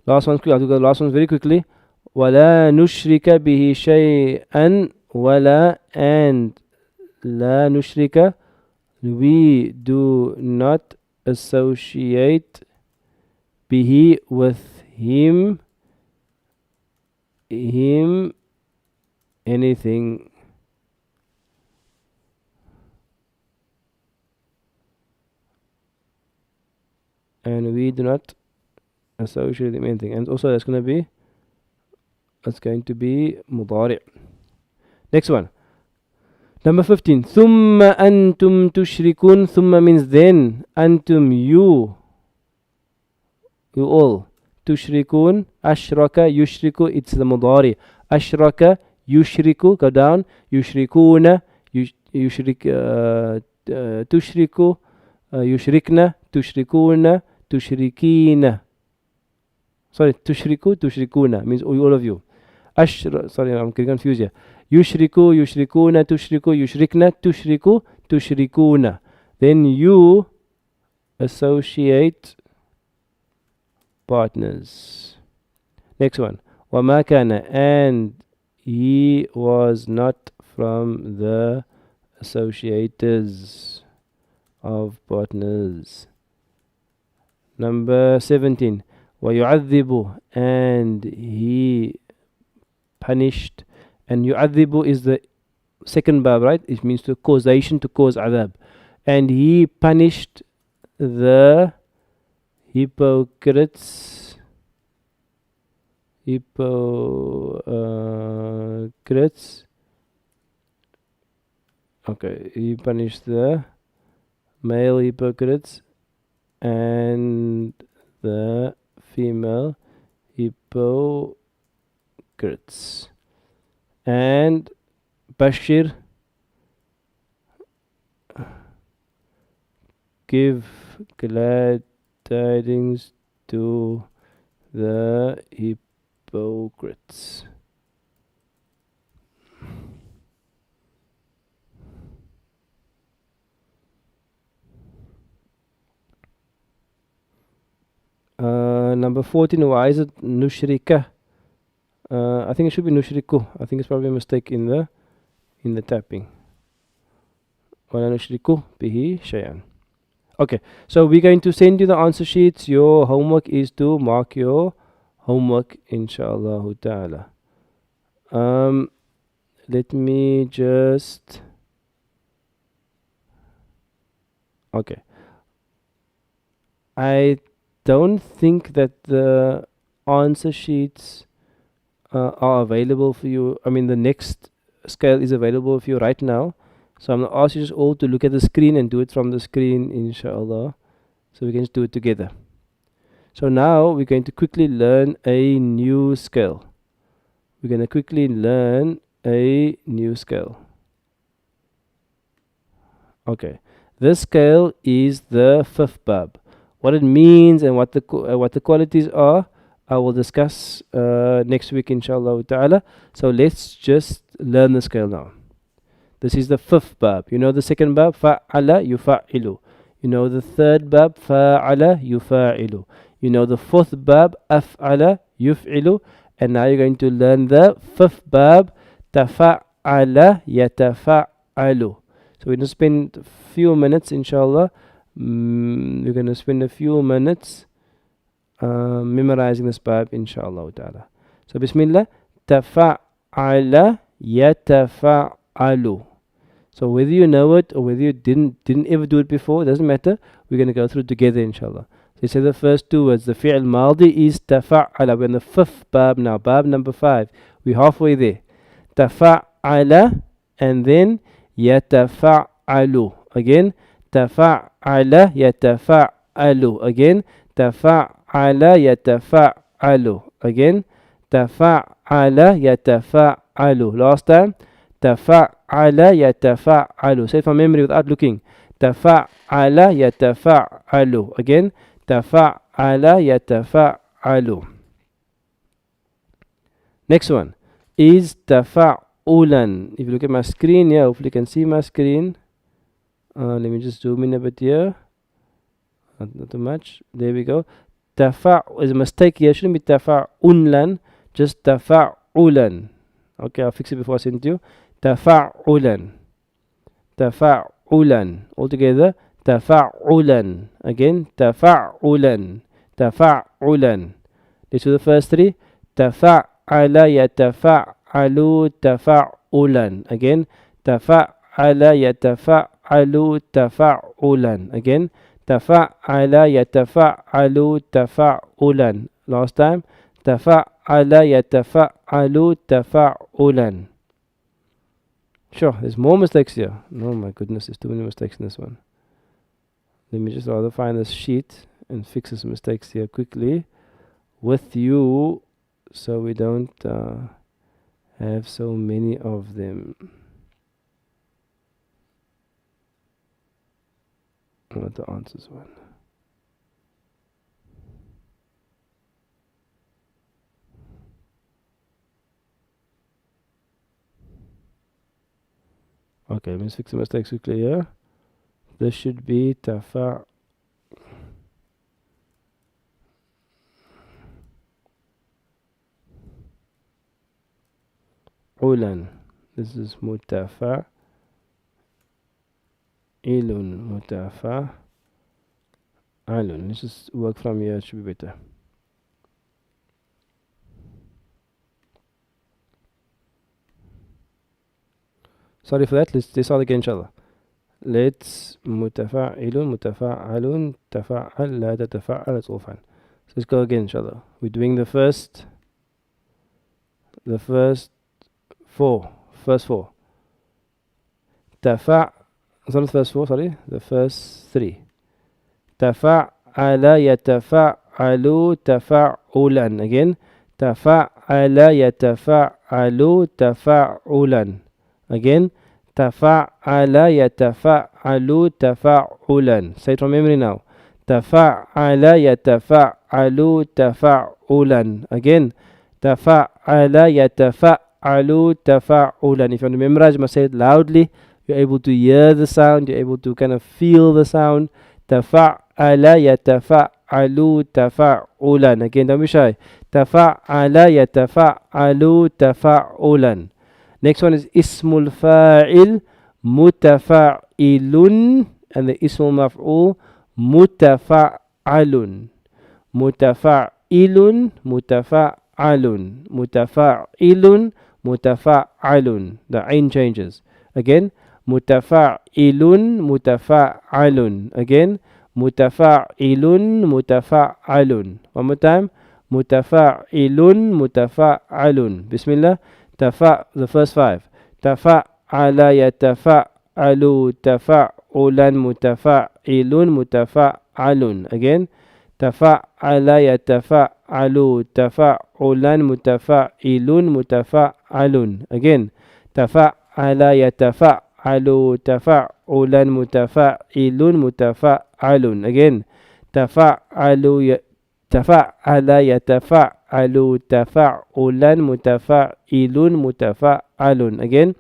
Last one, I'll do the last one very quickly. وَلَا نُشْرِكَ بِهِ شَيْئًا. وَلَا, and لَا نُشْرِكَ, we do not associate bihi, with him anything. And we do not associate him anything. And also that's going to be mudari'. Next one. Number 15. ثُمَّ أَنْتُمْ تُشْرِكُونَ. ثُمَّ means then. أَنْتُمْ, you all. تُشْرِكُونَ. أَشْرَكَ, يُشْرِكُ, it's the mudari'. أَشْرَكَ, يُشْرِكُ, go down. يُشْرِكُونَ, تُشْرِكُ, يُشْرِكْنَ, تُشْرِكُونَ, تُشْرِكِينَ. Sorry, tushriku, tushrikuna means all of you. Sorry, I'm getting confused here. Yushriku, yushrikuna, tushriku, yushrikna, tushriku, tushrikuna. Then you associate partners. Next one. وَمَا كَانَ, and he was not from the associators of partners. Number 17. وَيُعَذِّبُ, and he punished. And yu'adhibu is the second bab, right? It means to causation, to cause adhab. And he punished the hypocrites. Okay, he punished the male hypocrites and the female hypocrites. And Bashir, give glad tidings to the hypocrites. Number 14, why is it nushrika? I think it should be nushriku. I think it's probably a mistake in the tapping. وَلَا نُشْرِكُ بِهِ شَيْئًا. Okay, so we're going to send you the answer sheets. Your homework is to mark your homework, inshallah ta'ala. Let me just. Okay. I don't think that the answer sheets are available for you. I mean, the next scale is available for you right now. So I'm going to ask you just all to look at the screen and do it from the screen, inshallah. So we can just do it together. So now we're going to quickly learn a new scale. We're going to quickly learn a new scale. Okay, this scale is the fifth bab. What it means and what the qualities are, I will discuss next week, inshallah ta'ala. So let's just learn the scale now. This is the fifth bab. You know the second bab, fa'ala yufa'ilu. You know the third bab, fa'ala yufa'ilu. You know the fourth bab, af'ala yuf'ilu. And now you're going to learn the fifth bab, tafa'ala yatafa'alu. So we're going to spend a few minutes, inshallah. We're going to spend a few minutes memorizing this bab, inshallah ta'ala. So bismillah, tafa'ala yatafa'alu. So whether you know it or whether you didn't ever do it before, it doesn't matter. We're going to go through it together, inshallah. So you say the first two words. The fi'l maldi is tafa'ala. We're in the fifth bab now, bab number 5. We're halfway there. Tafa'ala and then yatafa'alu. Again, tafa'ala yatafa'alu. Again, tafa'ala yatafa'alu. Again, tafa'ala yatafa'alu. Last time, tafa'ala yatafa'alu. Say it from memory without looking. Tafa'ala yatafa'alu. Again, tafa'ala yatafa'alu. Next one is tafa'ulan. If you look at my screen here, hopefully you can see my screen. Let me just zoom in a bit here. Not too much. There we go. Is a mistake here. Shouldn't be tafa'unlan. Just tafa'ulan. Okay, I'll fix it before I send it to you. Tafa'ulan. Tafa'ulan. All together. Tafa'ulan. Again. Tafa'ulan. Tafa'ulan. Let's do the first three. Tafa'ala yatafa'alu tafa'ulan. Again. Tafa'ala yatafa'alu tafa'ulan. Again. Tafa'ala yatafa'alu tafa'ulan. Last time. Tafa'ala yatafa'alu tafa'ulan. Sure, there's more mistakes here. Oh my goodness, there's too many mistakes in this one. Let me just rather find this sheet and fix these mistakes here quickly with you so we don't have so many of them. Not the answers one. Okay, let's fix the mistakes quickly here. This should be tafa'ulan. This is mutafa'ilun. Mutafa'alun. Let's just work from here, it should be better. Sorry for that. Let's start again, inshallah. Let's mutafa'ilun, mutafa'alun, tafa'al, la tatafa'al. It's all fine. So let's go again, inshallah. We're doing the first four. First four. It's not the first four, sorry. The first three. Tafa'ala yatafa'alu tafa'ulan. Again. Tafa'ala yatafa'alu tafa'ulan. Again, tafa'ala yatafa'alu tafa'ulan. Say it from memory now. Tafa'ala yatafa'alu tafa'ulan. Again, tafa'ala yatafa'alu tafa'ulan. If you want to memorize, you must say it loudly. You're able to hear the sound. You're able to kind of feel the sound. Tafa'ala yatafa'alu tafa'ulan. Again, don't be shy. Tafa'ala yatafa'alu tafa'ulan. Next one is ismul fa'il mutafa'ilun, and the ismul maf'ul mutafa'alun, mutafa'ilun, mutafa'alun, mutafa'ilun, mutafa'alun. The ain changes. Again, mutafa'ilun, mutafa'alun. Again, mutafa'ilun, mutafa'alun. One more time. Mutafa'ilun, mutafa'alun. Bismillah. The first five. Tafa'ala yatafa'alu, tafa'ulan, mutafa'ilun, mutafa'alun. Again. Tafa'ala yatafa'alu, tafa'ulan, mutafa'ilun, mutafa'alun. Again. Tafa'ala yatafa'alu, tafa'ulan, mutafa'ilun, mutafa'alun. Again. Tafa'ala yatafa'alu, tafa'ulan, mutafa'ilun, mutafa'alun. Again.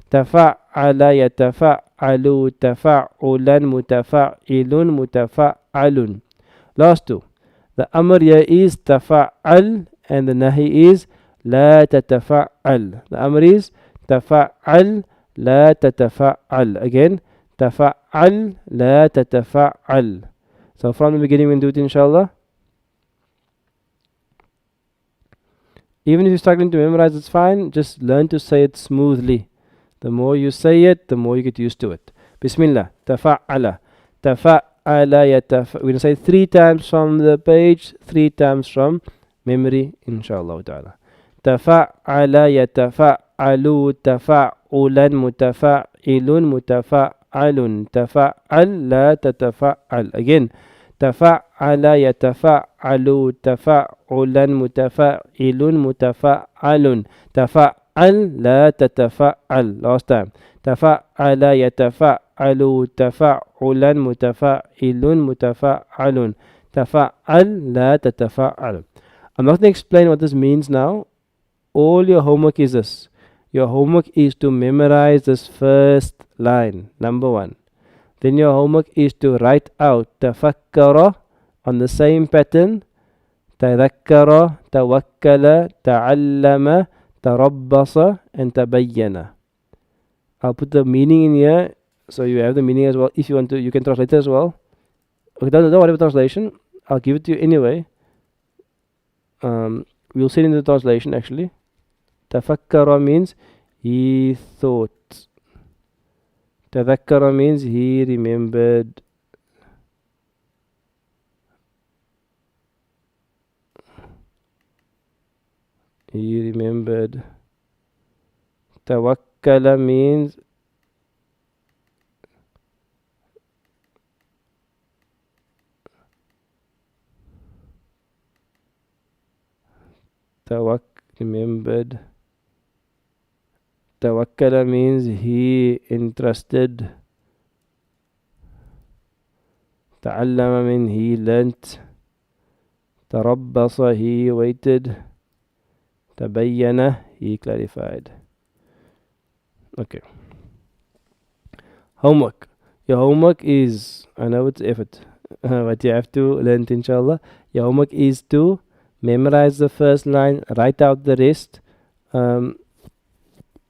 Tafa'ala yatafa'alu, tafa'ulan, mutafa'ilun, mutafa'alun. Last two. The amr here is tafa'al and the nahi is la tatafa'al. The amr is tafa'al la tatafa'al. Again, tafa'al la tatafa'al. So from the beginning we'll do it inshallah. Even if you're struggling to memorize, it's fine. Just learn to say it smoothly. The more you say it, the more you get used to it. Bismillah. Tafa'ala. Tafa'ala yatafa'ala. We'll say 3 times from the page, 3 times from memory, inshallah ta'ala. Tafa'ala yatafa'alu, tafa'ulan, mutafa'ilun, mutafa'alun. Tafa'al la tatafa'al. Again. Tafa'ala yatafa'alu, tafa'ulan, mutafa'ilun, mutafa'alun. Tafa'al la tatafa'al. Last time. Tafa'ala yatafa'alu, tafa'ulan, mutafa'ilun, mutafa'alun. Tafa'al la tatafa'al. I'm not going to explain what this means now. All your homework is this. Your homework is to memorize this first line, number 1. Then your homework is to write out tafakkara on the same pattern. Tadhakkara, tawakkala, ta'allama, tarabbasa, and tabayyana. I'll put the meaning in here so you have the meaning as well. If you want to, you can translate it as well. Okay, don't worry about translation. I'll give it to you anyway. We'll see it in the translation actually. Tafakkara means he thought. Tadhakkara means he remembered. He remembered. Tawakkala means remembered. Tawakkala means he entrusted. Ta'allama means he learnt. Tarabbasa, he waited. Tabayyana, he clarified. Okay. Homework. Your homework is, I know it's effort, but you have to learn it inshallah. Your homework is to memorize the first line, write out the rest.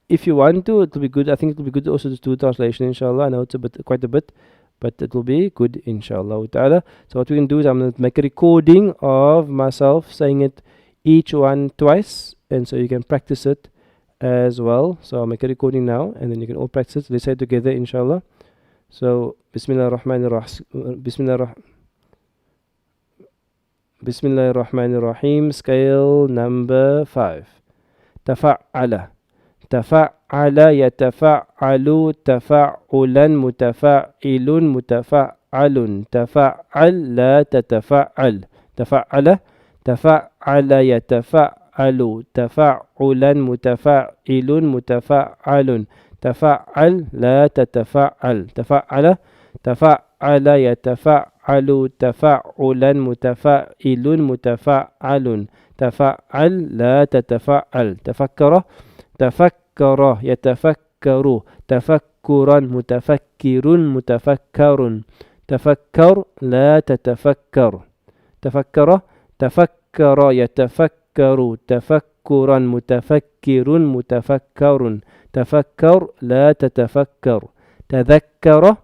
If you want to, it will be good. I think it will be good also to do translation inshallah. I know it's quite a bit, but it will be good inshallah ta'ala. So what we can do is I'm going to make a recording of myself saying it each one twice, and so you can practice it as well. So I'll make a recording now and then you can all practice it. Let's say it together inshallah. So Bismillah ar-Rahman ar-Rahim. Bismillah ar-Rahman ar-Rahim. Scale number 5. Tafa'ala. Tafa'ala yatafa'alu, tafa'ulan, mutafa'ilun, mutafa'alun. Tafa'al la tatafa'al. Tafa'ala. Tafa'ala yatafa'alu, tafa'ulan, mutafa'ilun, mutafa'alun. Tafa'al la tatafa'al. Tafa'ala. Tafa'ala yatafa'alu, tafa'ulan, mutafa'ilun, mutafa'alun. Tafa'al la tatafa'al. Tafakkara. Tafakkara yatafakkaru, tafakkuran, mutafakkirun, mutafakkarun. Tafakkar la tatafakkar. Tafakkara. Tafakkara yatafakkaru, tafakkuran, mutafakkirun, mutafakkarun. Tafakkar la tatafakkar. Tadhakkara.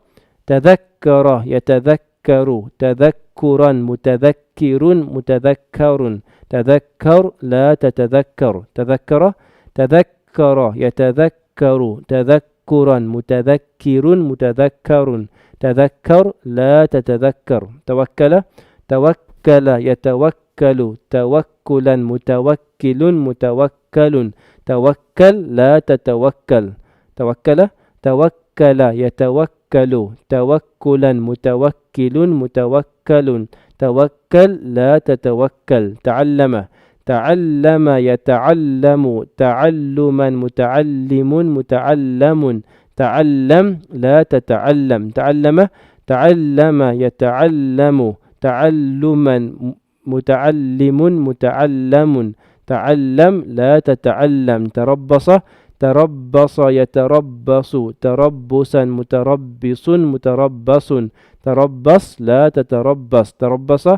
Tadhakkara yatadhakkar يتذكر تذكرا متذكر متذكر تذكر لا تتذكر تذكر تذكر يتذكر تذكرا متذكر متذكر تذكر لا تتذكر توكل توكل يتوكل توكلا متوكل متوكل توكل لا تتوكل توكل توكل يتوكل توكلا متوكل متوكل توكل لا تتوكل تعلم تعلم يتعلم تعلما متعلم متعلم تعلم لا تتعلم تعلم تعلم يتعلم تعلما متعلم متعلم تعلم لا تتعلم تربص تربص يتربص تربصا متربص متربص تربص لا تتربص تربص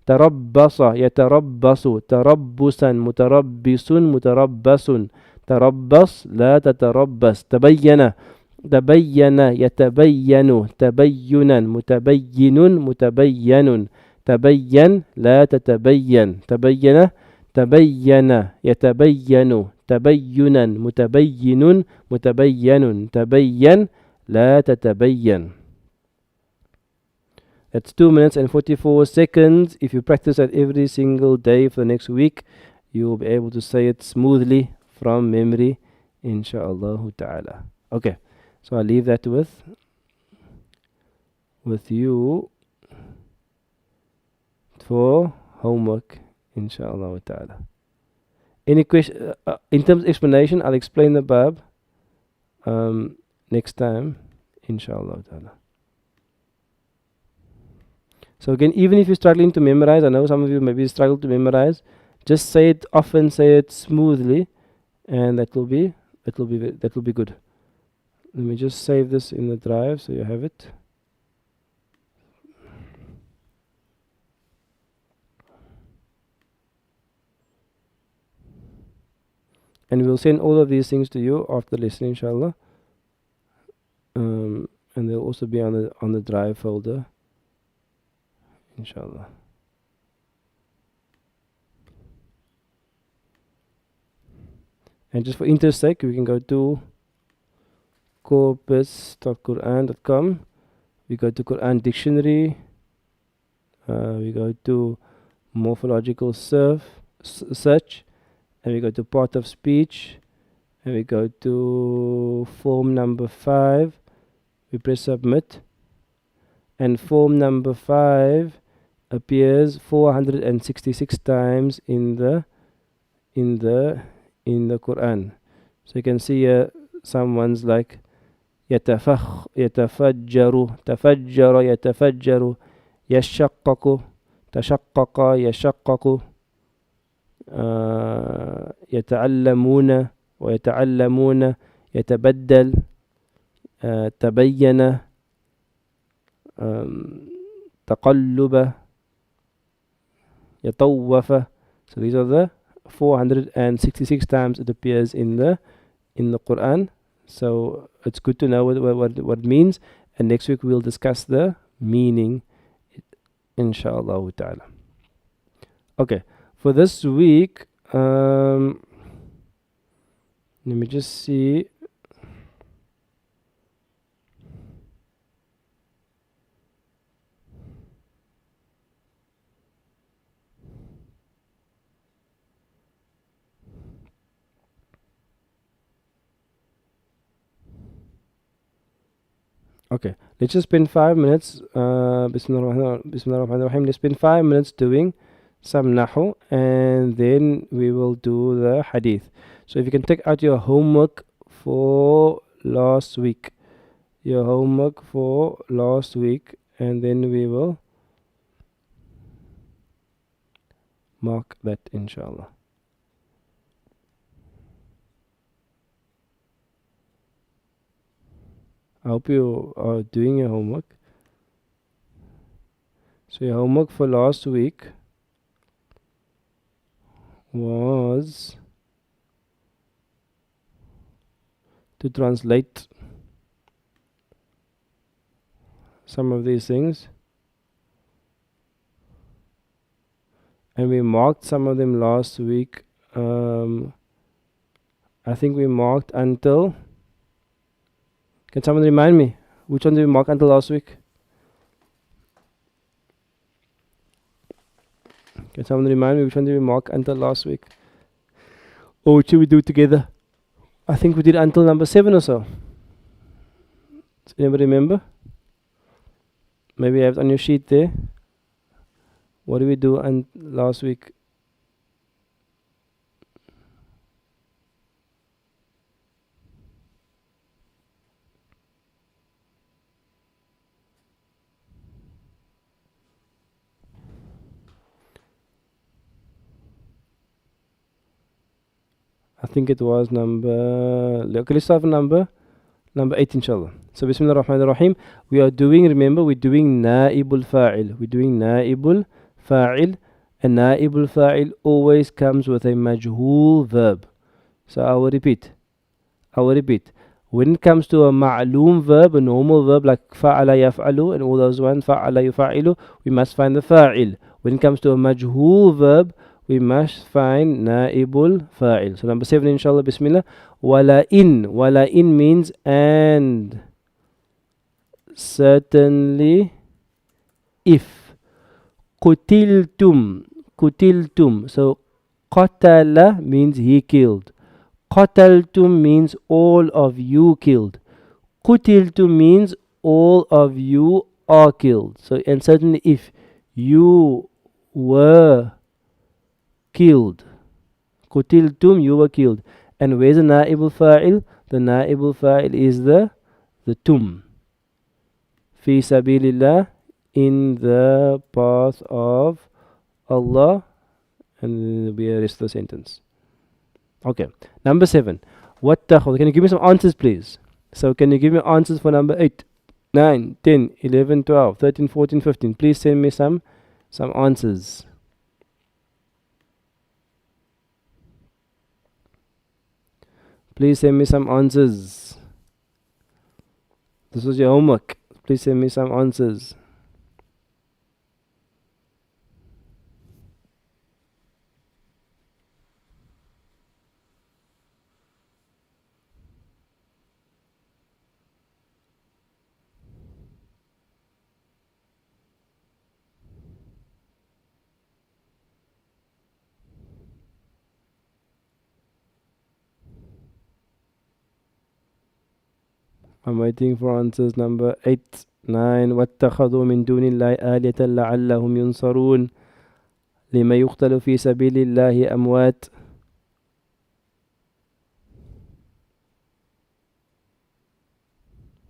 تربص يتربص تربصا متربص متربص تربص لا تتربص تبين تبين يتبين تبينا متبين متبين تبين لا تتبين تبين تبين يتبين تبينا متبين متبين تبين لا تتبين. That's 2 minutes and 44 seconds. If you practice that every single day for the next week, you will be able to say it smoothly from memory, insha'Allah ta'ala. Okay, so I'll leave that with you for homework, insha'Allah ta'ala. Any question in terms of explanation? I'll explain the bab next time, insha'Allah ta'ala. So again, even if you're struggling to memorize, I know some of you maybe struggle to memorize, just say it often, say it smoothly, and that will be good. Let me just save this in the drive so you have it. And we'll send all of these things to you after the lesson, inshallah. And they'll also be on the drive folder, inshallah. And just for interest sake, we can go to corpus.quran.com. We go to Quran Dictionary. We go to morphological search. And we go to part of speech. And we go to form number 5. We press submit. And form number 5 appears 466 times in the Quran. So you can see here some ones like يتفجر تفجر يتفجر يشقق تشقق يشقق يتعلمون ويتعلمون يتبدل تبين تقلب يطوف. So these are the 466 times it appears in the Quran. So it's good to know what it means, and next week we'll discuss the meaning, inshallah ta'ala. Okay, for this week, let me just see. Okay, let's just spend 5 minutes. Bismillahirrahmanirrahim. Let's spend 5 minutes doing some nahu, and then we will do the hadith. So if you can take out your homework for last week, and then we will mark that, inshallah. I hope you are doing your homework. So your homework for last week was to translate some of these things and we marked some of them last week. I think we marked until. Can someone remind me? Which one did we mark until last week? Can someone remind me which one did we mark until last week? Or what should we do together? I think we did until number 7 or so. Does anybody remember? Maybe I have it on your sheet there. What did we do last week? I think it was number. Okay, let's start with number 8, inshallah. So, Bismillah ar-Rahman ar-Rahim. We are doing, remember, we're doing Na'ibul Fa'il. We're doing Na'ibul Fa'il. And Na'ibul Fa'il always comes with a majhul verb. So, I will repeat. When it comes to a ma'loom verb, a normal verb like fa'ala yaf'alu and all those ones, fa'ala yufa'ilu, we must find the fa'il. When it comes to a majhul verb, we must find na'ibul fa'il. So number 7, inshallah, bismillah. Wala'in. Wala'in means and. Certainly, if. Qutiltum. Qutiltum. So, qatala means he killed. Qataltum means all of you killed. Qutiltum means all of you are killed. So, and certainly if you were killed. Qutiltum, you were killed. And where's the na'ibul fa'il? The na'ibul fa'il is the tum. Fi sabilillah, in the path of Allah. And there will be a rest of the sentence. Okay, number 7. What takhud? Can you give me some answers, please? So, can you give me answers for number 8, 9, 10, 11, 12, 13, 14, 15? Please send me some answers. Please send me some answers. This was your homework. Please send me some answers. I'm waiting for answers. Number 8, 9. واتخذوا من دون الله آلهة لعلهم ينصرون لما يقتل في سبيل الله أموات.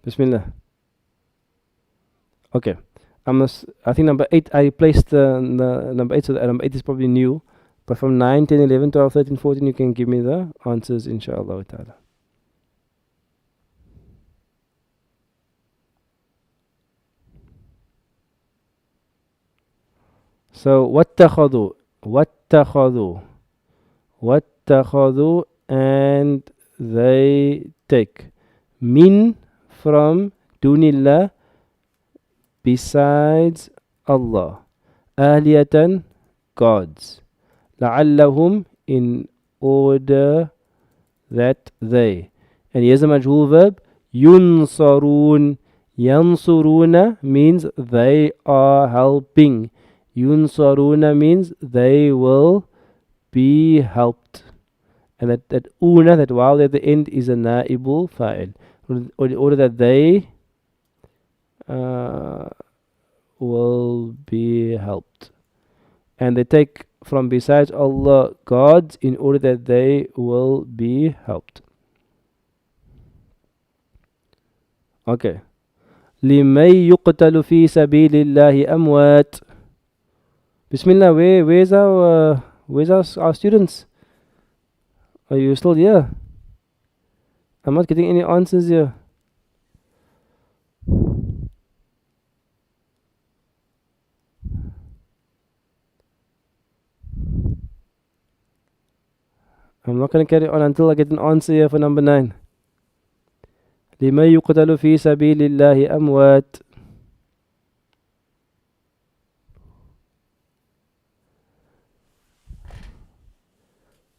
Bismillah. Okay. I think number 8, I replaced the number 8, so number 8 is probably new. But from 9, 10, 11, 12, 13, 14, you can give me the answers, inshallah ta'ala. So, واتخذوا, and they take. Min, from, dunillah, besides Allah. Aliyatan, gods. La'allahum, in order that they. And here's a majhul verb. Yunsarun. Yansuruna means they are helping. Yunsaruna means they will be helped. And that una, that waw at the end, is a na'ibul fa'il. In order that they will be helped. And they take from besides Allah gods in order that they will be helped. Okay. لِمَن يُقْتَلُ فِي سَبِيلِ اللَّهِ أَمْوَاتٍ. Bismillah, where's our students? Are you still here? I'm not getting any answers here. I'm not going to carry on until I get an answer here for number 9. لِمَن يُقْتَلُ فِي سَبِيلِ اللَّهِ أَمْوَاتٍ.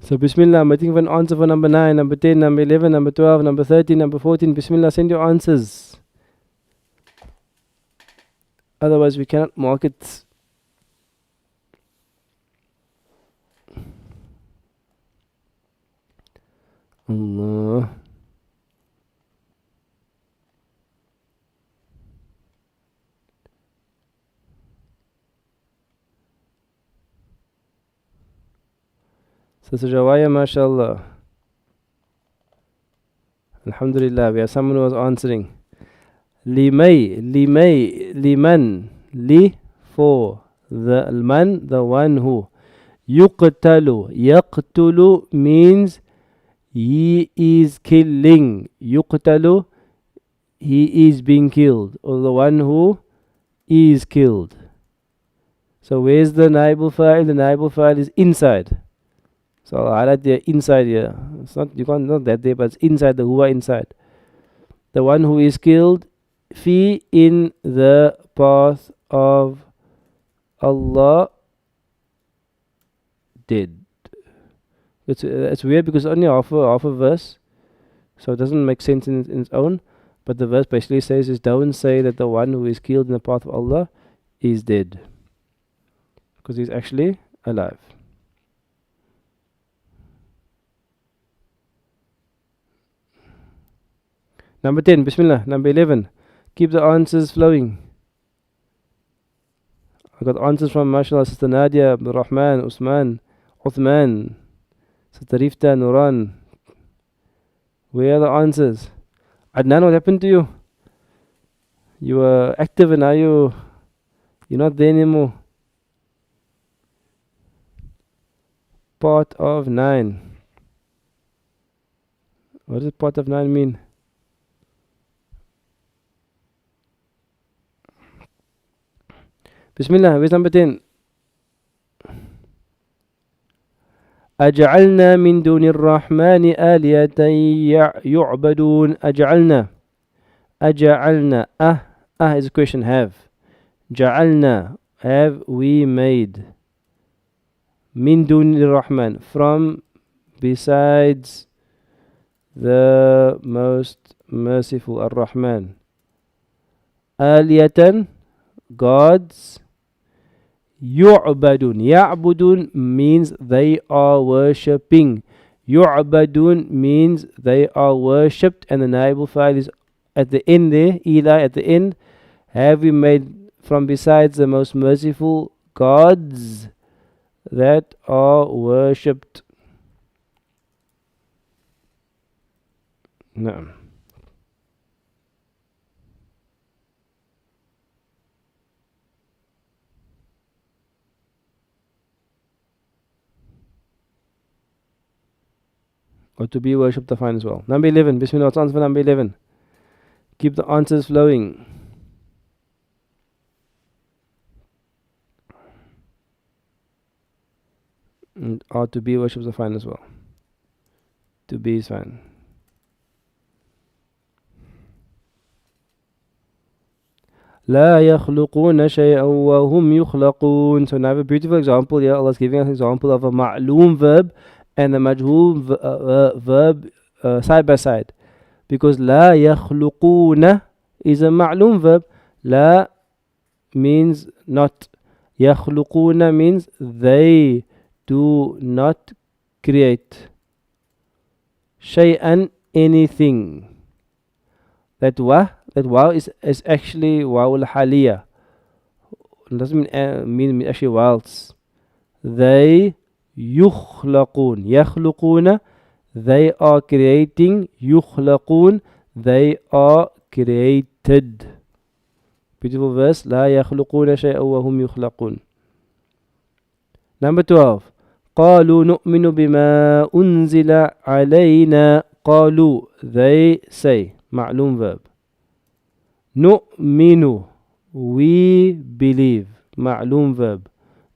So Bismillah, I'm waiting for an answer for number 9, number 10, number 11, number 12, number 13, number 14. Bismillah, send your answers. Otherwise we cannot mark it. Allah. Sister Jawaya, mashallah. Alhamdulillah, we have someone who was answering. Liman, li for the man, the one who. Yaqtulu means he is killing. Yuqtalu, he is being killed, or the one who is killed. So where's the naibul fa'il? The naibul fa'il is inside. So I'll highlight the inside here. It's not, you can't not that there, but it's inside, the huwa inside. The one who is killed, fi in the path of Allah, dead. It's weird because it's only half a verse, so it doesn't make sense in its own. But the verse basically says is don't say that the one who is killed in the path of Allah is dead, because he's actually alive. Number 10, Bismillah. Number 11, keep the answers flowing. I got answers from mashallah Sister Nadia, Abdul Rahman, Usman, Uthman, Sister Rifta, Nuran. Where are the answers? Adnan, what happened to you? You were active and now you're not there anymore. Part of 9. What does part of 9 mean? Bismillah, where's number 10? أجعلنا من دون الرحمن آلهة يعبدون. أجعلنا is a question, have. جعلنا, have we made. من دون الرحمن, from besides the most merciful, Ar-Rahman. آلهة, gods. Yu'badun. Ya'budun means they are worshipping. Yu'badun means they are worshipped, and the naibul fa'il is at the end there, Eli at the end. Have we made from besides the most merciful gods that are worshipped? No. Or to be worshipped, the fine as well. Number 11, Bismillah, what's answer for number 11? Keep the answers flowing. Or to be worshipped, the fine as well. To be is fine. لا يخلقون شيئا وهم يخلقون. So now I have a beautiful example here. Allah is giving us an example of a ma'loom verb and a majhul verb side by side, because la yakhluquna is a ma'loom verb. La means not, yakhluquna means they do not create. Shay'an, anything. That wow is actually wow al-haliyah. It doesn't mean actually whilst. They yukhlaqun. Yakhluquna, they are creating. Yukhlaqun, they are created. Beautiful verse. La yakhluquna shay'an wa hum yukhlaqun. Number 12. قالوا نؤمن بما أنزل علينا. قالوا, they say. Ma'loom verb. Nu'minu, we believe. Ma'loom verb.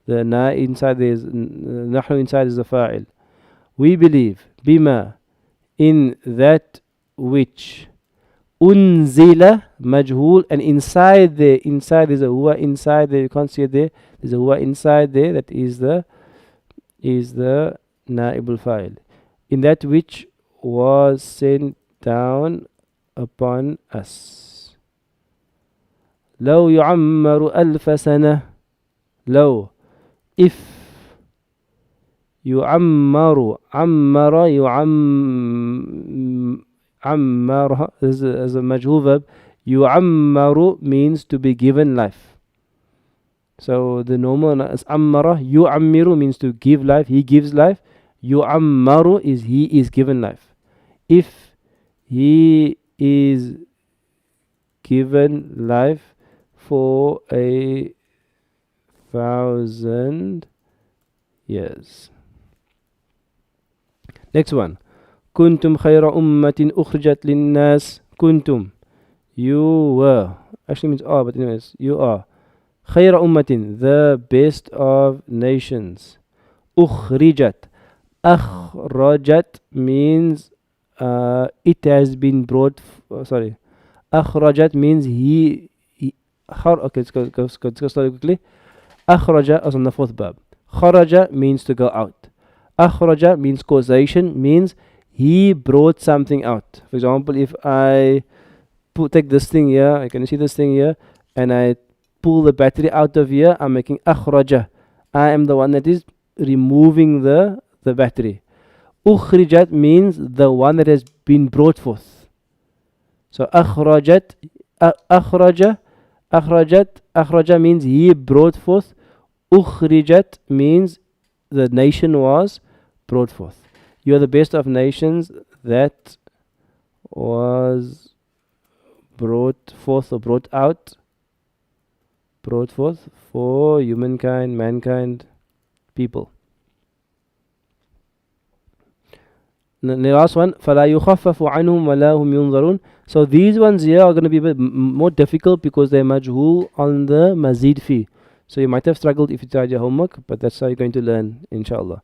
The na inside there is, nahnu inside is the fa'il. We believe. Bima, in that which. Unzila, majhul, and inside there is a huwa inside there. You can't see it there. There's a huwa inside there. That is the naibul fa'il. In that which was sent down upon us. لو يعمر ألف سنة. لو, if يعمر, عمر عمر as a majhul verb. يعمر means to be given life. So the normal is ammara. Yu'ammiru means to give life. He gives life. Yu'ammaru is he is given life. If he is given life for 1,000 years. Next one. Kuntum khayra ummatin ukhrijat linnas. Kuntum. You were. Actually means are, but anyways, you are. Khayra ummatin, the best of nations. Ukhrijat. Akhrajat means it has been brought. Sorry. Akhrajat means he okay, let's go slowly quickly. Akhraja is on the fourth verb. Kharaja means to go out. Akhraja means causation, means he brought something out. For example, if I take this thing here, I can see this thing here, and I pull the battery out of here, I'm making akhraja. I am the one that is removing the battery. Ukhrijat means the one that has been brought forth. So akhrajat, akhraja, akhraja means he brought forth. Ukhrijat means the nation was brought forth. You are the best of nations that was brought forth or brought forth for humankind, mankind, people. The last one, فَلَا يُخَفَّفُ عَنْهُمْ وَلَا هُمْ يُنظَرُونَ. So these ones here are going to be a bit more difficult because they're majhul on the mazid fi. So you might have struggled if you tried your homework, but that's how you're going to learn, inshallah.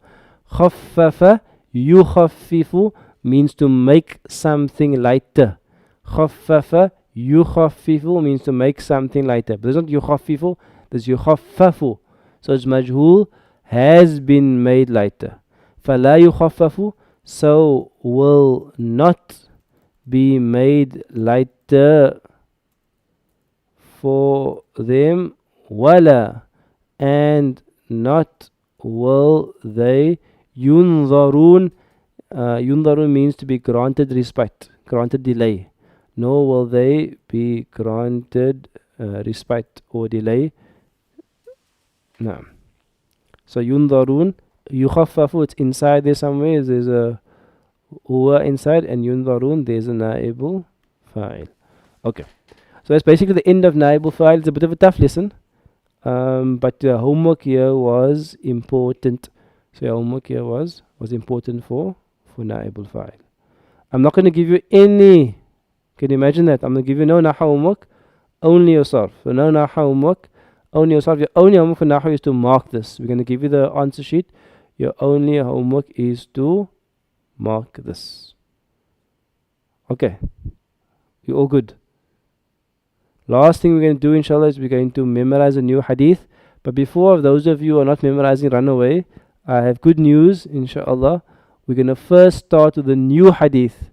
خَفَّفَ يُخَفِّفُ means to make something lighter. خَفَّفَ يُخَفِّفُ means to make something lighter. But there's not يُخَفِّفُ, there's يُخَفَّفُ. So it's majhul, has been made lighter. فَلَا يُخَفَّفُ, so will not be made lighter for them. Wala, and not will they. Yunzarun, yunzarun means to be granted respite, granted delay. Nor will they be granted respite or delay. No. So yunzarun, yukhaffafu, it's inside there somewhere. There's a huwa inside, and yunzarun, there's a naibul fa'il. Okay. So that's basically the end of naibul fa'il. It's a bit of a tough lesson. But the homework here was important. So your homework here was important for naibul fa'il. I'm not going to give you any. Can you imagine that? I'm going to give you no nahu homework, only yourself. So no nahu homework, only yourself. Your only homework for nahu is to mark this. We're going to give you the answer sheet. Your only homework is to mark this. Okay. You're all good. Last thing we're going to do, inshallah, is we're going to memorize a new hadith. But before those of you who are not memorizing, run away. I have good news, inshallah. We're going to first start with the new hadith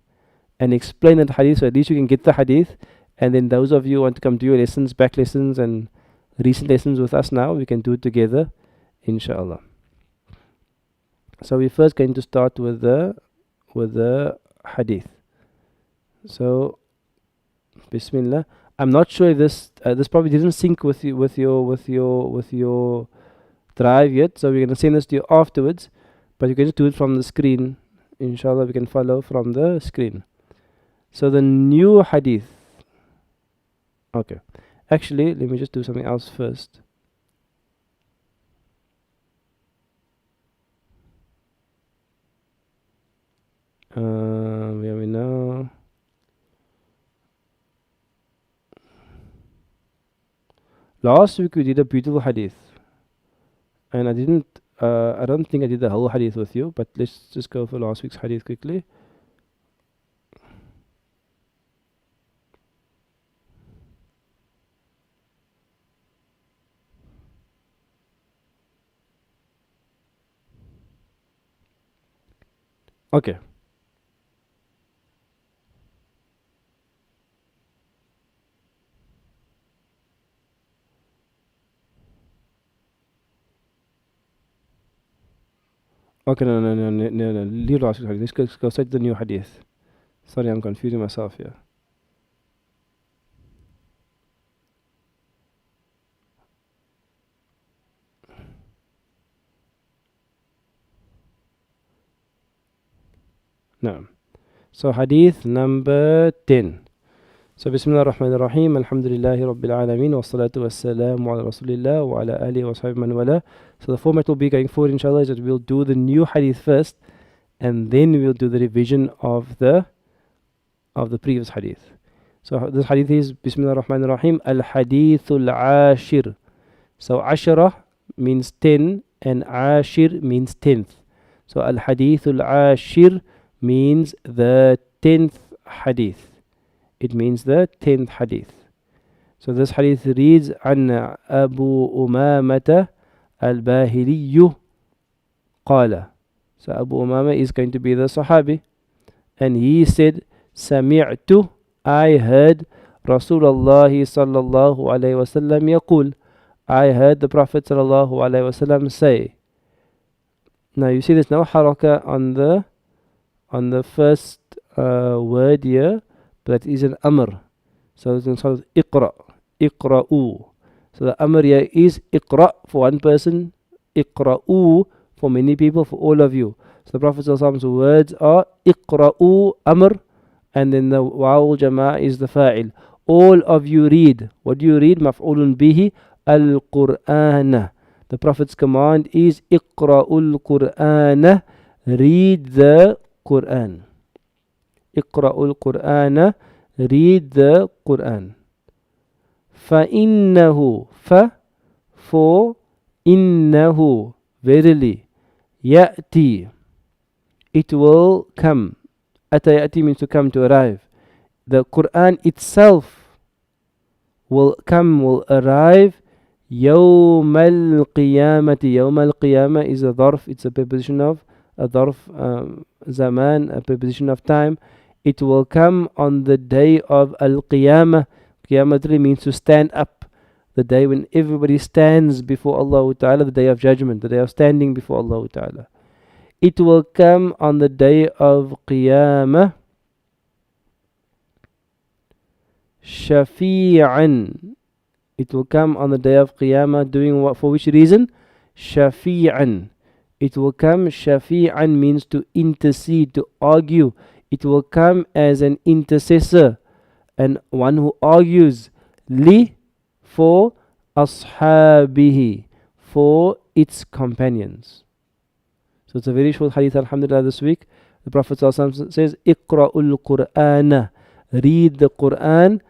and explain that hadith, so at least you can get the hadith. And then those of you who want to come do your lessons, back lessons and recent lessons with us now, we can do it together, inshallah. So we're first going to start with the hadith. So, Bismillah. I'm not sure if this probably didn't sync with your drive yet, so we're going to send this to you afterwards. But you can just do it from the screen. Inshallah, we can follow from the screen. So the new hadith. Okay. Actually, let me just do something else first. Where are we now? Last week we did a beautiful hadith, and I don't think I did the whole hadith with you, but let's just go for last week's hadith quickly. Okay. Okay, no. Leave last hadith. Let's go straight to the new hadith. Sorry, I'm confusing myself here. No. So hadith number 10. So Bismillah ar-Rahman ar-Rahim. Alhamdulillahi Rabbil Alameen. Wa salatu wa salamu ala Rasulillah wa ala alihi wa sahbihi man wala. So the format will be going forward inshallah is that we'll do the new hadith first and then we'll do the revision of the previous hadith. So this hadith is Bismillah ar-Rahman ar-Rahim. Al-Hadithul Ashir. So Ashara means 10 and Ashir means 10th. So Al-Hadithul Ashir means the 10th hadith. It means the 10th hadith. So this hadith reads عن أبو أمامة الباهلي قال. So Abu Umama is going to be the Sahabi. And he said, سمعت, I heard Rasulullah sallallahu alayhi wasallam يقول. I heard the Prophet sallallahu alayhi wasallam say. Now you see there's no haraka on the first word here, but that is an amr. So it's called iqra, iqra'u. So the amr here is iqra for one person, iqra'u for many people, for all of you. So the Prophet ﷺ's words are iqra'u amr, and then the wa'ul jama' is the fa'il. All of you read. What do you read? Maf'ulun bihi al-Qur'ana. The Prophet's command is iqra'ul Qur'ana. Read the Quran. Iqra'ul Qur'ana. Read the Quran. فَإِنَّهُ for إِنَّهُ verily يَأْتِي it will come. Ata ya'ti means to come, to arrive. The Quran itself will come, will arrive. يوم القيامة. يوم القيامة is a dharf. It's a preposition of a dharf, zaman, a preposition of time. It will come on the day of al-qiyamah. Qiyamah literally means to stand up. The day when everybody stands before Allah Ta'ala, the day of judgment, the day of standing before Allah Ta'ala. It will come on the day of qiyamah. Shafi'an. It will come on the day of qiyamah doing what? For which reason? Shafi'an. It will come, shafi'an means to intercede, to argue. It will come as an intercessor and one who argues. Li for ashabihi, for its companions. So it's a very short hadith, alhamdulillah, this week. The Prophet ﷺ says, Iqra'ul Qur'ana. Read the Qur'an.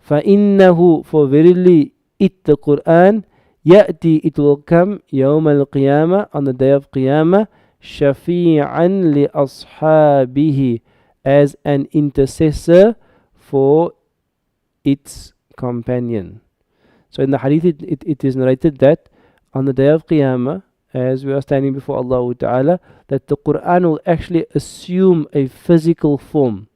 فَإِنَّهُ for verily it, the Qur'an, يَأْتِي it will come, يَوْمَ الْقِيَامَةِ on the day of Qiyamah, شَفِيعًا لِأَصْحَابِهِ as an intercessor for its companion. So in the hadith it is narrated that on the day of Qiyamah, as we are standing before Allah Ta'ala, that the Quran will actually assume a physical form.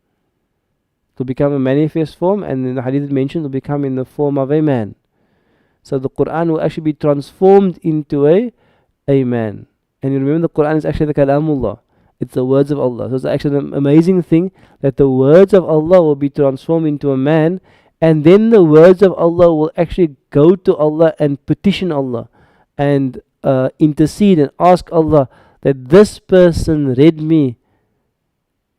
It will become a manifest form, and in the hadith it mentioned it will become in the form of a man. So the Quran will actually be transformed into a man. And you remember the Quran is actually the Kalamullah. It's the words of Allah. So it's actually an amazing thing that the words of Allah will be transformed into a man, and then the words of Allah will actually go to Allah and petition Allah and intercede and ask Allah that this person read me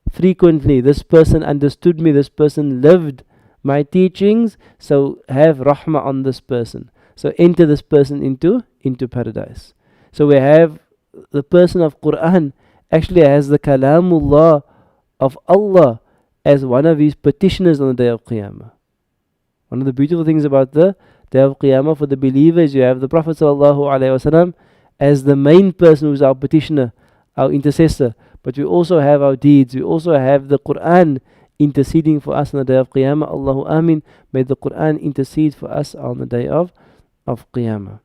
frequently, this person understood me, this person lived my teachings, so have rahmah on this person. So enter this person into paradise. So we have the person of Quran actually has the Kalamullah of Allah as one of his petitioners on the day of Qiyamah. One of the beautiful things about the day of Qiyamah for the believers, you have the Prophet ﷺ as the main person who is our petitioner, our intercessor. But we also have our deeds. We also have the Quran interceding for us on the day of Qiyamah. Allahu Amin. May the Quran intercede for us on the day of Qiyamah.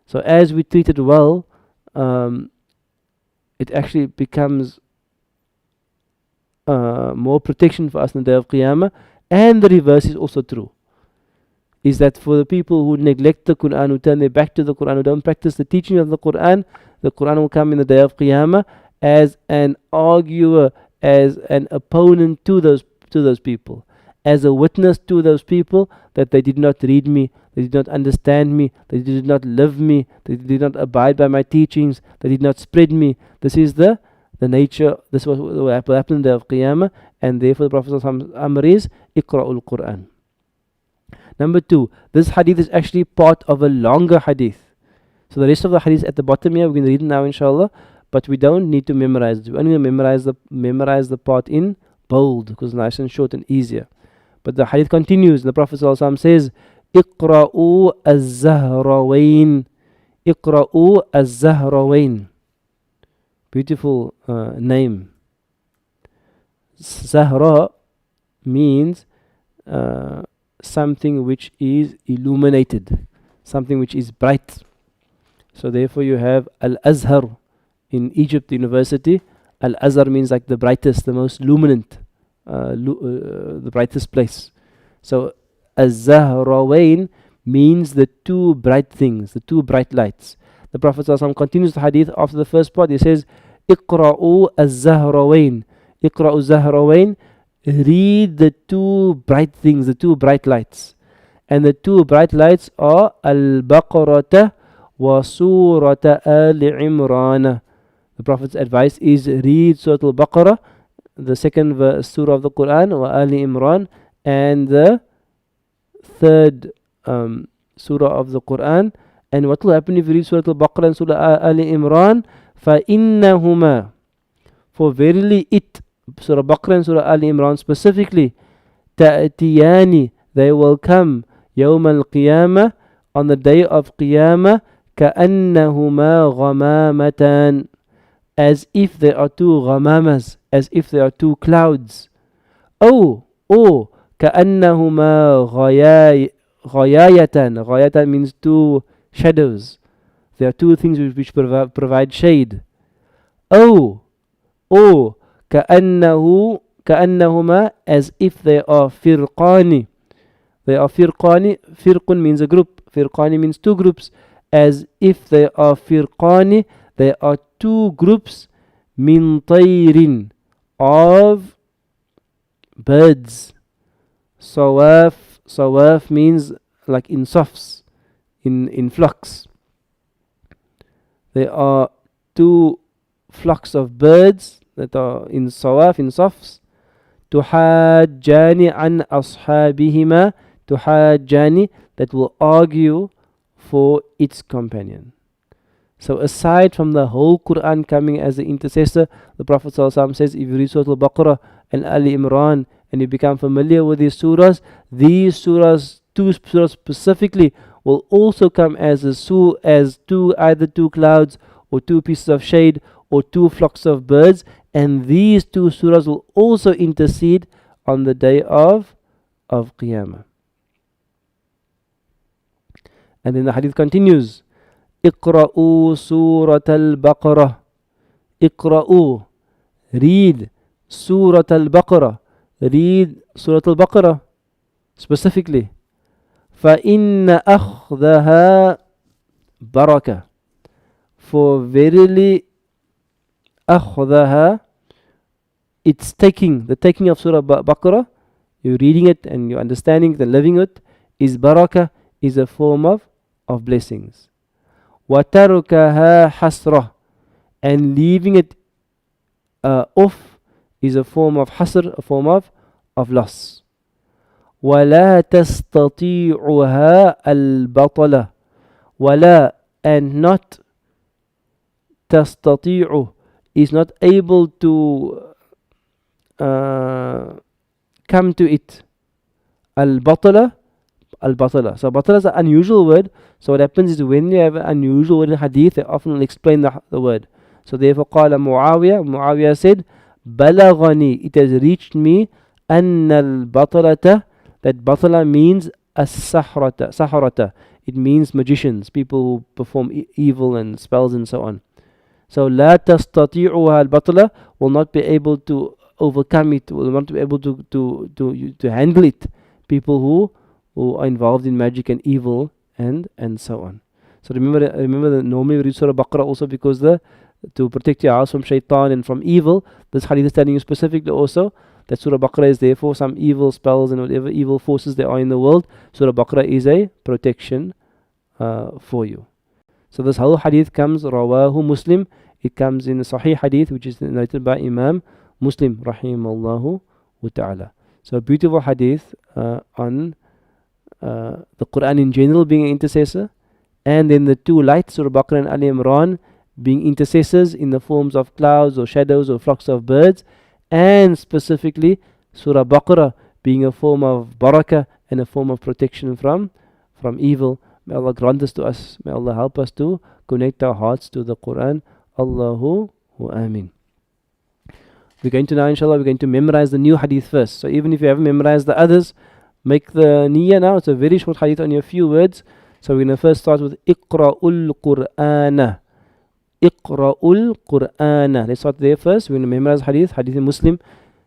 So as we treat it well, it actually becomes more protection for us on the day of Qiyamah. And the reverse is also true. Is that for the people who neglect the Quran, who turn their back to the Quran, who don't practice the teaching of the Quran will come in the day of Qiyamah as an arguer, as an opponent to those people, as a witness to those people that they did not read me, they did not understand me, they did not live me, they did not abide by my teachings, they did not spread me. This is the nature, this was what will happen on the day of Qiyamah, and therefore the Prophet's amr is Iqra'ul Quran. Number 2, this hadith is actually part of a longer hadith. So the rest of the hadith at the bottom here, we're going to read it now inshallah, but we don't need to memorize it. We're only going to memorize the part in bold, because it's nice and short and easier. But the hadith continues, the Prophet ﷺ says, Iqra'u az-Zahrawain. Iqra'u az-Zahrawain. Beautiful name. Zahra means something which is illuminated, something which is bright. So therefore you have Al-Azhar in Egypt University. Al-Azhar means like the brightest, the most luminant, the brightest place. So Az-Zahrawain means the two bright things, the two bright lights. The Prophet ﷺ continues the hadith after the first part. He says, Iqra'u az-Zahrawain. Iqra'u az-Zahrawain. Read the two bright things, the two bright lights. And the two bright lights are Al-Baqarata wa Surata Al-Imran. The Prophet's advice is read Surah Al-Baqarah, the second surah of the Quran, wa Ali Imran, and the third surah of the Quran. And what will happen if you read Surah Al-Baqarah and Surah Ali Imran? فَإِنَّهُمَا, for verily it, Surah Baqarah and Surah Ali Imran specifically, تَأْتِيَانِ, they will come, يَوْمَ الْقِيَامَةِ, on the day of Qiyamah, كَأَنَّهُمَا غَمَامَتان, as if there are two ghamamas, as if there are two clouds. Or كَأَنَّهُمَا غَيَايَتان. غَيَايَتان means two shadows. There are two things which provide shade. Or كأنهما, as if they are firqani. They are firqani. Firqun means a group. Firqani means two groups. As if they are firqani, they are two groups min tayrin, of birds. Sawaf means like in safs, in flocks. There are two flocks of birds that are in sawaf, in safs. Tuhajjani an ashabihima. Tuhajjani, that will argue for its companion. So aside from the whole Quran coming as the intercessor, the Prophet ﷺ says, if you read Surah Al-Baqarah and Ali Imran and you become familiar with these surahs, two surahs specifically, will also come as either two clouds or two pieces of shade or two flocks of birds, and these two surahs will also intercede on the day of Qiyamah. And then the hadith continues, Iqra'u Surat Al-Baqarah. Iqra'u, read Surat Al-Baqarah. Read Surat Al-Baqarah specifically. فَإِنَّ أَخْذَهَا بَرَكَةٌ, for verily أَخْذَهَا, it's taking, the taking of Surah Baqarah, you're reading it and you're understanding it and living it, is barakah, is a form of blessings. وَتَرُكَهَا حَسْرَةٌ, and leaving it off is a form of hasr, a form of loss. وَلَا تَسْتَطِيعُهَا الْبَطَلَةِ, وَلَا, and not, تَسْتَطِيعُ, is not able to come to it. Al-Batala. So Batala is an unusual word. So what happens is when you have an unusual word in hadith, they often will explain the word. So therefore قال Muawiyah said, بلغني, it has reached me, أن البطلة, that Batala means as-sahrata. It means magicians, people who perform evil and spells and so on. So لا تستطيعها البطلة, will not be able to overcome it, will not be able to handle it. People who are involved in magic and evil and so on. So remember that normally we read Surah Baqarah also because to protect your house from shaitan and from evil. This hadith is telling you specifically also that Surah Baqarah is there for some evil spells and whatever evil forces there are in the world. Surah Baqarah is a protection for you. So this whole hadith comes Rawahu Muslim. It comes in the Sahih hadith, which is narrated by Imam Muslim rahimallahu ta'ala. So a beautiful hadith on the Quran in general being an intercessor, and then the two lights, Surah Baqarah and Ali Imran, being intercessors in the forms of clouds or shadows or flocks of birds, and specifically Surah Baqarah being a form of barakah and a form of protection from evil. May Allah grant this to us. May Allah help us to connect our hearts to the Quran. Allahu Ameen. We're going to now, inshallah, we're going to memorize the new hadith first. So even if you haven't memorized the others, make the niyyah now. It's a very short hadith, only a few words. So we're going to first start with Iqra'ul Qur'ana. Iqra'ul Qur'ana. Let's start there first. We're going to memorize hadith in Muslim.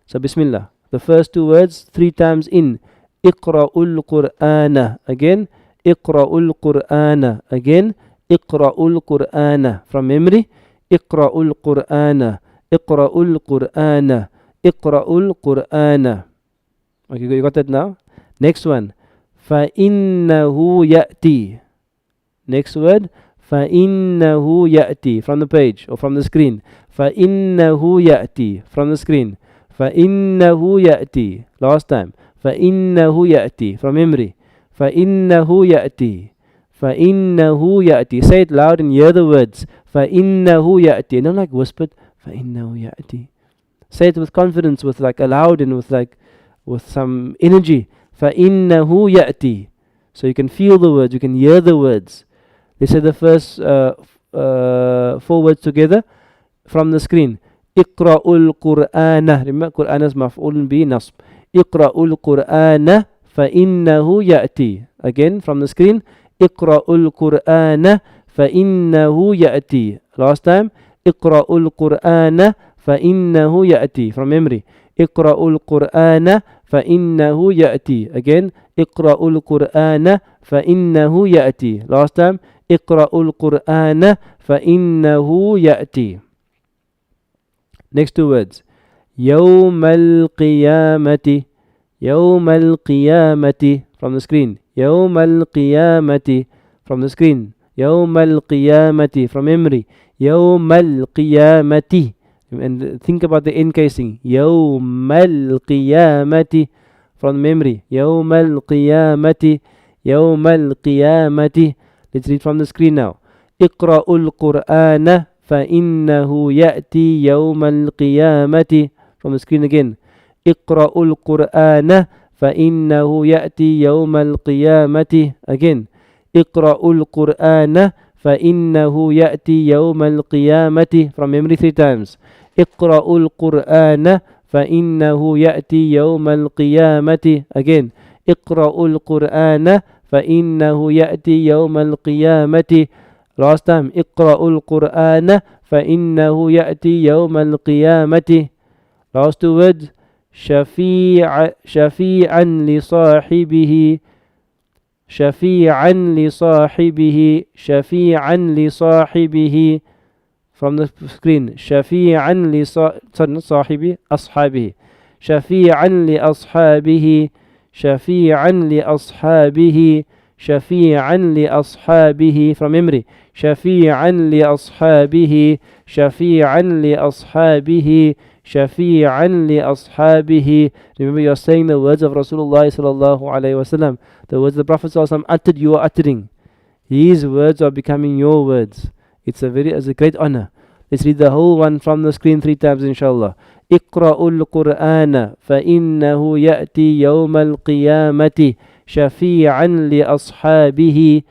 So Bismillah. The first two words 3 times in. Iqra'ul Qur'ana. Again. Iqra'ul Qur'ana. Again. Iqra'ul Qur'ana. From memory. Iqra'ul Qur'ana. Iqra'ul Qur'ana. Iqra'ul Qur'ana. Okay, you got that now? Next one. فَإِنَّهُ يَأْتِي. Next word. فَإِنَّهُ يَأْتِي. From the page or from the screen. فَإِنَّهُ يَأْتِي. From the screen. فَإِنَّهُ يَأْتِي. Last time. فَإِنَّهُ يَأْتِي. From memory. فَإِنَّهُ يَأْتِي. فَإِنَّهُ يَأْتِي. Say it loud and hear the words. فَإِنَّهُ يَأْتِي. Not like whispered. فَإِنَّهُ يَأْتِي. Say it with confidence, with like aloud and with some energy. فَإِنَّهُ يَأْتِي. So you can feel the words, you can hear the words. Let's say the first 4 words together from the screen. Iqra'ul Qur'ana. Remember, Qur'an is maf'ulun bi nasb. Iqra'ul Qur'ana فَإِنَّهُ يَأْتِي. Again from the screen. Iqra'ul Qur'ana فَإِنَّهُ يَأْتِي. Last time. Iqra'ul Qur'ana فَإِنَّهُ يَأْتِي. From memory. Iqra'ul Qur'ana فَإِنَّهُ يَأْتِي. Again. Iqra'ul Qur'ana فَإِنَّهُ يَأْتِي. Last time. Iqra'ul Qur'ana فَإِنَّهُ يَأْتِي. Next 2 words. Yawmal Qiyamati. Yawmal Qiyamati. From the screen. Yawmal Qiyamati. From the screen. Yawmal Qiyamati. From memory. Yawmal Qiyamati. And think about the encasing. Yawmal Qiyamati. From memory. Yawmal Qiyamati. Yawmal Qiyamati. Let's read from the screen now. Iqra'ul Qur'ana فَإِنَّهُ يَأْتِي يَوْمَ الْقِيَامَةِ. From the screen again. Iqra'ul Qur'ana فَإِنَّهُ يَأْتِي يَوْمَ الْقِيَامَةِ. Again. Iqra'ul Qur'ana فَإِنَّهُ يَأْتِي يَوْمَ الْقِيَامَةِ. From memory 3 times. Iqra'ul Qur'ana فَإِنَّهُ يَأْتِي يَوْمَ الْقِيَامَةِ. Again. Iqra'ul Qur'ana فَإِنَّهُ يَأْتِي يَوْمَ الْقِيَامَةِ. Last time. Iqra'ul Qur'ana فَإِنَّهُ يَأْتِي يَوْمَ الْقِيَامَةِ. Last 2 words. شَفِيعًا لِصَاحِبِهِ. شَفِيعًا لِصَاحِبِهِ. شَفِيعًا لِصَاحِبِهِ. From the screen. شَفِيعًا لِصَاحِبِهِ. أَصْحَابِهِ. شَفِيعًا لِأَصْحَابِهِ. شَفِيعًا لِأَصْحَابِهِ. شَفِيعًا لِأَصْحَابِهِ. From memory. شَفِيعًا لِأَصْحَابِهِ. شَفِيعًا لِأَصْحَابِهِ. شَفِيعًا لِأَصْحَابِهِ. Remember, you are saying the words of Rasulullah sallallahu alayhi wasallam. The words the Prophet sallallahu alayhi wasallam uttered, you are uttering. His words are becoming your words. It's a great honor. Let's read the whole one from the screen 3 times, inshallah. Iqra'ul Qur'ana فَإِنَّهُ يَأْتِي يَوْمَ الْقِيَامَةِ شَفِيعًا لِأَصْحَابِهِ.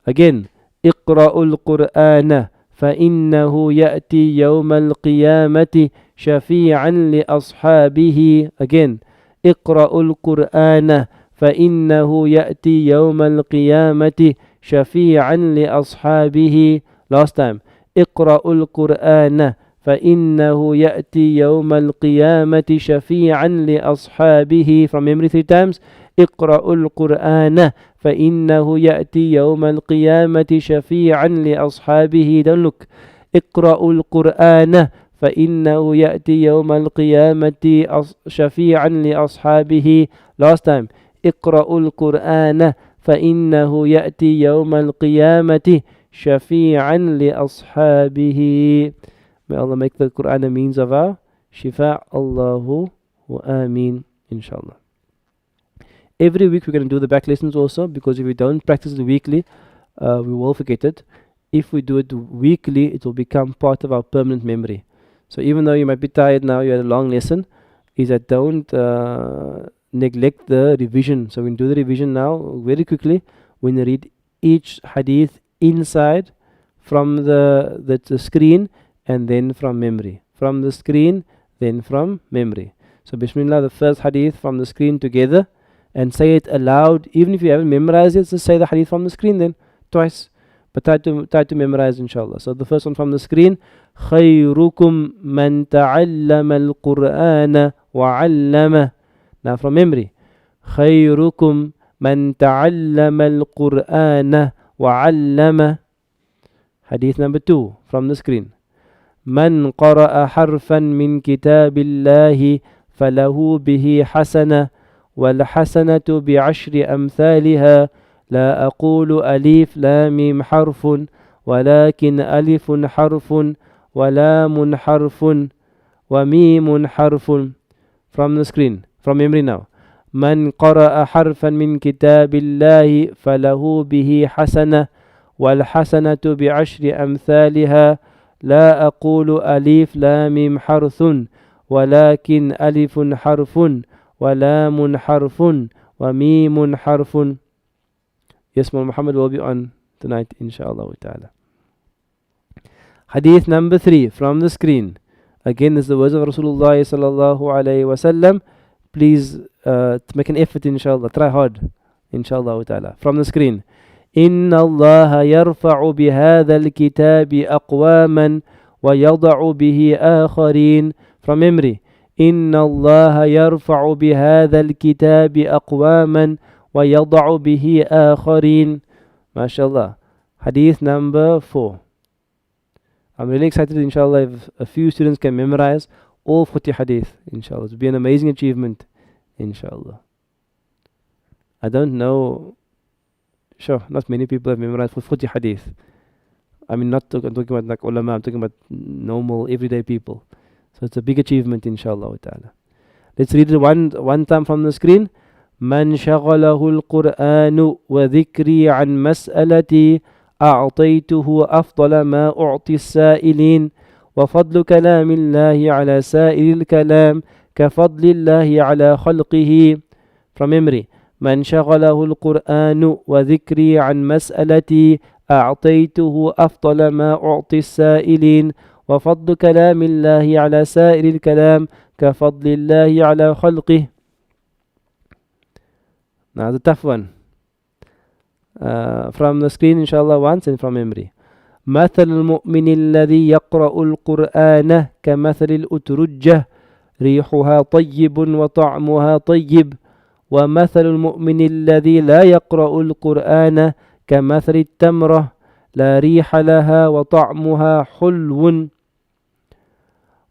Again. Iqra'ul Qur'ana فَإِنَّهُ يَأْتِي يَوْمَ الْقِيَامَةِ شَفِيعًا لِأَصْحَابِهِ. Again. Iqra'ul Qur'ana فَإِنَّهُ يَأْتِي يَوْمَ الْقِيَامَةِ شَفِيعًا لِأَصْحَابِهِ. Last time. Iqra'ul Qur'ana فإنه يأتي يوم القيامة شفيعا لأصحابه. From memory 3 times. اقرأوا القرآن فإنه يأتي يوم القيامة شفيعا لأصحابه. Don't look. اقرأوا القرآن فإنه يأتي يوم القيامة شفيعا لأصحابه. Last time. اقرأوا القرآن فإنه يأتي يوم القيامة شفيعا لأصحابه. May Allah make the Quran a means of our shifa. Allahu wa ameen. Inshallah. Every week we're going to do the back lessons also, because if we don't practice it weekly, we will forget it. If we do it weekly, it will become part of our permanent memory. So even though you might be tired now, you had a long lesson, is that don't neglect the revision. So we can do the revision now very quickly. When you read each hadith inside from the screen and then from memory. From the screen, then from memory. So Bismillah, the first hadith from the screen together, and say it aloud. Even if you haven't memorized it, just say the hadith from the screen then twice. But try to memorize, inshallah. So the first one from the screen. خيركم من تعلم القرآن وعلمه. Now from memory. خيركم من تعلم القرآن وعلمه. Hadith number 2 from the screen. من قرأ حرفا من كتاب الله فله به حسنة والحسنة بعشر أمثالها. لا أقول ألف لام ميم حرف ولكن ألف حرف ولام حرف وميم حرف. From the screen, from memory now. من قرأ حرفا من كتاب الله فله به حسنة والحسنة بعشر أمثالها. لا أقول ألف لام ميم حرف ولكن ألف حرف ولام حرف وميم حرف. Yes, Muhammad will be on tonight, inshallah ta'ala. Hadith number 3 from the screen. Again, this is the words of Rasulullah sallallahu alayhi wa sallam. Please make an effort, inshallah. Try hard, inshallah ta'ala. From the screen. إن الله يرفع بهذا الكتاب أقواما ويضع به آخرين. From memory. إن الله يرفع بهذا الكتاب أقواما ويضع به آخرين. MashaAllah. Hadith number 4. I'm really excited, inshallah, if a few students can memorize all 40 hadith, inshallah. It will be an amazing achievement, inshallah. I don't know, sure, not many people have memorized 40 hadith. I mean, I'm talking about like ulama, I'm talking about normal, everyday people. So it's a big achievement, inshallah ta'ala. Let's read it one time from the screen. من شغله القرآن وذكري عن مسألتي أعطيته أفضل ما أعطي السائلين وفضل كلام الله على سائر الكلام كفضل الله على خلقه. From memory. من شغله القرآن وذكري عن مسألتي أعطيته أفضل ما أعطي السائلين وفضل كلام الله على سائر الكلام كفضل الله على خلقه. Now the tough one. From the screen, inshallah, once, and from memory. مثل المؤمن الذي يقرأ القرآن كمثل الأترجة ريحها طيب وطعمها طيب ومثل المؤمن الذي لا يقرأ القرآن كمثل التمرة لا ريح لها وطعمها حلو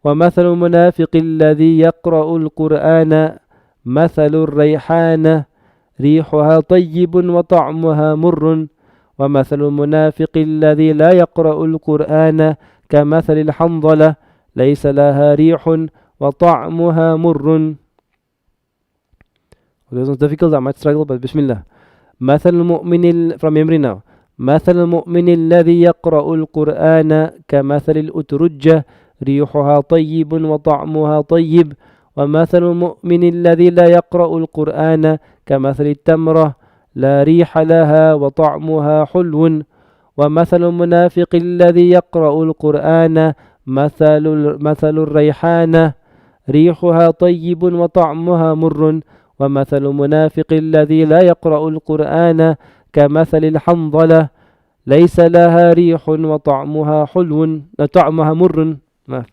ومثل المنافق الذي يقرأ القرآن مثل الريحانة ريحها طيب وطعمها مر ومثل المنافق الذي لا يقرأ القرآن كمثل الحنظلة ليس لها ريح وطعمها مر. This was difficult, I might struggle, but Bismillah. مثل المؤمن from memory now. مثل المؤمن الذي يقرأ القرآن كمثل الأترجة ريحها طيب وطعمها طيب ومثل المؤمن الذي لا يقرأ القرآن كمثل التمرة لا ريح لها وطعمها حلو ومثل المنافق الذي يقرأ القرآن مثل الريحانة ريحها طيب وطعمها مر ومثل المنافق الذي لا يقرأ القرآن كمثل الحنظلة ليس لها ريح وطعمها حلو طعمها مر. ما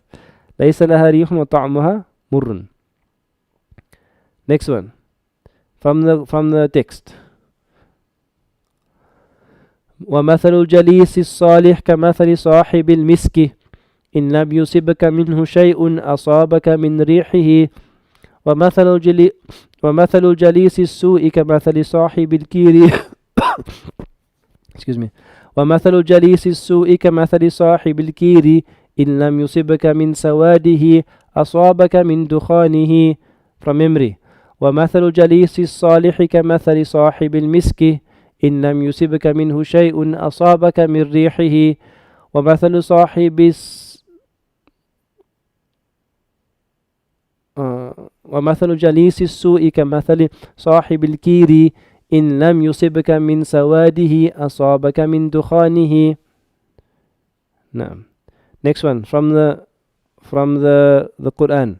ليس لها ريح وطعمها مر. Next one from the text. ومثل الجليس الصالح كمثل صاحب المسك إن لم يصبك منه شيء أصابك من ريحه ومثل الجليس السوء كمثل صاحب الكير excuse me ومثل الجليس السوء كمثل صاحب الكير إن لم يصبك من سواده أصابك من دخانه. From memory. ومثل الجليس الصالح كمثل صاحب المسك إن لم يصبك منه شيء أصابك من ريحه ومثل ومثل جليس السوء كمثل صاحب الكير إن لم يصبك من سواده أصابك من دخانه. نعم. Next one from the Quran.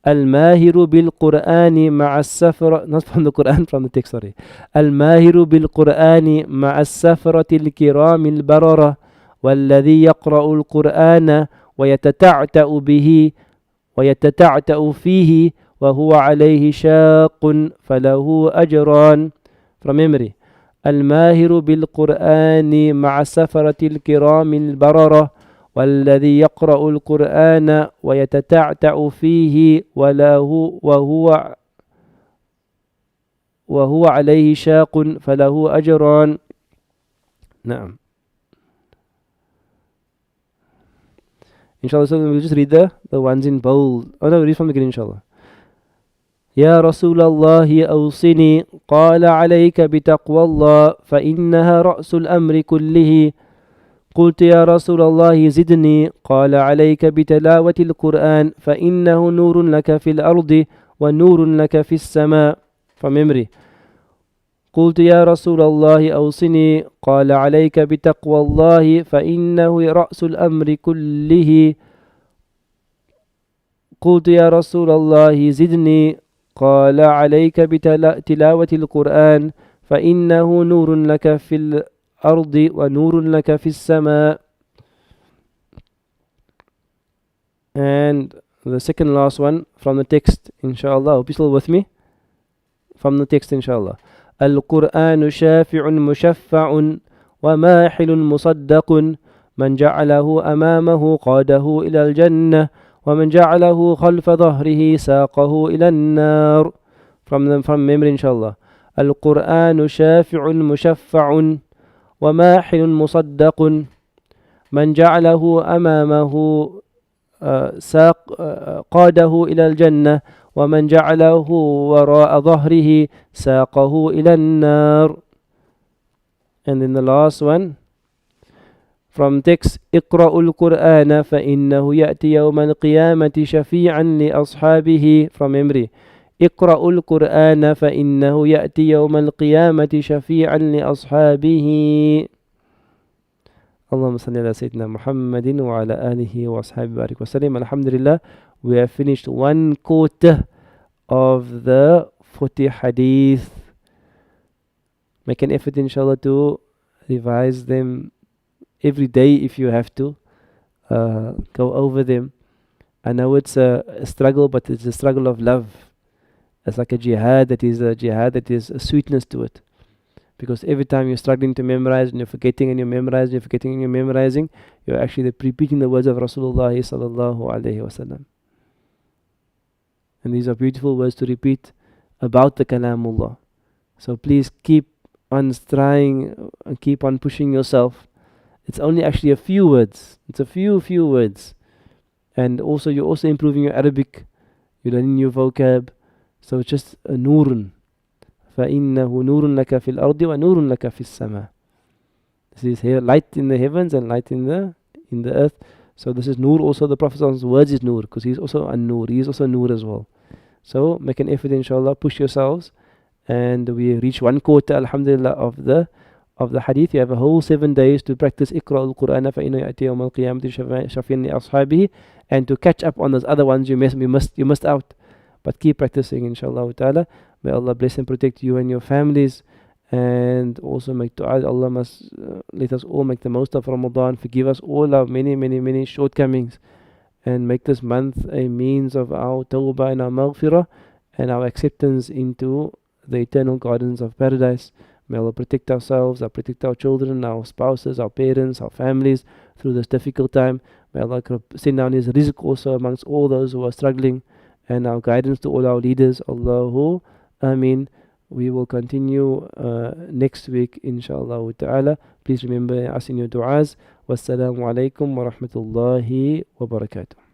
الماهر بالقرآن مع السفر not from the Quran from the text sorry. الماهر بالقرآن مع السفرة الكرام البررة والذي يقرأ القرآن ويتتعتأ فيه وهو عليه شاق فله أجران. From memory. الماهر بالقرآن مع السفرة الكرام البررة والذي يقرأ القرآن ويتتعتع فيه وهو عليه شاق فله أجران. نعم. Inshallah, so we'll just read the ones in bold. Oh no, read from the beginning, inshallah. يا رسول الله أوصني قال عليك بتقوى الله فإنها رأس الأمر كله. قلت يا رسول الله زدني قال عليك بتلاوة القرآن فإنه نور لك في الأرض ونور لك في السماء. From memory. قلت يا رسول الله أوصني قال عليك بتقوى الله فإنه رأس الأمر كله. قلت يا رسول الله زدني قال عليك بتلاوة القرآن فإنه نور لك في الأرض ونور لك في السماء. And the second last one from the text, inshallah. Hope you're still with me? From the text, inshallah. القرآن شافع مشفع وماحل مصدق من جعله أمامه قاده إلى الجنة ومن جعله خلف ظهره ساقه إلى النار. From memory, inshallah. القرآن شافع مشفع وماحل مصدق من جعله أمامه قاده إلى الجنة ومن جعله وراء ظهره ساقه إلى النار. And then the last one from text اقرأوا القرآن فإنه يأتي يوم القيامة شفيعا لأصحابه. From memory. اقرأوا القرآن فإنه يأتي يوم القيامة شفيعا لأصحابه. اللهم صل على سيدنا محمد وعلى آله وأصحابه بارك وسلم. Alhamdulillah, we have finished one quarter of the 40 hadith. Make an effort, inshallah, to revise them every day if you have to. Go over them. I know it's a struggle, but it's a struggle of love. It's like a jihad that is a sweetness to it. Because every time you're struggling to memorize and you're forgetting and you're memorizing, you're actually repeating the words of Rasulullah sallallahu alaihi wasallam. And these are beautiful words to repeat about the Kalamullah. So please keep on trying and keep on pushing yourself. It's only actually a few words. It's a few words. And also you're also improving your Arabic. You're learning new vocab. So it's just a nurun. فَإِنَّهُ نُورٌ لَكَ فِي الْأَرْضِ وَنُورٌ لَكَ فِي السَّمَاءِ. This is here, light in the heavens and light in the earth. So this is nur. Also the Prophet's words is nur, because he's also a nur. He is also nur as well. So make an effort, inshallah, push yourselves. And we reach one quarter, alhamdulillah, of the hadith. You have a whole 7 days to practice اقرأ القرآن فإنه يأتي يوم القيامة شفيعا لأصحابه, and to catch up on those other ones you missed out. But keep practicing, inshallah ta'ala. May Allah bless and protect you and your families. And also make dua. Allah must let us all make the most of Ramadan. Forgive us all our many shortcomings. and make this month a means of our tawbah and our maghfirah and our acceptance into the eternal gardens of paradise. May Allah protect ourselves, protect our children, our spouses, our parents, our families through this difficult time. May Allah send down His rizq also amongst all those who are struggling, and our guidance to all our leaders. Allahu Ameen. We will continue next week, inshallah ta'ala. Please remember us in your du'as. Wassalamu alaikum wa rahmatullahi wa barakatuh.